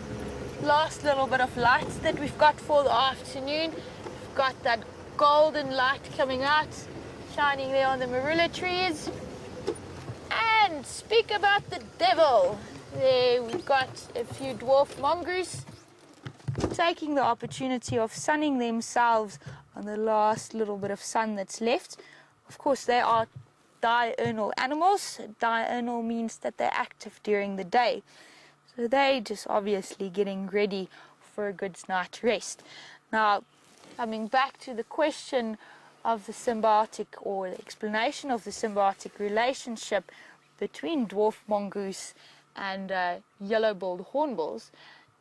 last little bit of light that we've got for the afternoon. We've got that golden light coming out, shining there on the marula trees. And speak about the devil. There we've got a few dwarf mongoose taking the opportunity of sunning themselves on the last little bit of sun that's left. Of course, they are diurnal animals. Diurnal means that they're active during the day. So they're just obviously getting ready for a good night's rest. Now, coming back to the question of the symbiotic, or the explanation of the symbiotic relationship between dwarf mongoose and yellow-billed hornbills,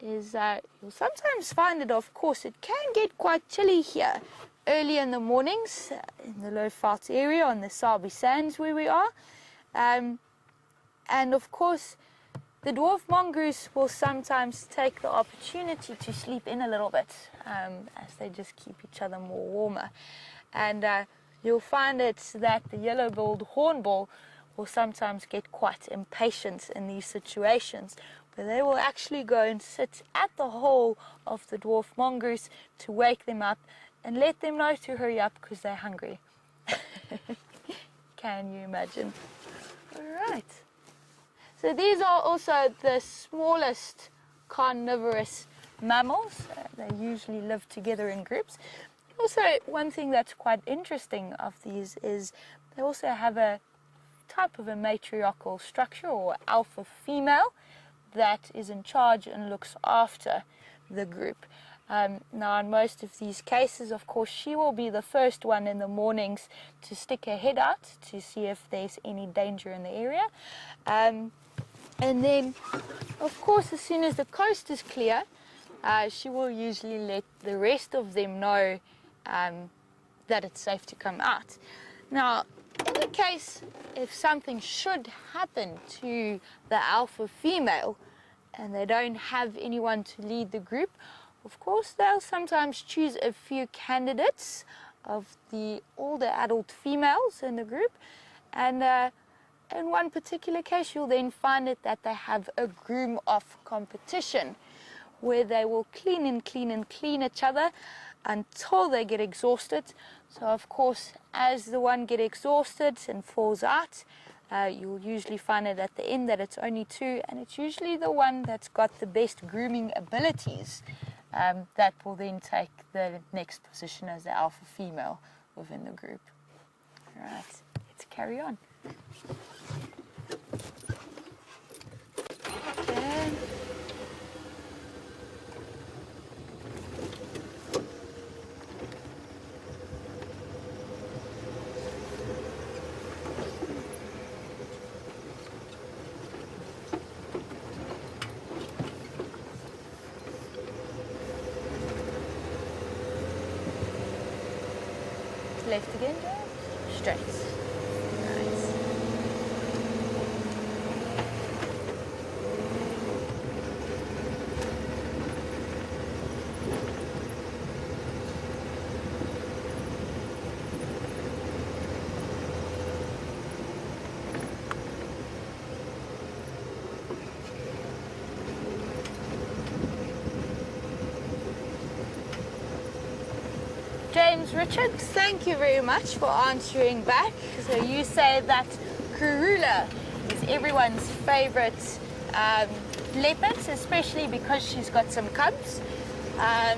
is you'll sometimes find that, of course, it can get quite chilly here early in the mornings in the low-veld area on the Sabi Sands where we are. And of course, the dwarf mongoose will sometimes take the opportunity to sleep in a little bit as they just keep each other more warmer. And you'll find it that the yellow-billed hornbill will sometimes get quite impatient in these situations, where they will actually go and sit at the hole of the dwarf mongoose to wake them up and let them know to hurry up because they're hungry. Can you imagine? All right. So these are also the smallest carnivorous mammals. They usually live together in groups. Also, one thing that's quite interesting of these is they also have a type of a matriarchal structure, or alpha female, that is in charge and looks after the group. Now, in most of these cases, of course, she will be the first one in the mornings to stick her head out to see if there's any danger in the area. And then, of course, as soon as the coast is clear, she will usually let the rest of them know that it's safe to come out. Now, in the case if something should happen to the alpha female and they don't have anyone to lead the group, of course, they'll sometimes choose a few candidates of the older adult females in the group. And in one particular case, you'll then find it that they have a groom-off competition where they will clean and clean and clean each other until they get exhausted. So, of course, as the one gets exhausted and falls out, you'll usually find it at the end that it's only two, and it's usually the one that's got the best grooming abilities that will then take the next position as the alpha female within the group. All right, let's carry on. Okay. Left again, James? Straight. Nice. James Richard, thank you very much for answering back. So you say that Karula is everyone's favorite leopards, especially because she's got some cubs. I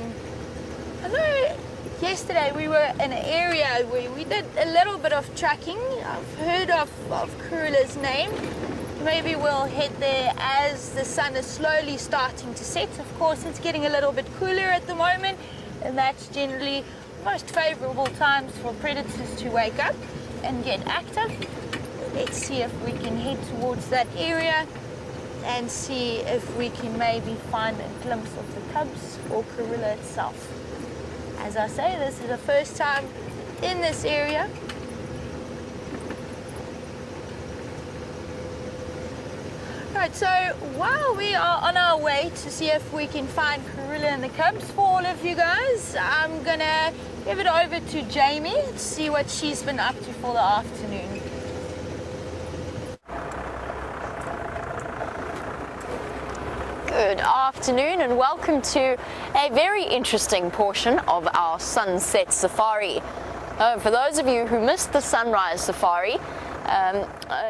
know yesterday we were in an area where we did a little bit of tracking. I've heard of Karula's name. Maybe we'll head there as the sun is slowly starting to set. Of course, it's getting a little bit cooler at the moment, and that's generally most favorable times for predators to wake up and get active. Let's see if we can head towards that area and see if we can maybe find a glimpse of the cubs or Karula itself. As I say, this is the first time in this area. Right, so while we are on our way to see if we can find Karula and the cubs for all of you guys, I'm gonna give it over to Jamie to see what she's been up to for the afternoon. Good afternoon and welcome to a very interesting portion of our sunset safari. For those of you who missed the sunrise safari,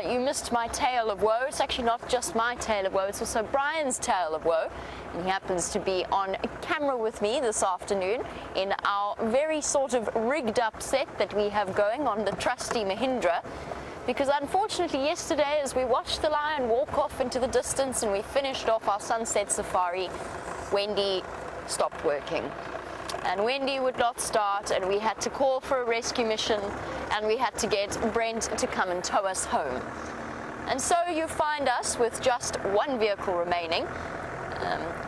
you missed my tale of woe. It's actually not just my tale of woe, it's also Brian's tale of woe. And he happens to be on camera with me this afternoon in our very sort of rigged up set that we have going on the trusty Mahindra. Because unfortunately yesterday, as we watched the lion walk off into the distance and we finished off our sunset safari, Wendy stopped working. And Wendy would not start, and we had to call for a rescue mission, and we had to get Brent to come and tow us home. And so you find us with just one vehicle remaining.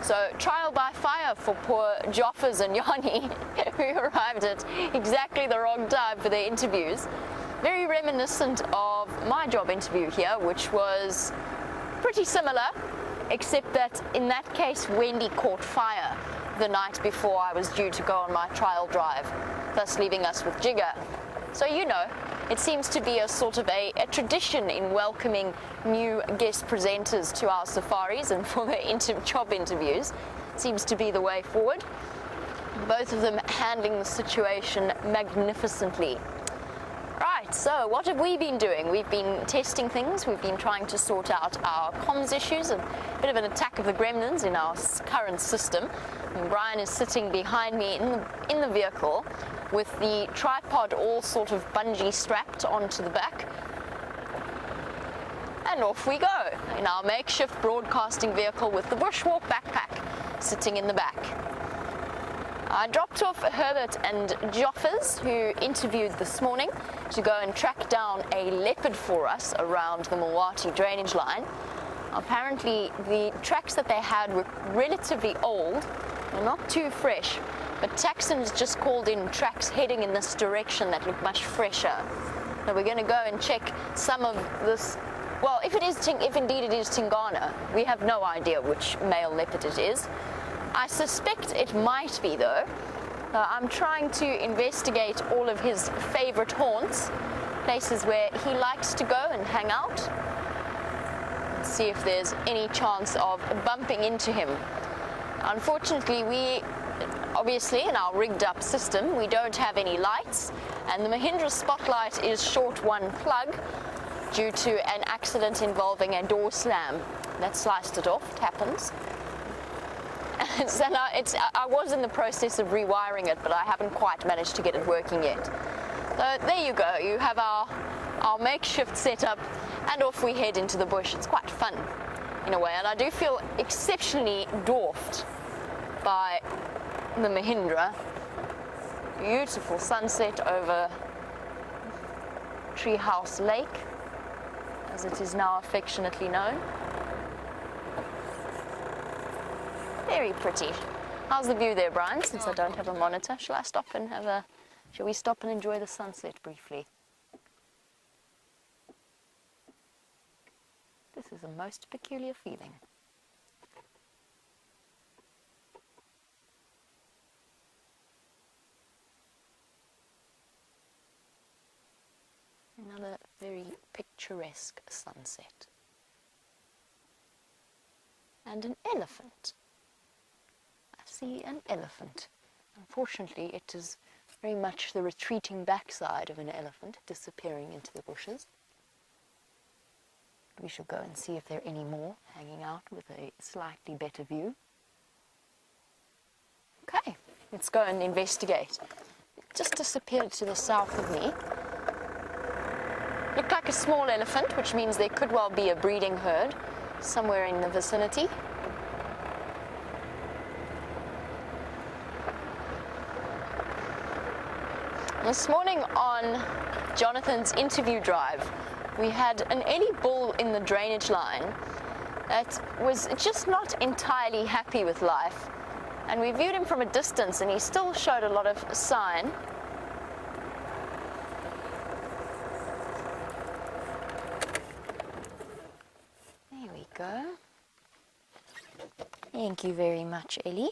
So trial by fire for poor Joffers and Jani, who arrived at exactly the wrong time for their interviews. Very reminiscent of my job interview here, which was pretty similar, except that in that case Wendy caught fire the night before I was due to go on my trial drive, thus leaving us with Jigger. So you know, it seems to be a sort of a tradition in welcoming new guest presenters to our safaris and for their job interviews. Seems to be the way forward. Both of them handling the situation magnificently. Right, so what have we been doing? We've been testing things, we've been trying to sort out our comms issues, and a bit of an attack of the gremlins in our current system. And Brian is sitting behind me in the vehicle with the tripod all sort of bungee strapped onto the back. And off we go in our makeshift broadcasting vehicle with the bushwalk backpack sitting in the back. I dropped off Herbert and Joffers, who interviewed this morning, to go and track down a leopard for us around the Mulwati drainage line. Apparently the tracks that they had were relatively old, and not too fresh, but Taxon's just called in tracks heading in this direction that look much fresher. So we're going to go and check some of this. Well, if indeed it is Tingana, we have no idea which male leopard it is. I suspect it might be, though. I'm trying to investigate all of his favorite haunts, places where he likes to go and hang out, and see if there's any chance of bumping into him. Unfortunately, obviously in our rigged up system, we don't have any lights, and the Mahindra spotlight is short one plug due to an accident involving a door slam that sliced it off. It happens. So now I was in the process of rewiring it, but I haven't quite managed to get it working yet. So there you go, you have our makeshift setup, and off we head into the bush. It's quite fun in a way, and I do feel exceptionally dwarfed by the Mahindra. Beautiful sunset over Treehouse Lake, as it is now affectionately known. Very pretty. How's the view there, Brian, since I don't have a monitor? Shall we stop and enjoy the sunset briefly? This is a most peculiar feeling. Another very picturesque sunset. And an elephant. See an elephant. Unfortunately, it is very much the retreating backside of an elephant disappearing into the bushes. We should go and see if there are any more hanging out with a slightly better view. Okay, let's go and investigate. It just disappeared to the south of me. Looked like a small elephant, which means there could well be a breeding herd somewhere in the vicinity. This morning on Jonathan's interview drive, we had an Ellie bull in the drainage line that was just not entirely happy with life. And we viewed him from a distance and he still showed a lot of sign. There we go. Thank you very much, Ellie.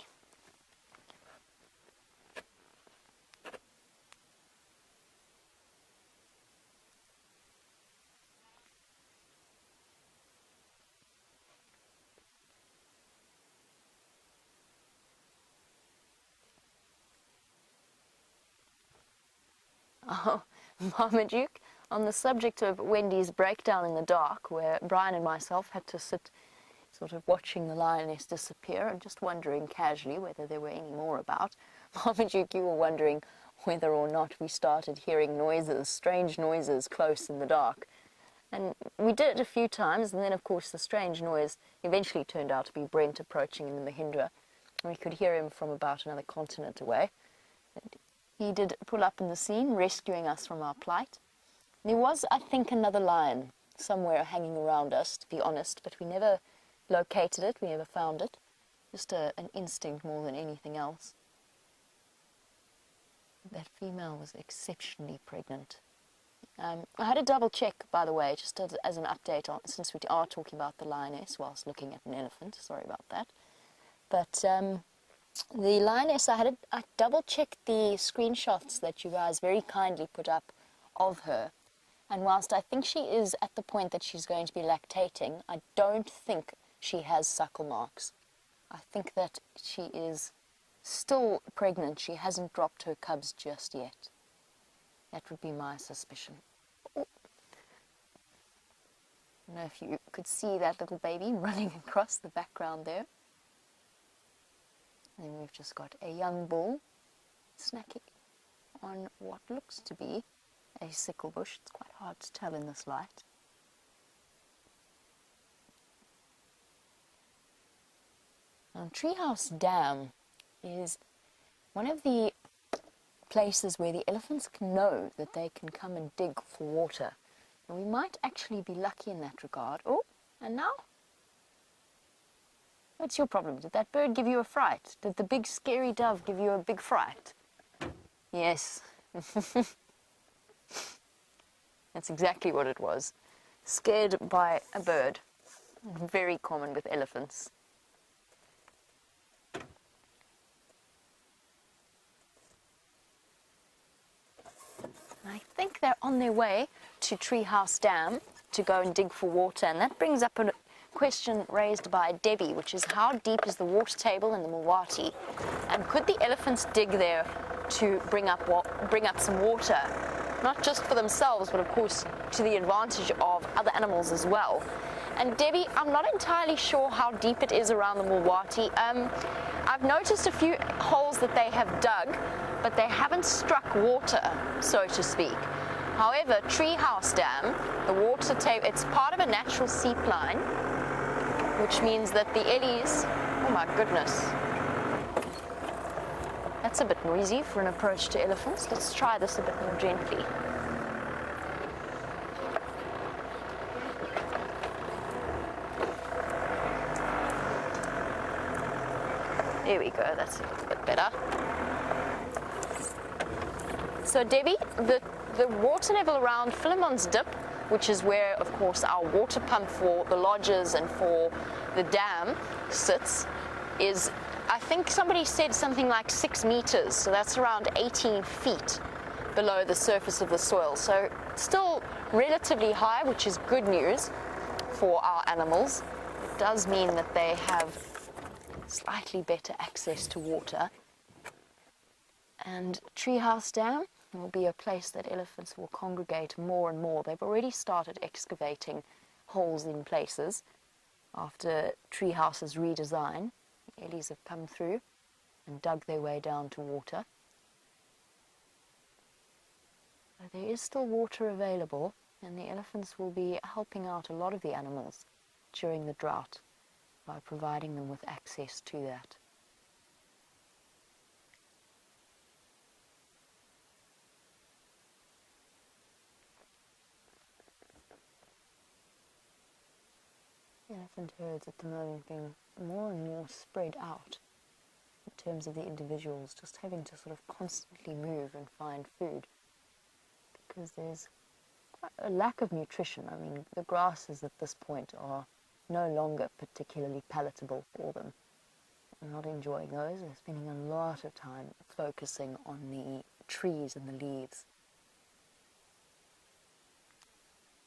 Oh, Marmaduke, on the subject of Wendy's breakdown in the dark, where Brian and myself had to sit sort of watching the lioness disappear and just wondering casually whether there were any more about. Marmaduke, you were wondering whether or not we started hearing noises, strange noises close in the dark. And we did it a few times, and then of course the strange noise eventually turned out to be Brent approaching in the Mahindra. We could hear him from about another continent away. And he did pull up in the scene, rescuing us from our plight. There was, I think, another lion somewhere hanging around us, to be honest, but we never located it, we never found it. Just an instinct more than anything else. That female was exceptionally pregnant. I had a double check, by the way, just as an update, on, since we are talking about the lioness whilst looking at an elephant. Sorry about that. But the lioness, I double-checked the screenshots that you guys very kindly put up of her. And whilst I think she is at the point that she's going to be lactating, I don't think she has suckle marks. I think that she is still pregnant. She hasn't dropped her cubs just yet. That would be my suspicion. Oh. I don't know if you could see that little baby running across the background there. And then we've just got a young bull snacking on what looks to be a sickle bush. It's quite hard to tell in this light. Now, Treehouse Dam is one of the places where the elephants can know that they can come and dig for water. And we might actually be lucky in that regard. Oh, and now? What's your problem? Did that bird give you a fright? Did the big scary dove give you a big fright? Yes. That's exactly what it was. Scared by a bird. Very common with elephants. I think they're on their way to Treehouse Dam to go and dig for water, and that brings up a question raised by Debbie, which is how deep is the water table in the Mulwati, and could the elephants dig there to bring up some water, not just for themselves, but of course to the advantage of other animals as well. And Debbie, I'm not entirely sure how deep it is around the Mulwati. I've noticed a few holes that they have dug, but they haven't struck water, so to speak. However, Treehouse Dam, the water table, it's part of a natural seep line, which means that the ellies, oh my goodness, that's a bit noisy for an approach to elephants. Let's try this a bit more gently. There we go, that's a little bit better. So Debbie, the water level around Philemon's Dip, which is where, of course, our water pump for the lodges and for the dam sits, is, I think somebody said something like 6 meters, so that's around 18 feet below the surface of the soil. So still relatively high, which is good news for our animals. It does mean that they have slightly better access to water. And Treehouse Dam will be a place that elephants will congregate more and more. They've already started excavating holes in places after treehouse's redesign. The ellies have come through and dug their way down to water. But there is still water available, and the elephants will be helping out a lot of the animals during the drought by providing them with access to that. Elephant herds at the moment being more and more spread out in terms of the individuals, just having to sort of constantly move and find food, because there's quite a lack of nutrition. I mean, the grasses at this point are no longer particularly palatable for them. They're not enjoying those. They're spending a lot of time focusing on the trees and the leaves.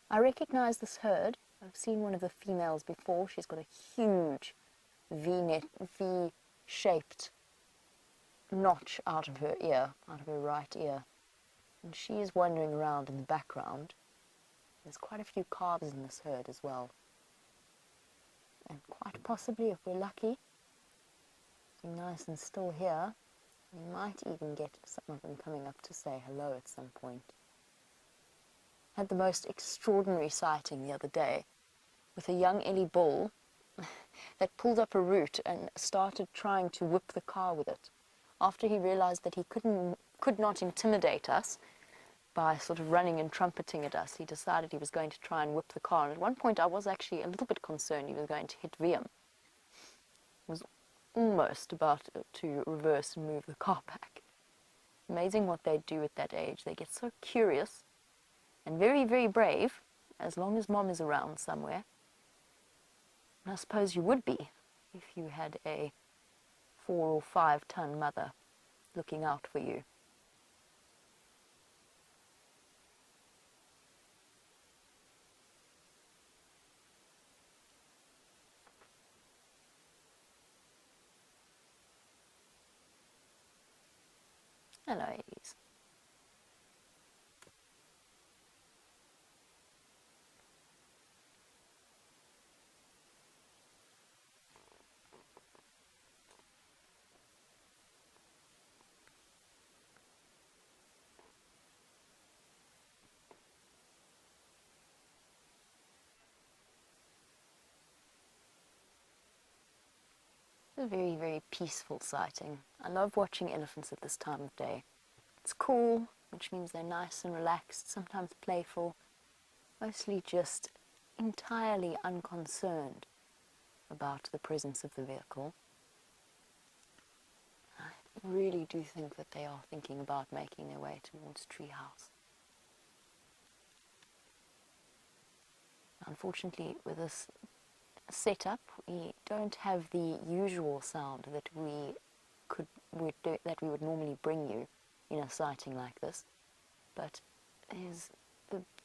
I recognize this herd. I've seen one of the females before. She's got a huge V-shaped notch out of her ear, out of her right ear. And she is wandering around in the background. There's quite a few calves in this herd as well. And quite possibly, if we're lucky, being nice and still here, we might even get some of them coming up to say hello at some point. Had the most extraordinary sighting the other day with a young ellie bull that pulled up a root and started trying to whip the car with it. After he realized that he could not intimidate us by sort of running and trumpeting at us, he decided he was going to try and whip the car. And at one point I was actually a little bit concerned he was going to hit Liam. He was almost about to reverse and move the car back. Amazing what they do at that age. They get so curious and very, very brave, as long as mom is around somewhere. And I suppose you would be if you had a 4 or 5 ton mother looking out for you. Hello, ladies. A very, very peaceful sighting. I love watching elephants at this time of day. It's cool, which means they're nice and relaxed, sometimes playful, mostly just entirely unconcerned about the presence of the vehicle. I really do think that they are thinking about making their way towards Treehouse. Unfortunately, with this setup, we don't have the usual sound that we would normally bring you in a sighting like this, but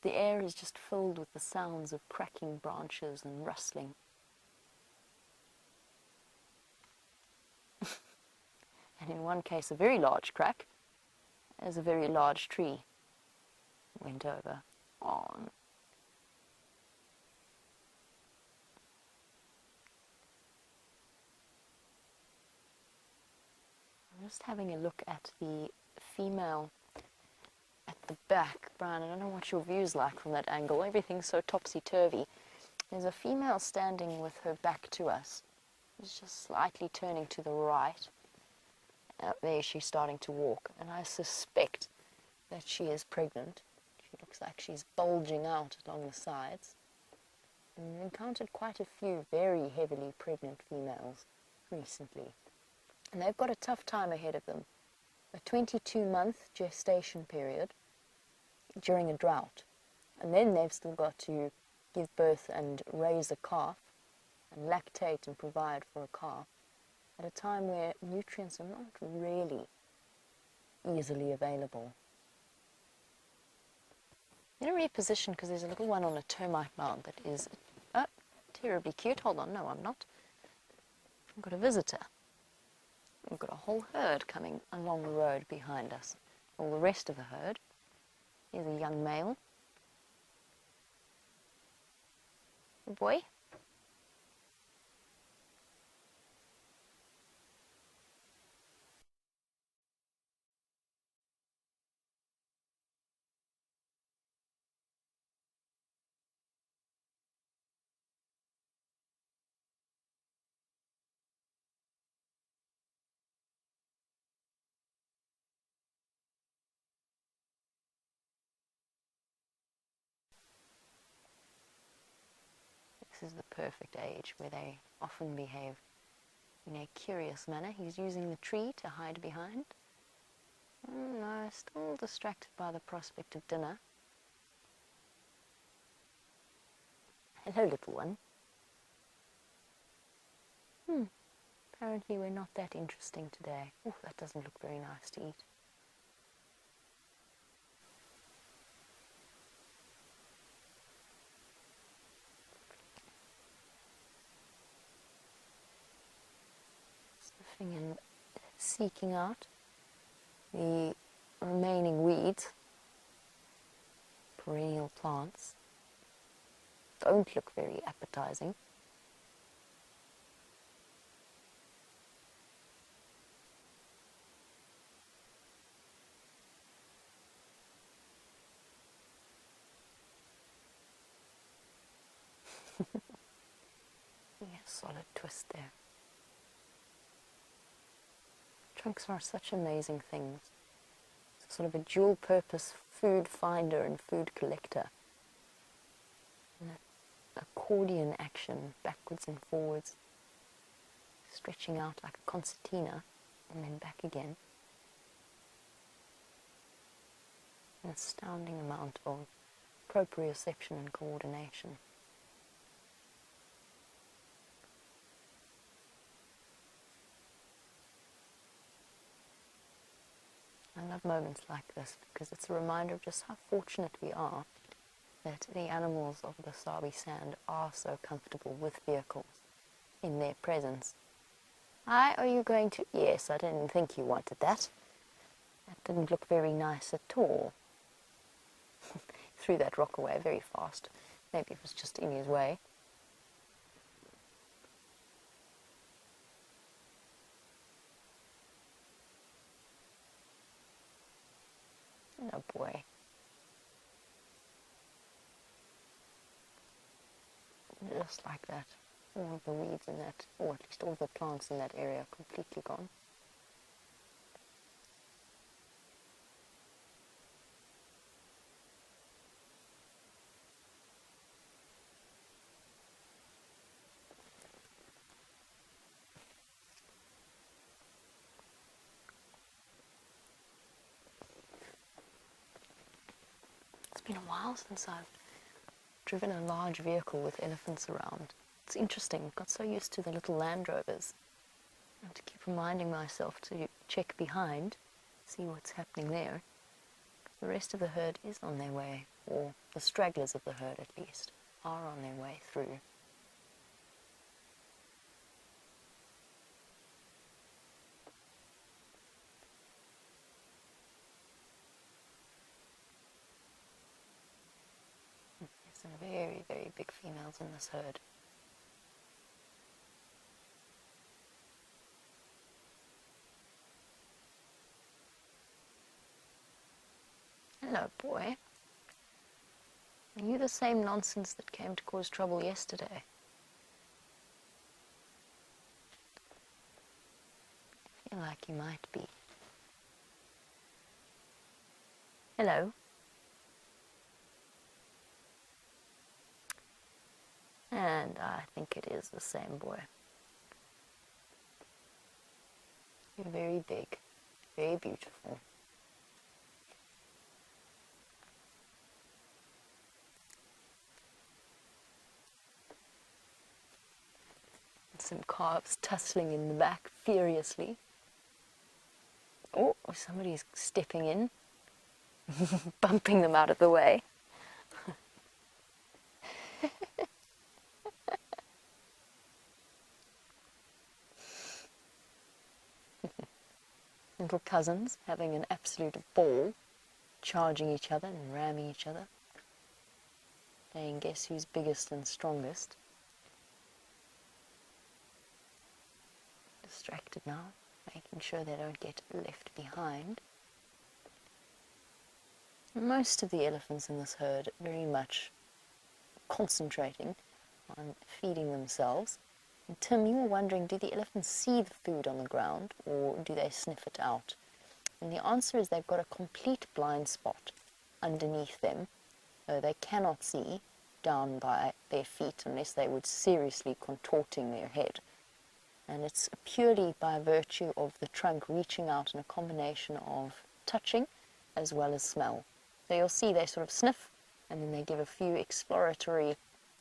the air is just filled with the sounds of cracking branches and rustling. And in one case, a very large crack, as a very large tree went over. On. Just having a look at the female at the back. Brian, I don't know what your view's like from that angle. Everything's so topsy-turvy. There's a female standing with her back to us. She's just slightly turning to the right. There she's starting to walk, and I suspect that she is pregnant. She looks like she's bulging out along the sides. And we've encountered quite a few very heavily pregnant females recently. And they've got a tough time ahead of them. A 22-month gestation period during a drought. And then they've still got to give birth and raise a calf and lactate and provide for a calf at a time where nutrients are not really easily available. I'm going to reposition because there's a little one on a termite mound that is terribly cute. Hold on, no, I'm not. I've got a visitor. We've got a whole herd coming along the road behind us. All the rest of the herd. Here's a young male. Good boy. This is the perfect age where they often behave in a curious manner. He's using the tree to hide behind. Oh no, still distracted by the prospect of dinner. Hello, little one. Apparently we're not that interesting today. Oh, that doesn't look very nice to eat. Sniffing and seeking out the remaining weeds. Perennial plants. Don't look very appetizing. Yeah, solid twist there. Trunks are such amazing things. It's sort of a dual purpose food finder and food collector. And accordion action, backwards and forwards, stretching out like a concertina and then back again. An astounding amount of proprioception and coordination. I love moments like this because it's a reminder of just how fortunate we are that the animals of the Sabi Sand are so comfortable with vehicles in their presence. Hi, are you going to... Yes, I didn't think you wanted that. That didn't look very nice at all. Threw that rock away very fast. Maybe it was just in his way. Oh boy. Just like that. All of the weeds in that, or at least all the plants in that area are completely gone. It's been a while since I've driven a large vehicle with elephants around. It's interesting, I've got so used to the little Land Rovers. I have to keep reminding myself to check behind, see what's happening there. The rest of the herd is on their way, or the stragglers of the herd at least, are on their way through. There's some very, very big females in this herd. Hello, boy. Are you the same nonsense that came to cause trouble yesterday? I feel like you might be. Hello. And I think it is the same boy. You're very big, very beautiful. Some calves tussling in the back furiously. Oh, somebody's stepping in, bumping them out of the way. Little cousins having an absolute ball, charging each other and ramming each other. playing guess who's biggest and strongest. Distracted now, making sure they don't get left behind. Most of the elephants in this herd are very much concentrating on feeding themselves. And Tim, you were wondering, do the elephants see the food on the ground or do they sniff it out? And the answer is they've got a complete blind spot underneath them. They cannot see down by their feet unless they would seriously contorting their head. And it's purely by virtue of the trunk reaching out in a combination of touching as well as smell. So you'll see they sort of sniff, and then they give a few exploratory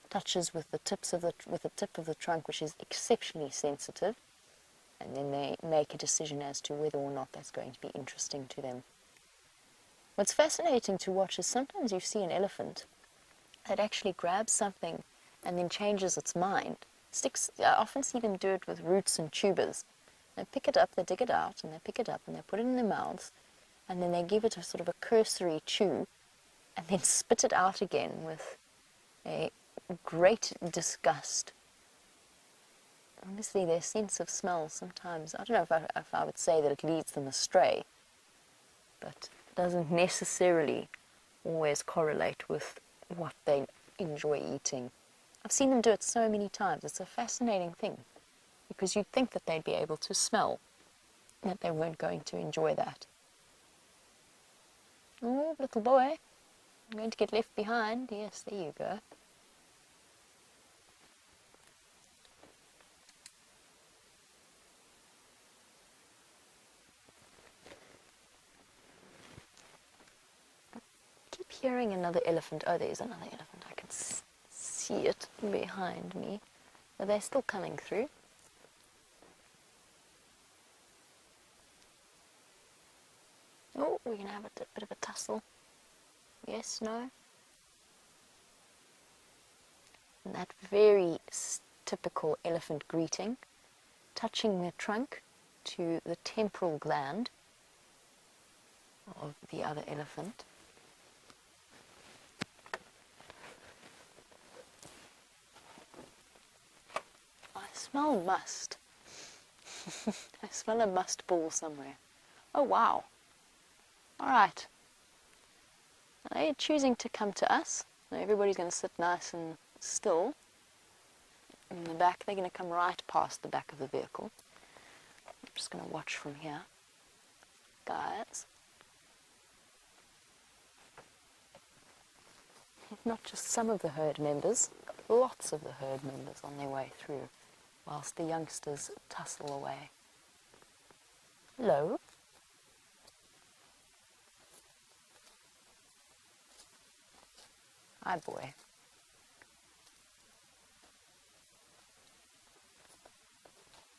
touches with the tip of the trunk, which is exceptionally sensitive, and then they make a decision as to whether or not that's going to be interesting to them. What's fascinating to watch is sometimes you see an elephant that actually grabs something and then changes its mind. I often see them do it with roots and tubers. They pick it up, they dig it out, and they pick it up and they put it in their mouths, and then they give it a sort of a cursory chew, and then spit it out again with a great disgust. Honestly, their sense of smell sometimes, I don't know if I would say that it leads them astray, but it doesn't necessarily always correlate with what they enjoy eating. I've seen them do it so many times. It's a fascinating thing, because you'd think that they'd be able to smell, that they weren't going to enjoy that. Oh, little boy, I'm going to get left behind. Yes, there you go. Keep hearing another elephant. Oh, there's another elephant. I can see it behind me. Are they still coming through? Oh, we're going to have a bit of a tussle. Yes, no? And that very typical elephant greeting, touching the trunk to the temporal gland of the other elephant. I smell must. I smell a must ball somewhere. Oh, wow. All right. They're choosing to come to us. Now everybody's going to sit nice and still. In the back, they're going to come right past the back of the vehicle. I'm just going to watch from here. Guys. Not just some of the herd members, lots of the herd members on their way through, whilst the youngsters tussle away. Hello. Hi, boy.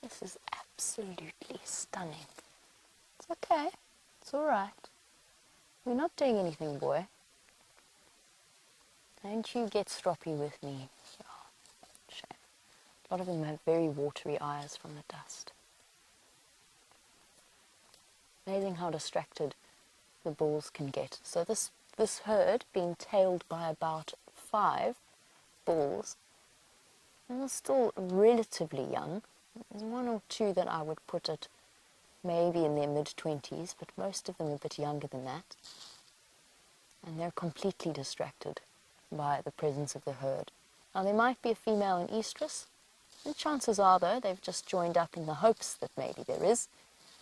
This is absolutely stunning. It's okay. It's all right. We're not doing anything, boy. Don't you get stroppy with me. Oh, shame. A lot of them have very watery eyes from the dust. Amazing how distracted the bulls can get. So this herd being tailed by about 5 bulls, and they're still relatively young. There's 1 or 2 that I would put at maybe in their mid-20s, but most of them are a bit younger than that. And they're completely distracted by the presence of the herd. Now there might be a female in estrus, and chances are though they've just joined up in the hopes that maybe there is,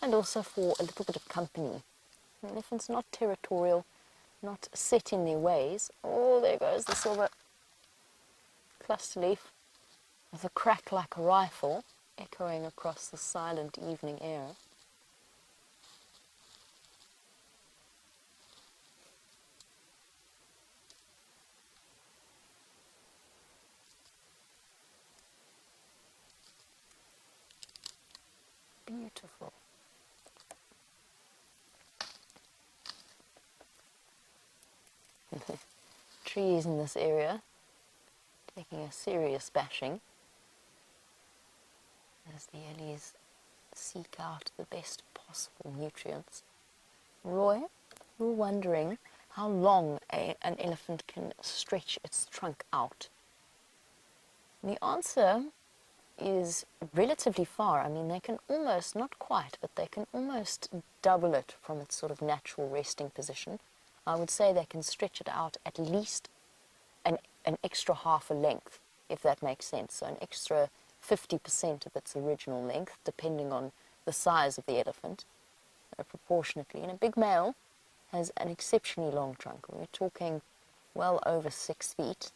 and also for a little bit of company. The elephant's not territorial, not set in their ways. Oh, there goes the silver cluster leaf with a crack like a rifle echoing across the silent evening air. Beautiful. Trees in this area taking a serious bashing as the ellies seek out the best possible nutrients. Roy, you're wondering how long an elephant can stretch its trunk out. And the answer is relatively far. I mean, they can almost, not quite, but they can almost double it from its sort of natural resting position. I would say they can stretch it out at least an extra half a length, if that makes sense. So an extra 50% of its original length, depending on the size of the elephant, proportionately. And a big male has an exceptionally long trunk. We're talking well over 6 feet.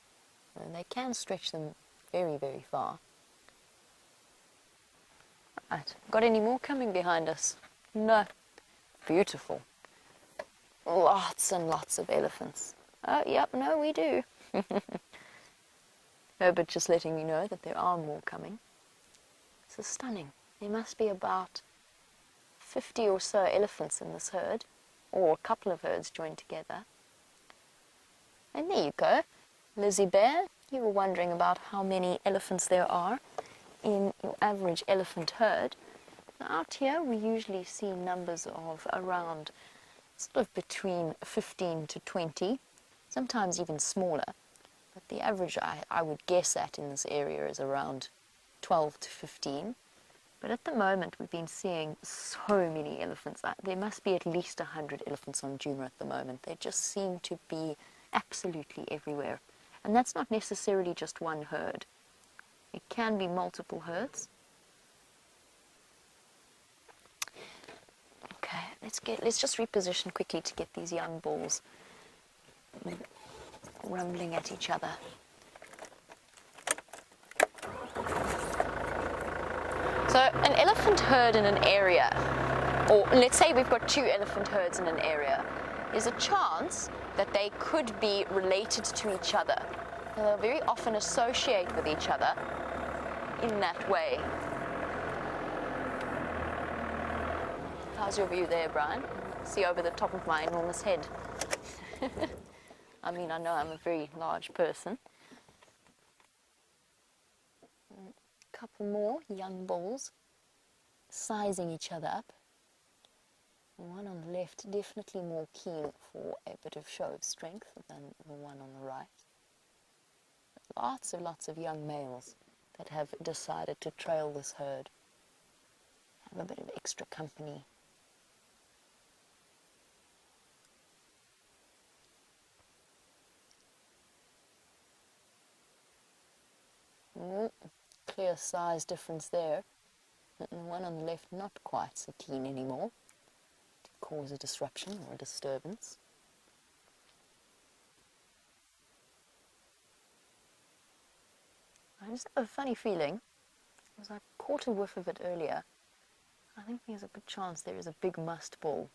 And they can stretch them very, very far. Right, got any more coming behind us? No. Beautiful. Lots and lots of elephants. Oh, yep, no, we do. No, but just letting you know that there are more coming. This is stunning. There must be about 50 or so elephants in this herd, or a couple of herds joined together. And there you go. Lizzie Bear, you were wondering about how many elephants there are in your average elephant herd. Now, out here we usually see numbers of around sort of between 15 to 20, sometimes even smaller. But the average I would guess at in this area is around 12 to 15. But at the moment we've been seeing so many elephants. There must be at least 100 elephants on Djuma at the moment. They just seem to be absolutely everywhere. And that's not necessarily just one herd. It can be multiple herds. Okay, let's just reposition quickly to get these young bulls rumbling at each other. So an elephant herd in an area, or let's say we've got 2 elephant herds in an area, there's a chance that they could be related to each other. They'll very often associate with each other in that way. How's your view there, Brian? See over the top of my enormous head. I mean, I know I'm a very large person. A couple more young bulls sizing each other up. The one on the left definitely more keen for a bit of show of strength than the one on the right. Lots of young males that have decided to trail this herd, have a bit of extra company. Clear size difference there. And the one on the left not quite so keen anymore to cause a disruption or a disturbance. I just have a funny feeling, as I caught a whiff of it earlier, I think there's a good chance there is a big musk bull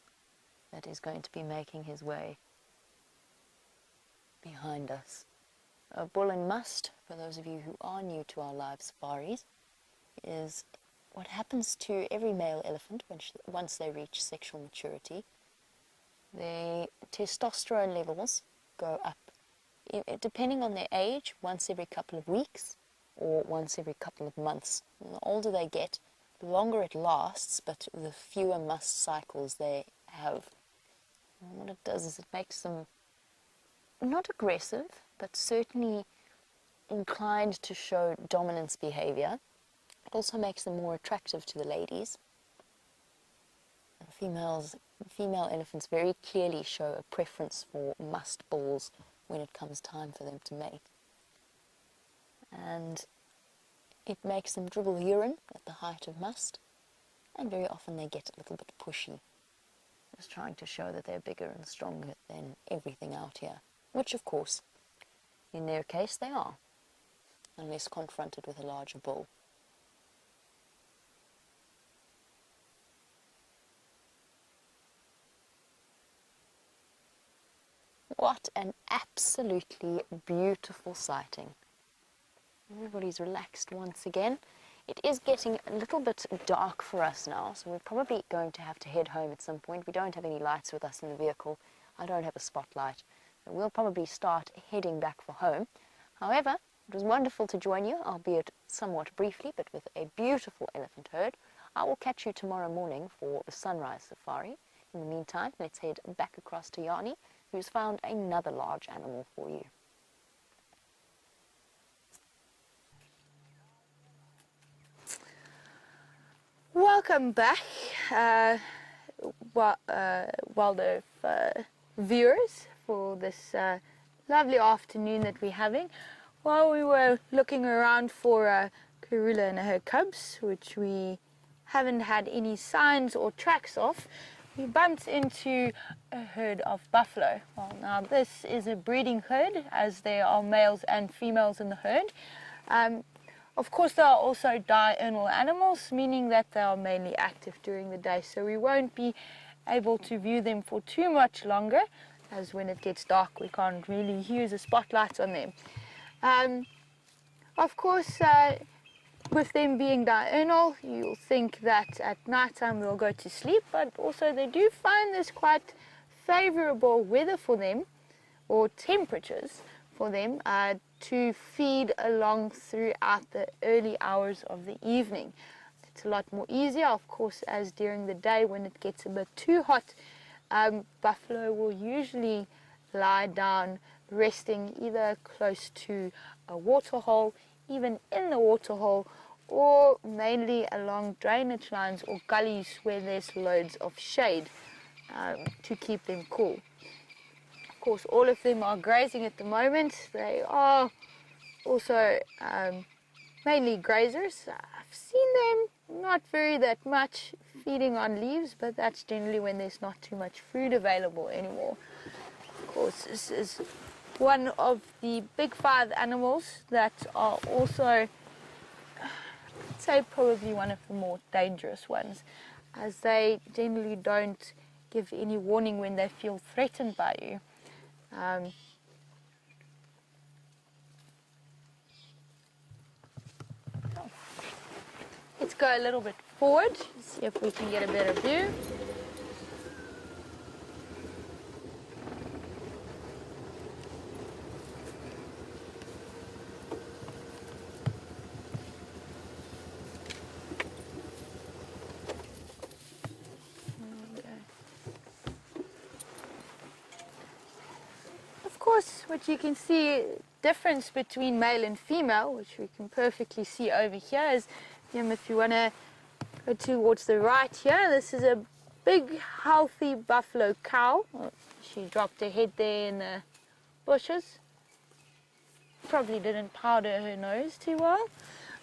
that is going to be making his way behind us. A bull and must, for those of you who are new to our live safaris, is what happens to every male elephant once they reach sexual maturity. Their testosterone levels go up, depending on their age, once every couple of weeks or once every couple of months. And the older they get, the longer it lasts, but the fewer must cycles they have. And what it does is it makes them not aggressive, but certainly inclined to show dominance behavior. It also makes them more attractive to the ladies. Female elephants very clearly show a preference for must bulls when it comes time for them to mate. And it makes them dribble urine at the height of must, and very often they get a little bit pushy, just trying to show that they're bigger and stronger than everything out here, which of course, in their case, they are, unless confronted with a larger bull. What an absolutely beautiful sighting. Everybody's relaxed once again. It is getting a little bit dark for us now, so we're probably going to have to head home at some point. We don't have any lights with us in the vehicle. I don't have a spotlight. So we'll probably start heading back for home. However, it was wonderful to join you, albeit somewhat briefly, but with a beautiful elephant herd. I will catch you tomorrow morning for the sunrise safari. In the meantime, let's head back across to Jani who's found another large animal for you. Welcome back, WildEarth viewers, for this lovely afternoon that we're having. While we were looking around for Karula and her cubs, which we haven't had any signs or tracks of, we bumped into a herd of buffalo. Well, now this is a breeding herd, as there are males and females in the herd. Of course, there are also diurnal animals, meaning that they are mainly active during the day, so we won't be able to view them for too much longer, as when it gets dark we can't really use a spotlight on them. Of course, with them being diurnal, you'll think that at night time they'll go to sleep, but also they do find this quite favorable weather for them, or temperatures for them, to feed along throughout the early hours of the evening. It's a lot more easier, of course, as during the day when it gets a bit too hot, buffalo will usually lie down resting either close to a waterhole, even in the waterhole, or mainly along drainage lines or gullies where there's loads of shade to keep them cool. Of course, all of them are grazing at the moment. They are also mainly grazers. I've seen them not very that much feeding on leaves, but that's generally when there's not too much food available anymore. Of course, this is one of the big 5 animals that are also, I'd say, probably one of the more dangerous ones, as they generally don't give any warning when they feel threatened by you. Let's go a little bit forward, see if we can get a better view. Of course, what you can see, difference between male and female, which we can perfectly see over here, is if you want to go towards the right here, this is a big, healthy buffalo cow. Oh, she dropped her head there in the bushes. Probably didn't powder her nose too well.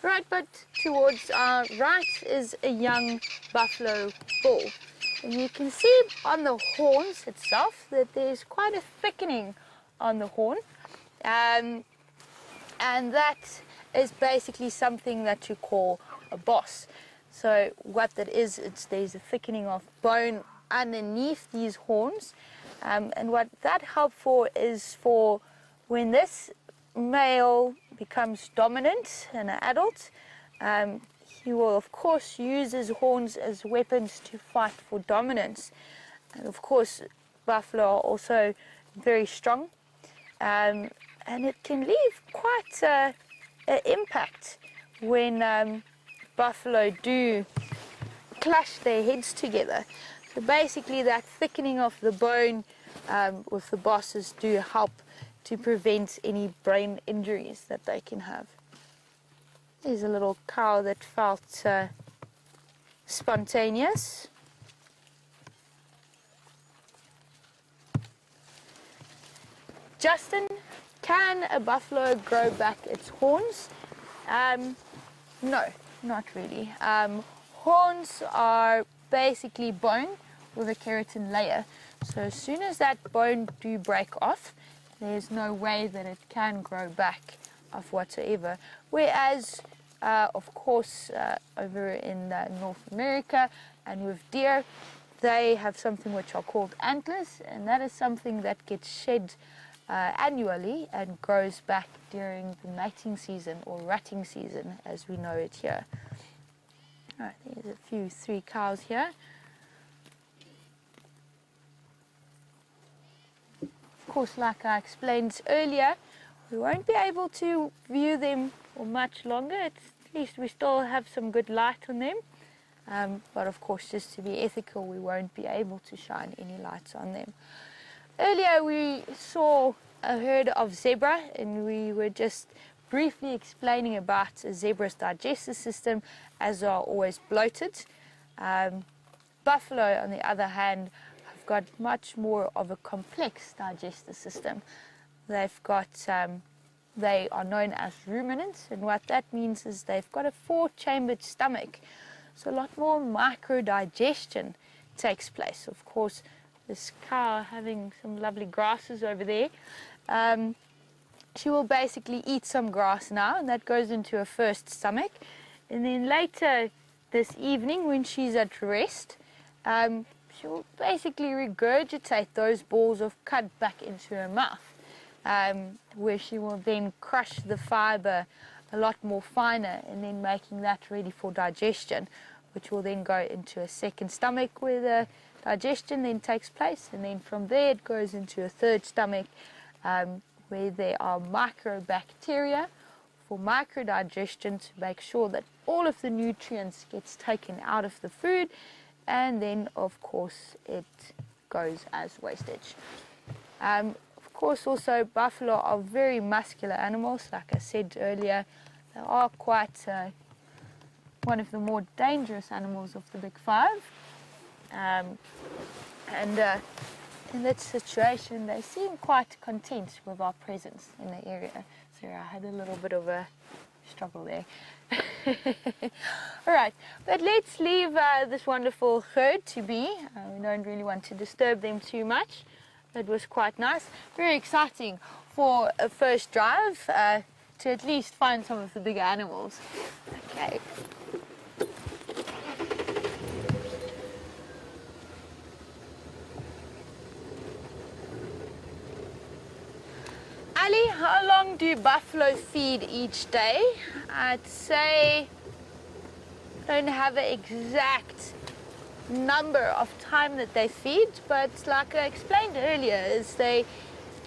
Right, but towards our right is a young buffalo bull. And you can see on the horns itself that there's quite a thickening on the horn. And that is basically something that you call a boss. So what that is, there's a thickening of bone underneath these horns. And what that helps for is for when this male becomes dominant and an adult, he will of course use his horns as weapons to fight for dominance. And of course, buffalo are also very strong, and it can leave quite an impact when buffalo do clash their heads together. So basically that thickening of the bone with the bosses do help to prevent any brain injuries that they can have. There's a little cow that felt spontaneous. Justin, can a buffalo grow back its horns? No, not really. Horns are basically bone with a keratin layer. So as soon as that bone do break off, there's no way that it can grow back of whatsoever. Whereas, of course, over in North America and with deer, they have something which are called antlers, and that is something that gets shed annually and grows back during the mating season or rutting season, as we know it here. All right, there's 3 cows here. Of course, like I explained earlier, we won't be able to view them for much longer. At least we still have some good light on them. But of course, just to be ethical, we won't be able to shine any lights on them. Earlier we saw a herd of zebra, and we were just briefly explaining about a zebra's digestive system, as are always bloated. Buffalo, on the other hand, have got much more of a complex digestive system. They've got, they are known as ruminants, and what that means is they've got a 4-chambered stomach, so a lot more micro-digestion takes place. Of course, this cow having some lovely grasses over there, she will basically eat some grass now, and that goes into her first stomach. And then later this evening, when she's at rest, she will basically regurgitate those balls of cud back into her mouth, where she will then crush the fiber a lot more finer, and then making that ready for digestion, which will then go into a second stomach where the digestion then takes place, and then from there it goes into a third stomach, where there are microbacteria for microdigestion to make sure that all of the nutrients gets taken out of the food, and then of course it goes as wastage. Of course, also buffalo are very muscular animals. Like I said earlier, they are quite one of the more dangerous animals of the big five, and in that situation, they seem quite content with our presence in the area. So I had a little bit of a struggle there. All right, but let's leave this wonderful herd to be. We don't really want to disturb them too much. It was quite nice, very exciting for a first drive to at least find some of the bigger animals. Okay. Ali, how long do buffalo feed each day? I'd say I don't have an exact number of time that they feed, but like I explained earlier, is they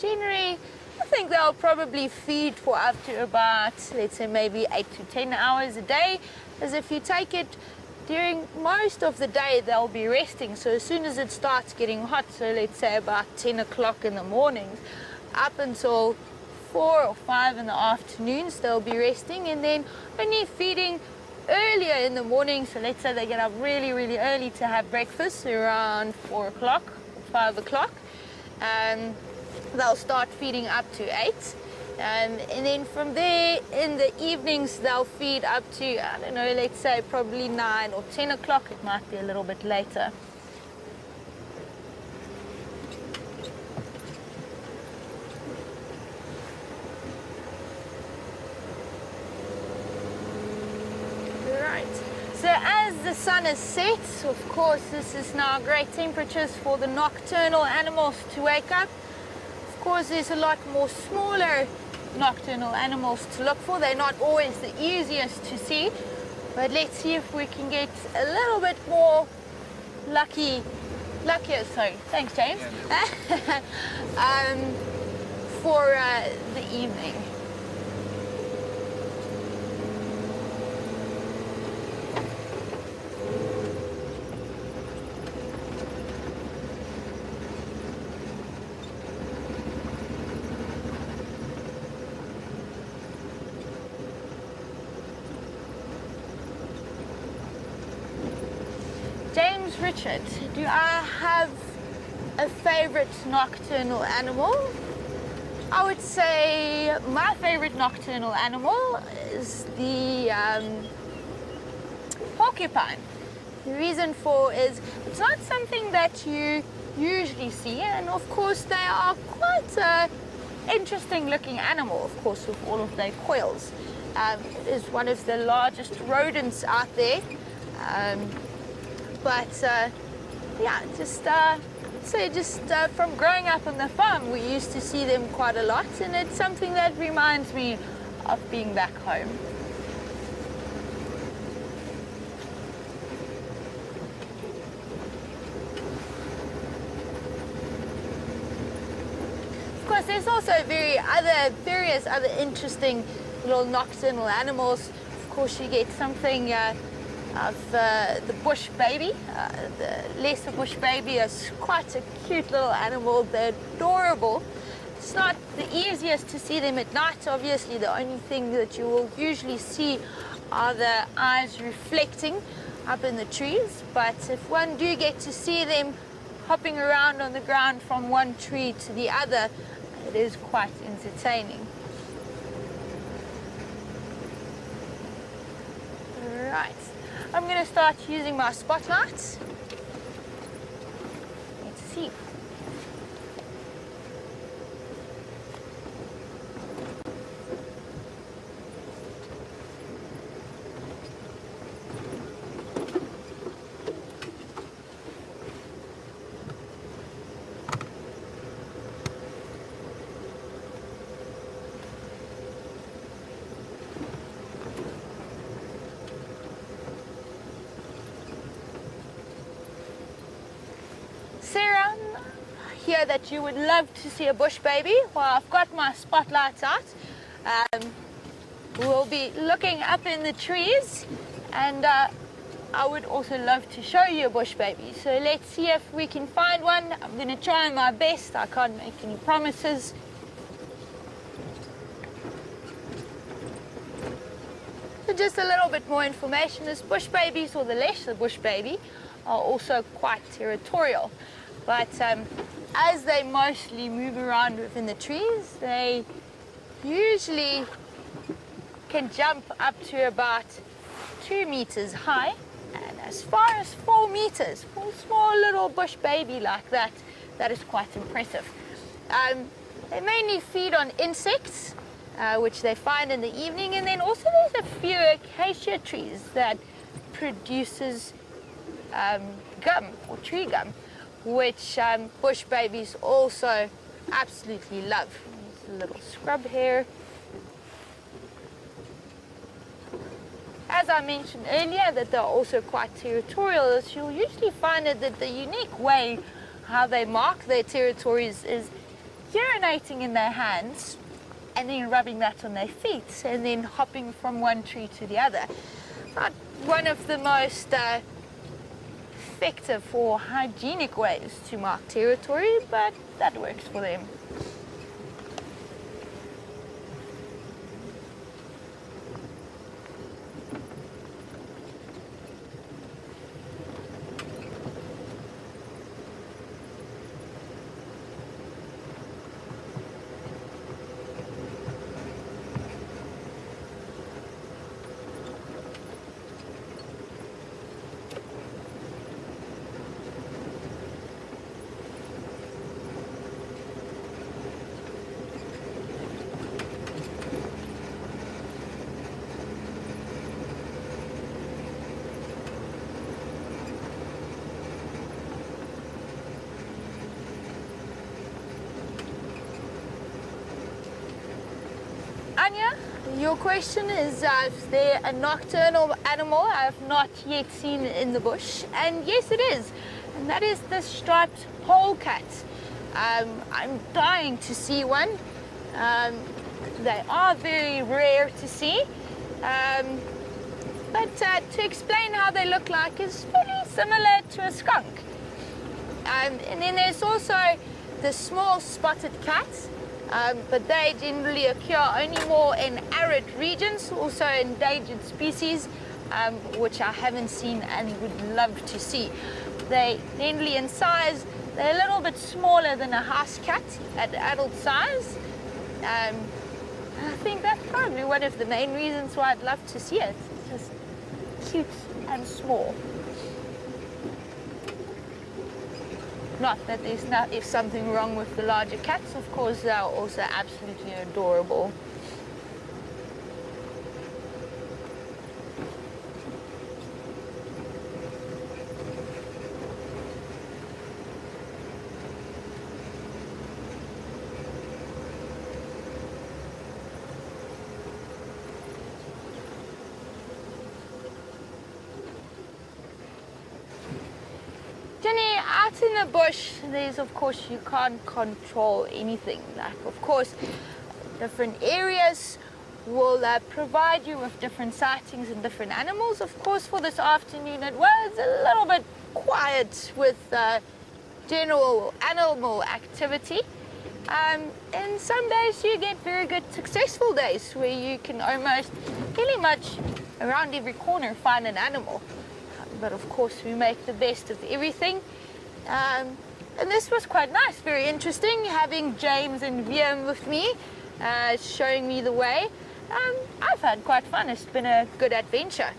generally, I think they'll probably feed for up to about, let's say, maybe 8 to 10 hours a day, as if you take it during most of the day, they'll be resting. So as soon as it starts getting hot, so let's say about 10 o'clock in the mornings, up until 4 or 5 in the afternoons, they'll be resting, and then only feeding earlier in the morning. So let's say they get up really, really early to have breakfast around 4 o'clock, 5 o'clock. They'll start feeding up to 8. And then from there, in the evenings, they'll feed up to, I don't know, let's say probably 9 or 10 o'clock. It might be a little bit later. So as the sun is set, of course, this is now great temperatures for the nocturnal animals to wake up. Of course, there's a lot more smaller nocturnal animals to look for. They're not always the easiest to see, but let's see if we can get a little bit more luckier. Sorry, thanks, James. For the evening. Richard, do I have a favorite nocturnal animal? I would say my favorite nocturnal animal is the porcupine. The reason for is it's not something that you usually see, and of course they are quite an interesting looking animal, of course, with all of their coils. It is one of the largest rodents out there. Yeah, just from growing up on the farm, we used to see them quite a lot, and it's something that reminds me of being back home. Of course, there's also various other interesting little nocturnal animals. Of course, you get something of the bush baby. The lesser bush baby is quite a cute little animal. They're adorable. It's not the easiest to see them at night. Obviously, the only thing that you will usually see are the eyes reflecting up in the trees. But if one do get to see them hopping around on the ground from one tree to the other, it is quite entertaining. Right, I'm going to start using my spotlights. Let's see. Sarah, here that you would love to see a bush baby. Well, I've got my spotlights out. We'll be looking up in the trees, and I would also love to show you a bush baby. So let's see if we can find one. I'm going to try my best. I can't make any promises. So just a little bit more information. This bush babies, or the lesser bush baby, are also quite territorial. But as they mostly move around within the trees, they usually can jump up to about 2 meters high, and as far as 4 meters for a small little bush baby like that. That is quite impressive. They mainly feed on insects, which they find in the evening, and then also there's a few acacia trees that produces gum, or tree gum, which bush babies also absolutely love. There's a little scrub here. As I mentioned earlier, that they're also quite territorial, is you'll usually find that the unique way how they mark their territories is urinating in their hands and then rubbing that on their feet and then hopping from one tree to the other. Not one of the most effective or hygienic ways to mark territory, but that works for them. Anya, your question is, is there a nocturnal animal I have not yet seen in the bush? And yes, it is. And that is the striped polecat. I'm dying to see one. They are very rare to see. But to explain how they look like is pretty similar to a skunk. And then there's also the small spotted cat. But they generally occur only more in arid regions, also endangered species, which I haven't seen and would love to see. They generally in size, they're a little bit smaller than a house cat at adult size. I think that's probably one of the main reasons why I'd love to see it. It's just cute and small. Not that there's not if something wrong with the larger cats, of course, they're also absolutely adorable. Jani, out in the bush, there's of course you can't control anything. Like, of course, different areas will provide you with different sightings and different animals. Of course, for this afternoon it was a little bit quiet with general animal activity. And some days you get very good successful days where you can almost pretty much around every corner find an animal. But of course we make the best of everything. And this was quite nice, very interesting, having James and Jani with me, showing me the way. I've had quite fun. It's been a good adventure.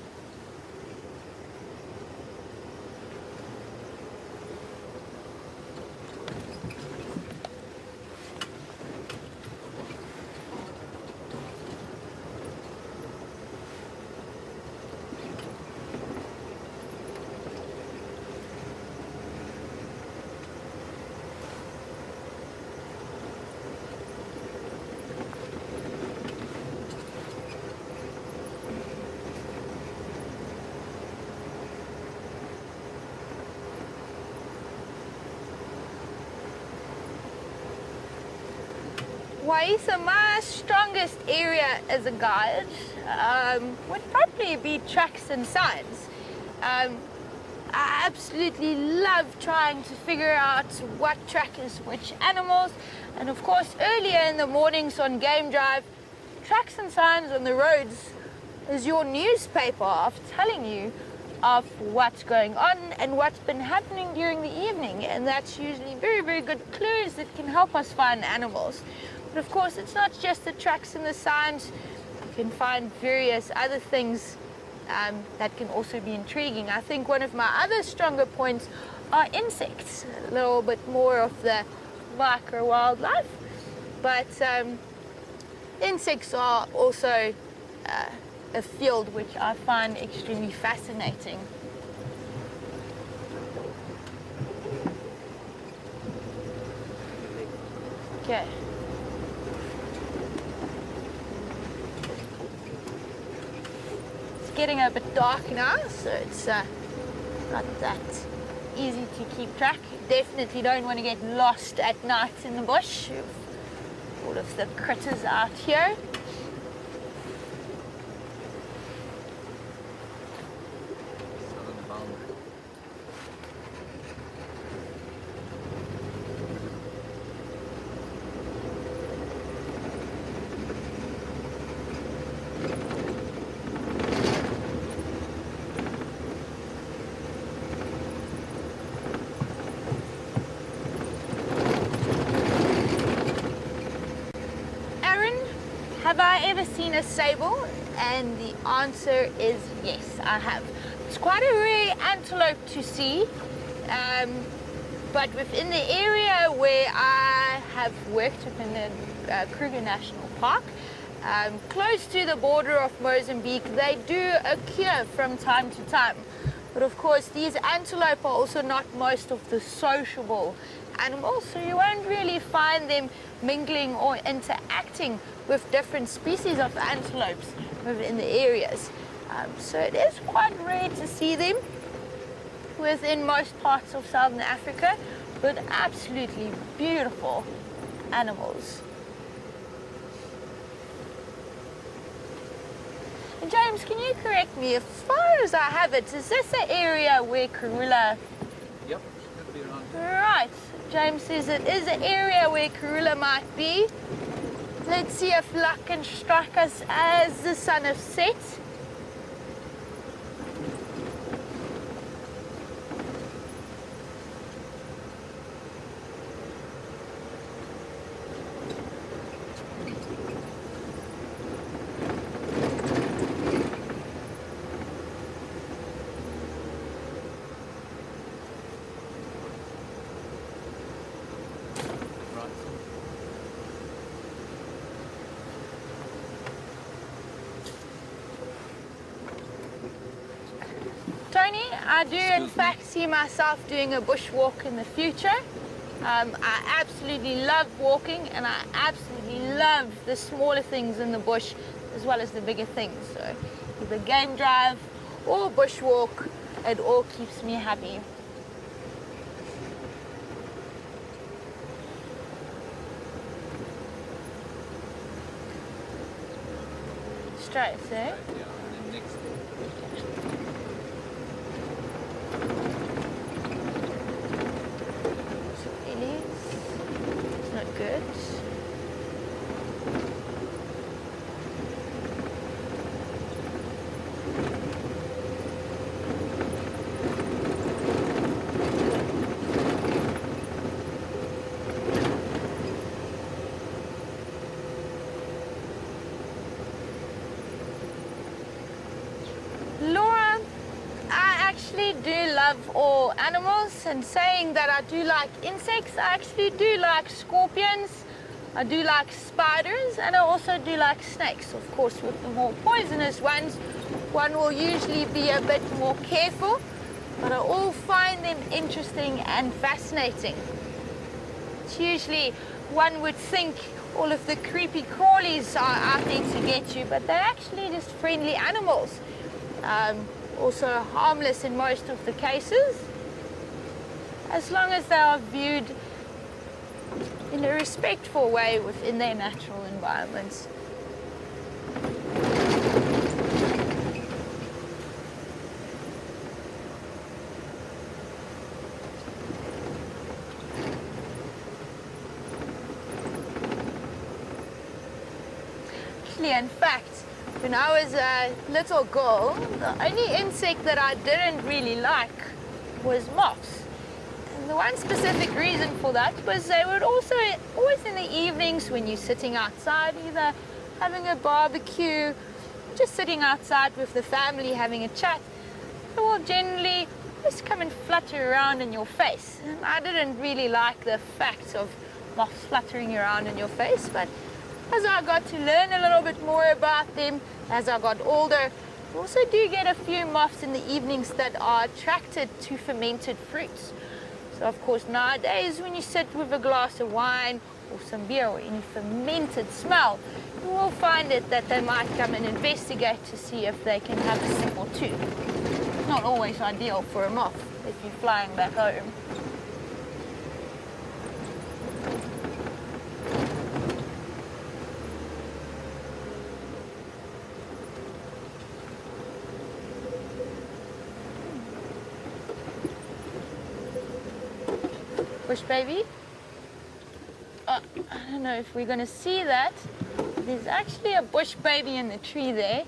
So my strongest area as a guide would probably be tracks and signs. I absolutely love trying to figure out what track is which animals, and of course earlier in the mornings on game drive, tracks and signs on the roads is your newspaper of telling you of what's going on and what's been happening during the evening, and that's usually very, very good clues that can help us find animals. But of course, it's not just the tracks and the signs. You can find various other things that can also be intriguing. I think one of my other stronger points are insects, a little bit more of the micro wildlife. But insects are also a field which I find extremely fascinating. Okay. Getting a bit dark now, so it's not that easy to keep track. You definitely don't want to get lost at night in the bush with all of the critters out here. Have I ever seen a sable? And the answer is yes, I have. It's quite a rare antelope to see, but within the area where I have worked within the Kruger National Park, close to the border of Mozambique, they do occur from time to time. But of course, these antelope are also not most of the sociable animals, so you won't really find them mingling or interacting with different species of antelopes within the areas. So it is quite rare to see them within most parts of Southern Africa, but absolutely beautiful animals. And James, can you correct me, as far as I have it, is this the area where Karula... Yep, should be around. Right, James says it is an area where Karula might be. Let's see if luck can strike us as the sun has set. Tony, I do in fact see myself doing a bushwalk in the future. I absolutely love walking, and I absolutely love the smaller things in the bush as well as the bigger things. So either game drive or bushwalk, it all keeps me happy. straight, eh? Yeah, and then next. It's not good. Laura, I actually do love all animals, and saying that I do like insects, I actually do like scorpions, I do like spiders, and I also do like snakes. Of course, with the more poisonous ones, one will usually be a bit more careful, but I all find them interesting and fascinating. It's usually, one would think all of the creepy crawlies are out there to get you, but they're actually just friendly animals. Also harmless in most of the cases, as long as they are viewed in a respectful way within their natural environments. Actually, in fact, when I was a little girl, the only insect that I didn't really like was moths. And the one specific reason for that was they would also, always in the evenings when you're sitting outside, either having a barbecue, just sitting outside with the family having a chat, they will generally just come and flutter around in your face. And I didn't really like the fact of moths fluttering around in your face, but as I got to learn a little bit more about them, as I got older, we also do get a few moths in the evenings that are attracted to fermented fruits. So of course nowadays when you sit with a glass of wine or some beer or any fermented smell, you will find it that they might come and investigate to see if they can have a sip or two. Not always ideal for a moth if you're flying back home. Bush baby. I don't know if we're going to see that. There's actually a bush baby in the tree there.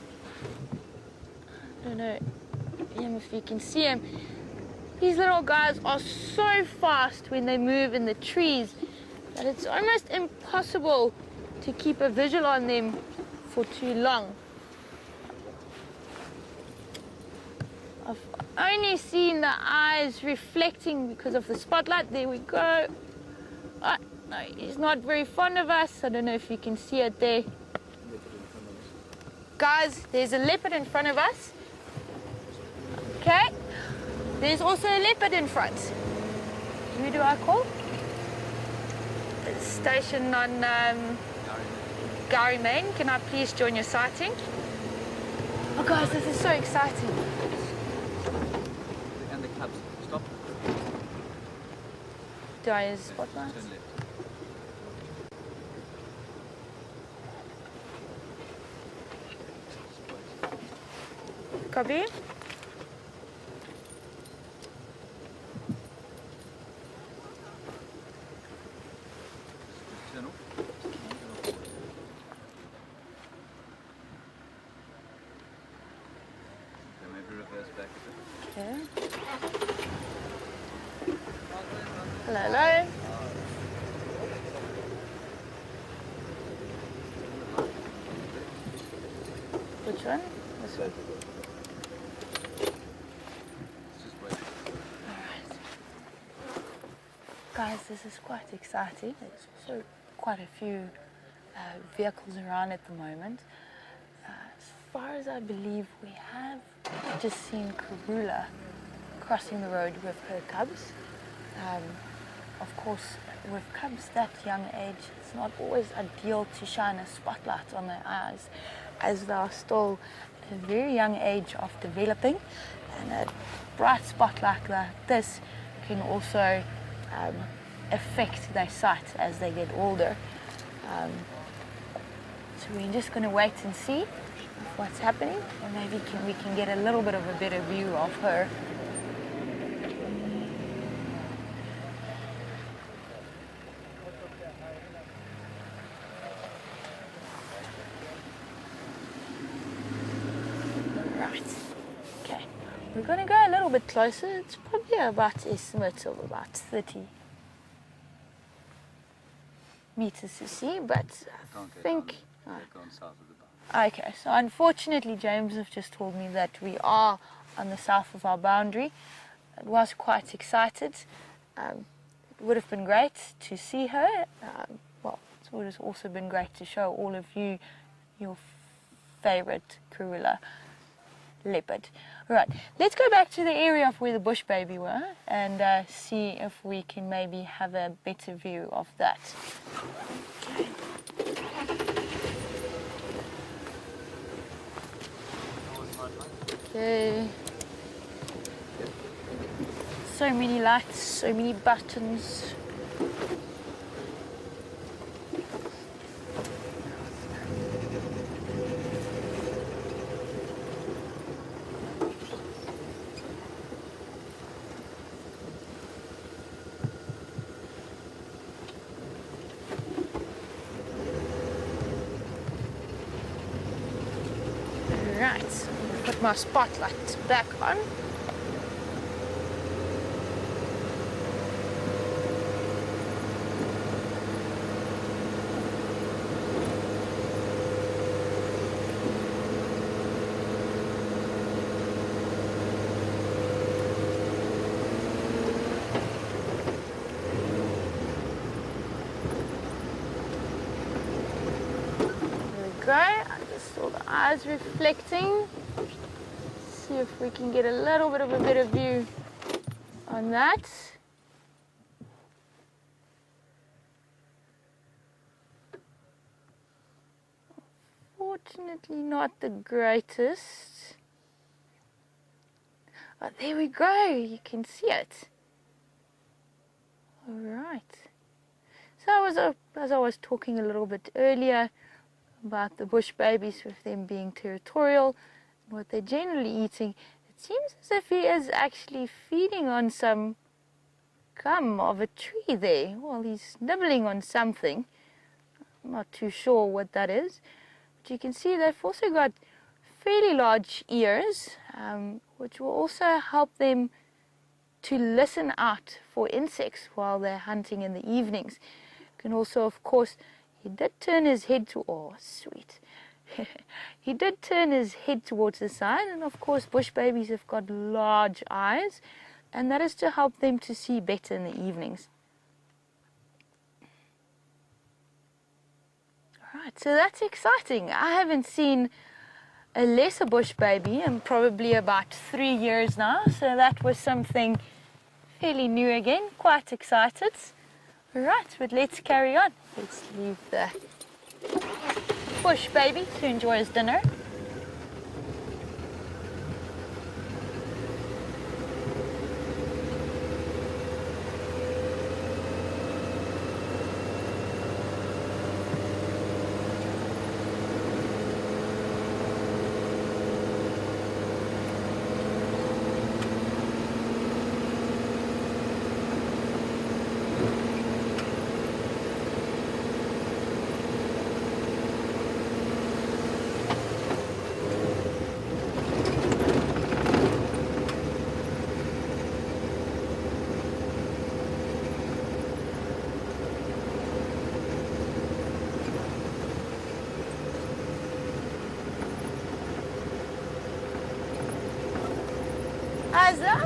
I don't know if you can see him. These little guys are so fast when they move in the trees that it's almost impossible to keep a visual on them for too long. I've only seen the eyes reflecting because of the spotlight. There we go. No, he's not very fond of us. I don't know if you can see it there. Guys, there's a leopard in front of us. Okay. There's also a leopard in front. Who do I call? It's stationed on Gary, Main. Can I please join your sighting? Oh guys, this is so exciting. And the cubs. Stop. Do I use spotlight? Turn left. Copy. Turn off. Then maybe reverse back a bit. Okay. Hello, hello. Which one? This one. Just wait. Alright. Guys, this is quite exciting. There's also quite a few vehicles around at the moment. As far as I believe, we have just seen Karula crossing the road with her cubs. Of course, with cubs that young age, it's not always ideal to shine a spotlight on their eyes, as they are still at a very young age of developing, and a bright spotlight like this can also affect their sight as they get older. So we're just going to wait and see. what's happening, and maybe we can get a little bit of a better view of her. Right, okay, we're going to go a little bit closer. It's probably about estimates of about 30 meters to see, but I think... Gone south of the boundary. Okay, so unfortunately James has just told me that we are on the south of our boundary. I was quite excited. It would have been great to see her. Well, it would have also been great to show all of you your favorite Karula leopard. Right, let's go back to the area of where the bush baby were and see if we can maybe have a better view of that. Okay. So many lights, so many buttons. Right, put my spotlight back on. Go. I just saw the eyes reflecting. See if we can get a little bit of a better view on that. Fortunately not the greatest. But there we go, you can see it. Alright. So as I was talking a little bit earlier about the bush babies, with them being territorial, what they're generally eating, it seems as if he is actually feeding on some gum of a tree there. Well, he's nibbling on something. I'm not too sure what that is. But you can see they've also got fairly large ears, which will also help them to listen out for insects while they're hunting in the evenings. You can also, of course, he did turn his head to, oh, sweet. He did turn his head towards the side, and of course bush babies have got large eyes, and that is to help them to see better in the evenings. Alright, so that's exciting. I haven't seen a lesser bush baby in probably about 3 years now, so that was something fairly new again. Quite excited. Alright, but let's carry on. Let's leave the bush baby to enjoy his dinner.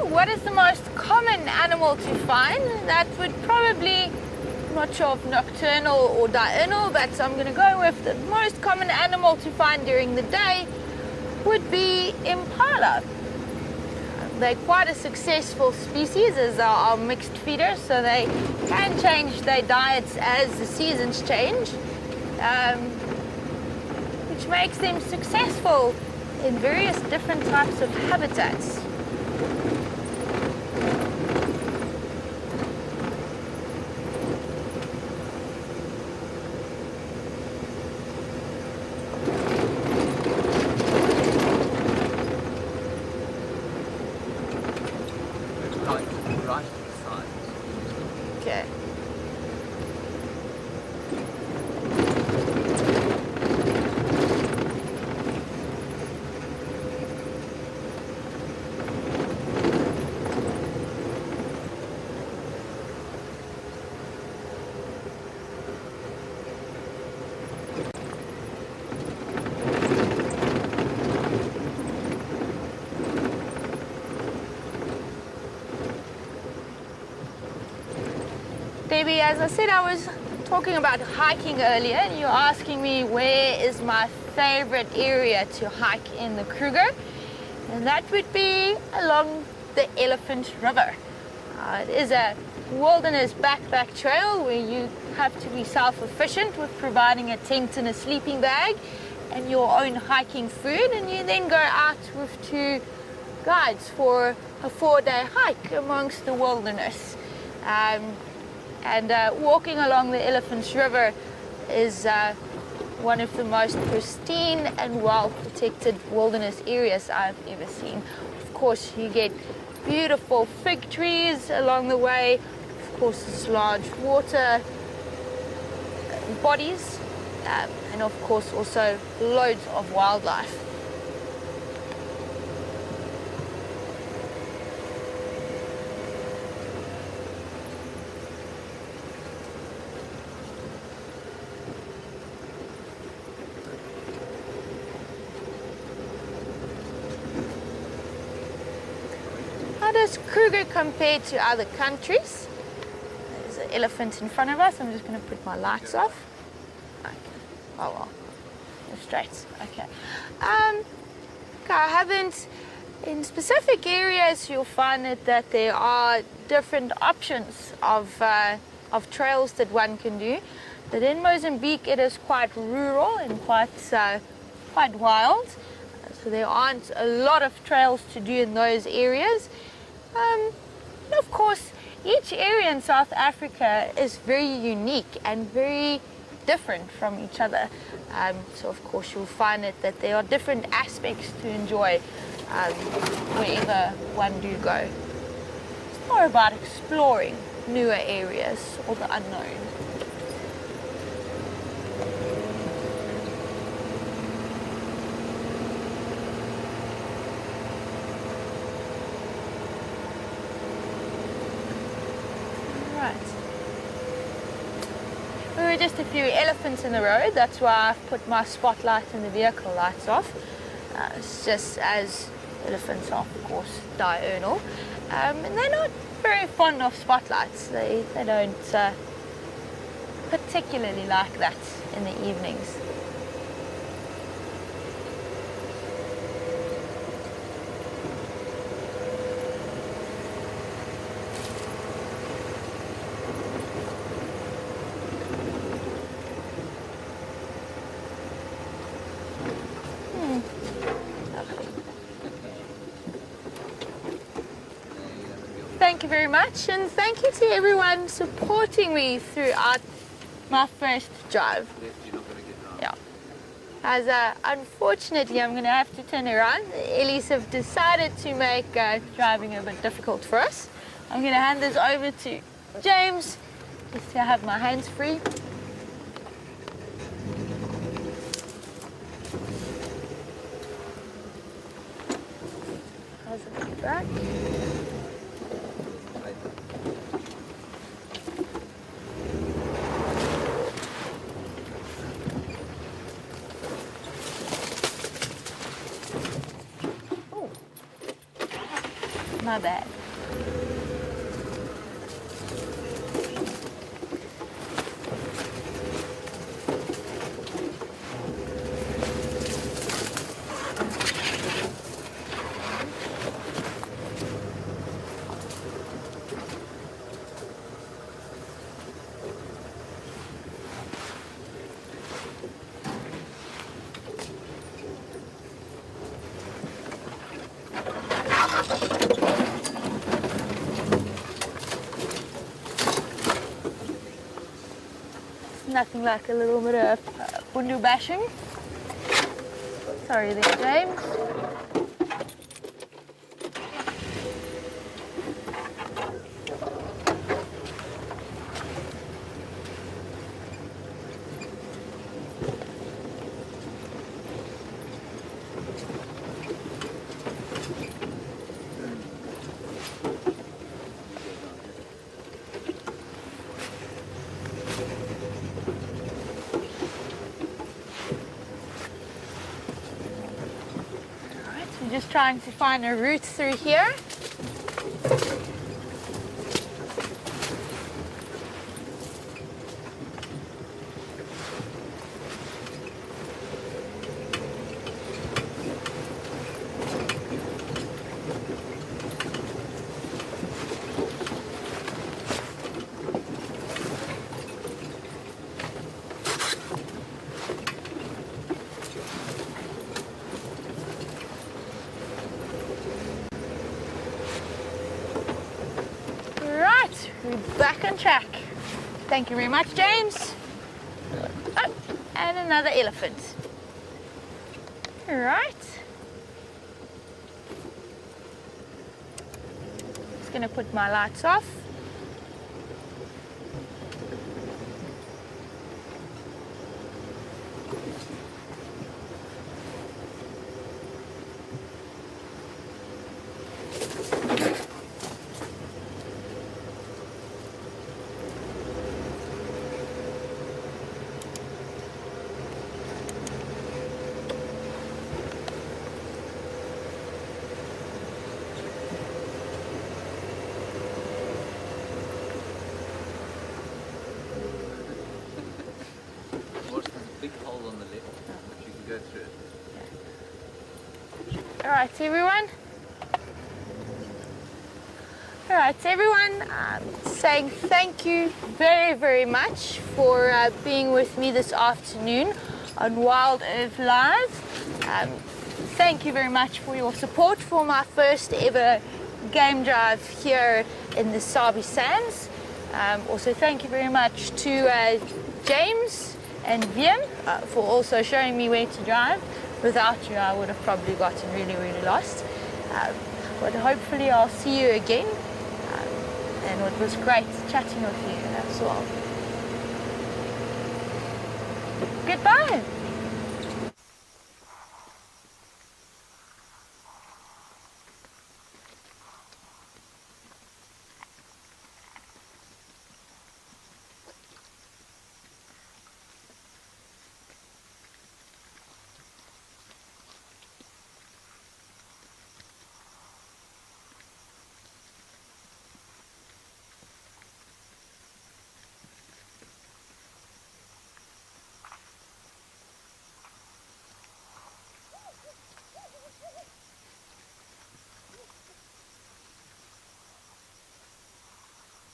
What is the most common animal to find? That would probably, I'm not sure if nocturnal or diurnal, but I'm going to go with the most common animal to find during the day would be impala. They're quite a successful species as they are mixed feeders, so they can change their diets as the seasons change, which makes them successful in various different types of habitats. maybe, as I said, I was talking about hiking earlier, and you're asking me where is my favorite area to hike in the Kruger, and that would be along the Elephant River. It is a wilderness backpack trail where you have to be self-sufficient with providing a tent and a sleeping bag and your own hiking food, and you then go out with 2 guides for a 4-day hike amongst the wilderness. Walking along the Elephant River is one of the most pristine and well-protected wilderness areas I've ever seen. Of course, you get beautiful fig trees along the way, of course, this large water bodies, and of course also loads of wildlife. How does Kruger compare to other countries? There's an elephant in front of us. I'm just going to put my lights off. Okay. Oh well, you're straight. Okay. I haven't. In specific areas, you'll find that there are different options of trails that one can do. But in Mozambique, it is quite rural and quite wild. So there aren't a lot of trails to do in those areas. And of course, each area in South Africa is very unique and very different from each other. So of course you'll find that there are different aspects to enjoy wherever one do go. It's more about exploring newer areas or the unknown. There were just a few elephants in the road, that's why I've put my spotlight and the vehicle lights off. It's just as elephants are, of course, diurnal. And they're not very fond of spotlights. They don't particularly like that in the evenings. Thank you very much, and thank you to everyone supporting me throughout my first drive. Yeah. As unfortunately, I'm going to have to turn around. The Ellies have decided to make driving a bit difficult for us. I'm going to hand this over to James, just to have my hands free. How's it back? My bad. Nothing like a little bit of bundu bashing. Sorry there, James. Just trying to find a route through here. we're back on track. Thank you very much, James. Oh, and another elephant. All right. Just gonna put my lights off. Go through it. All right, everyone. All right, everyone. Saying thank you very, very much for being with me this afternoon on WildEarth Live. Thank you very much for your support for my first ever game drive here in the Sabi Sands. Also, thank you very much to James and Jani for also showing me where to drive. Without you, I would have probably gotten really, really lost. But hopefully I'll see you again. And it was great chatting with you as well. Goodbye.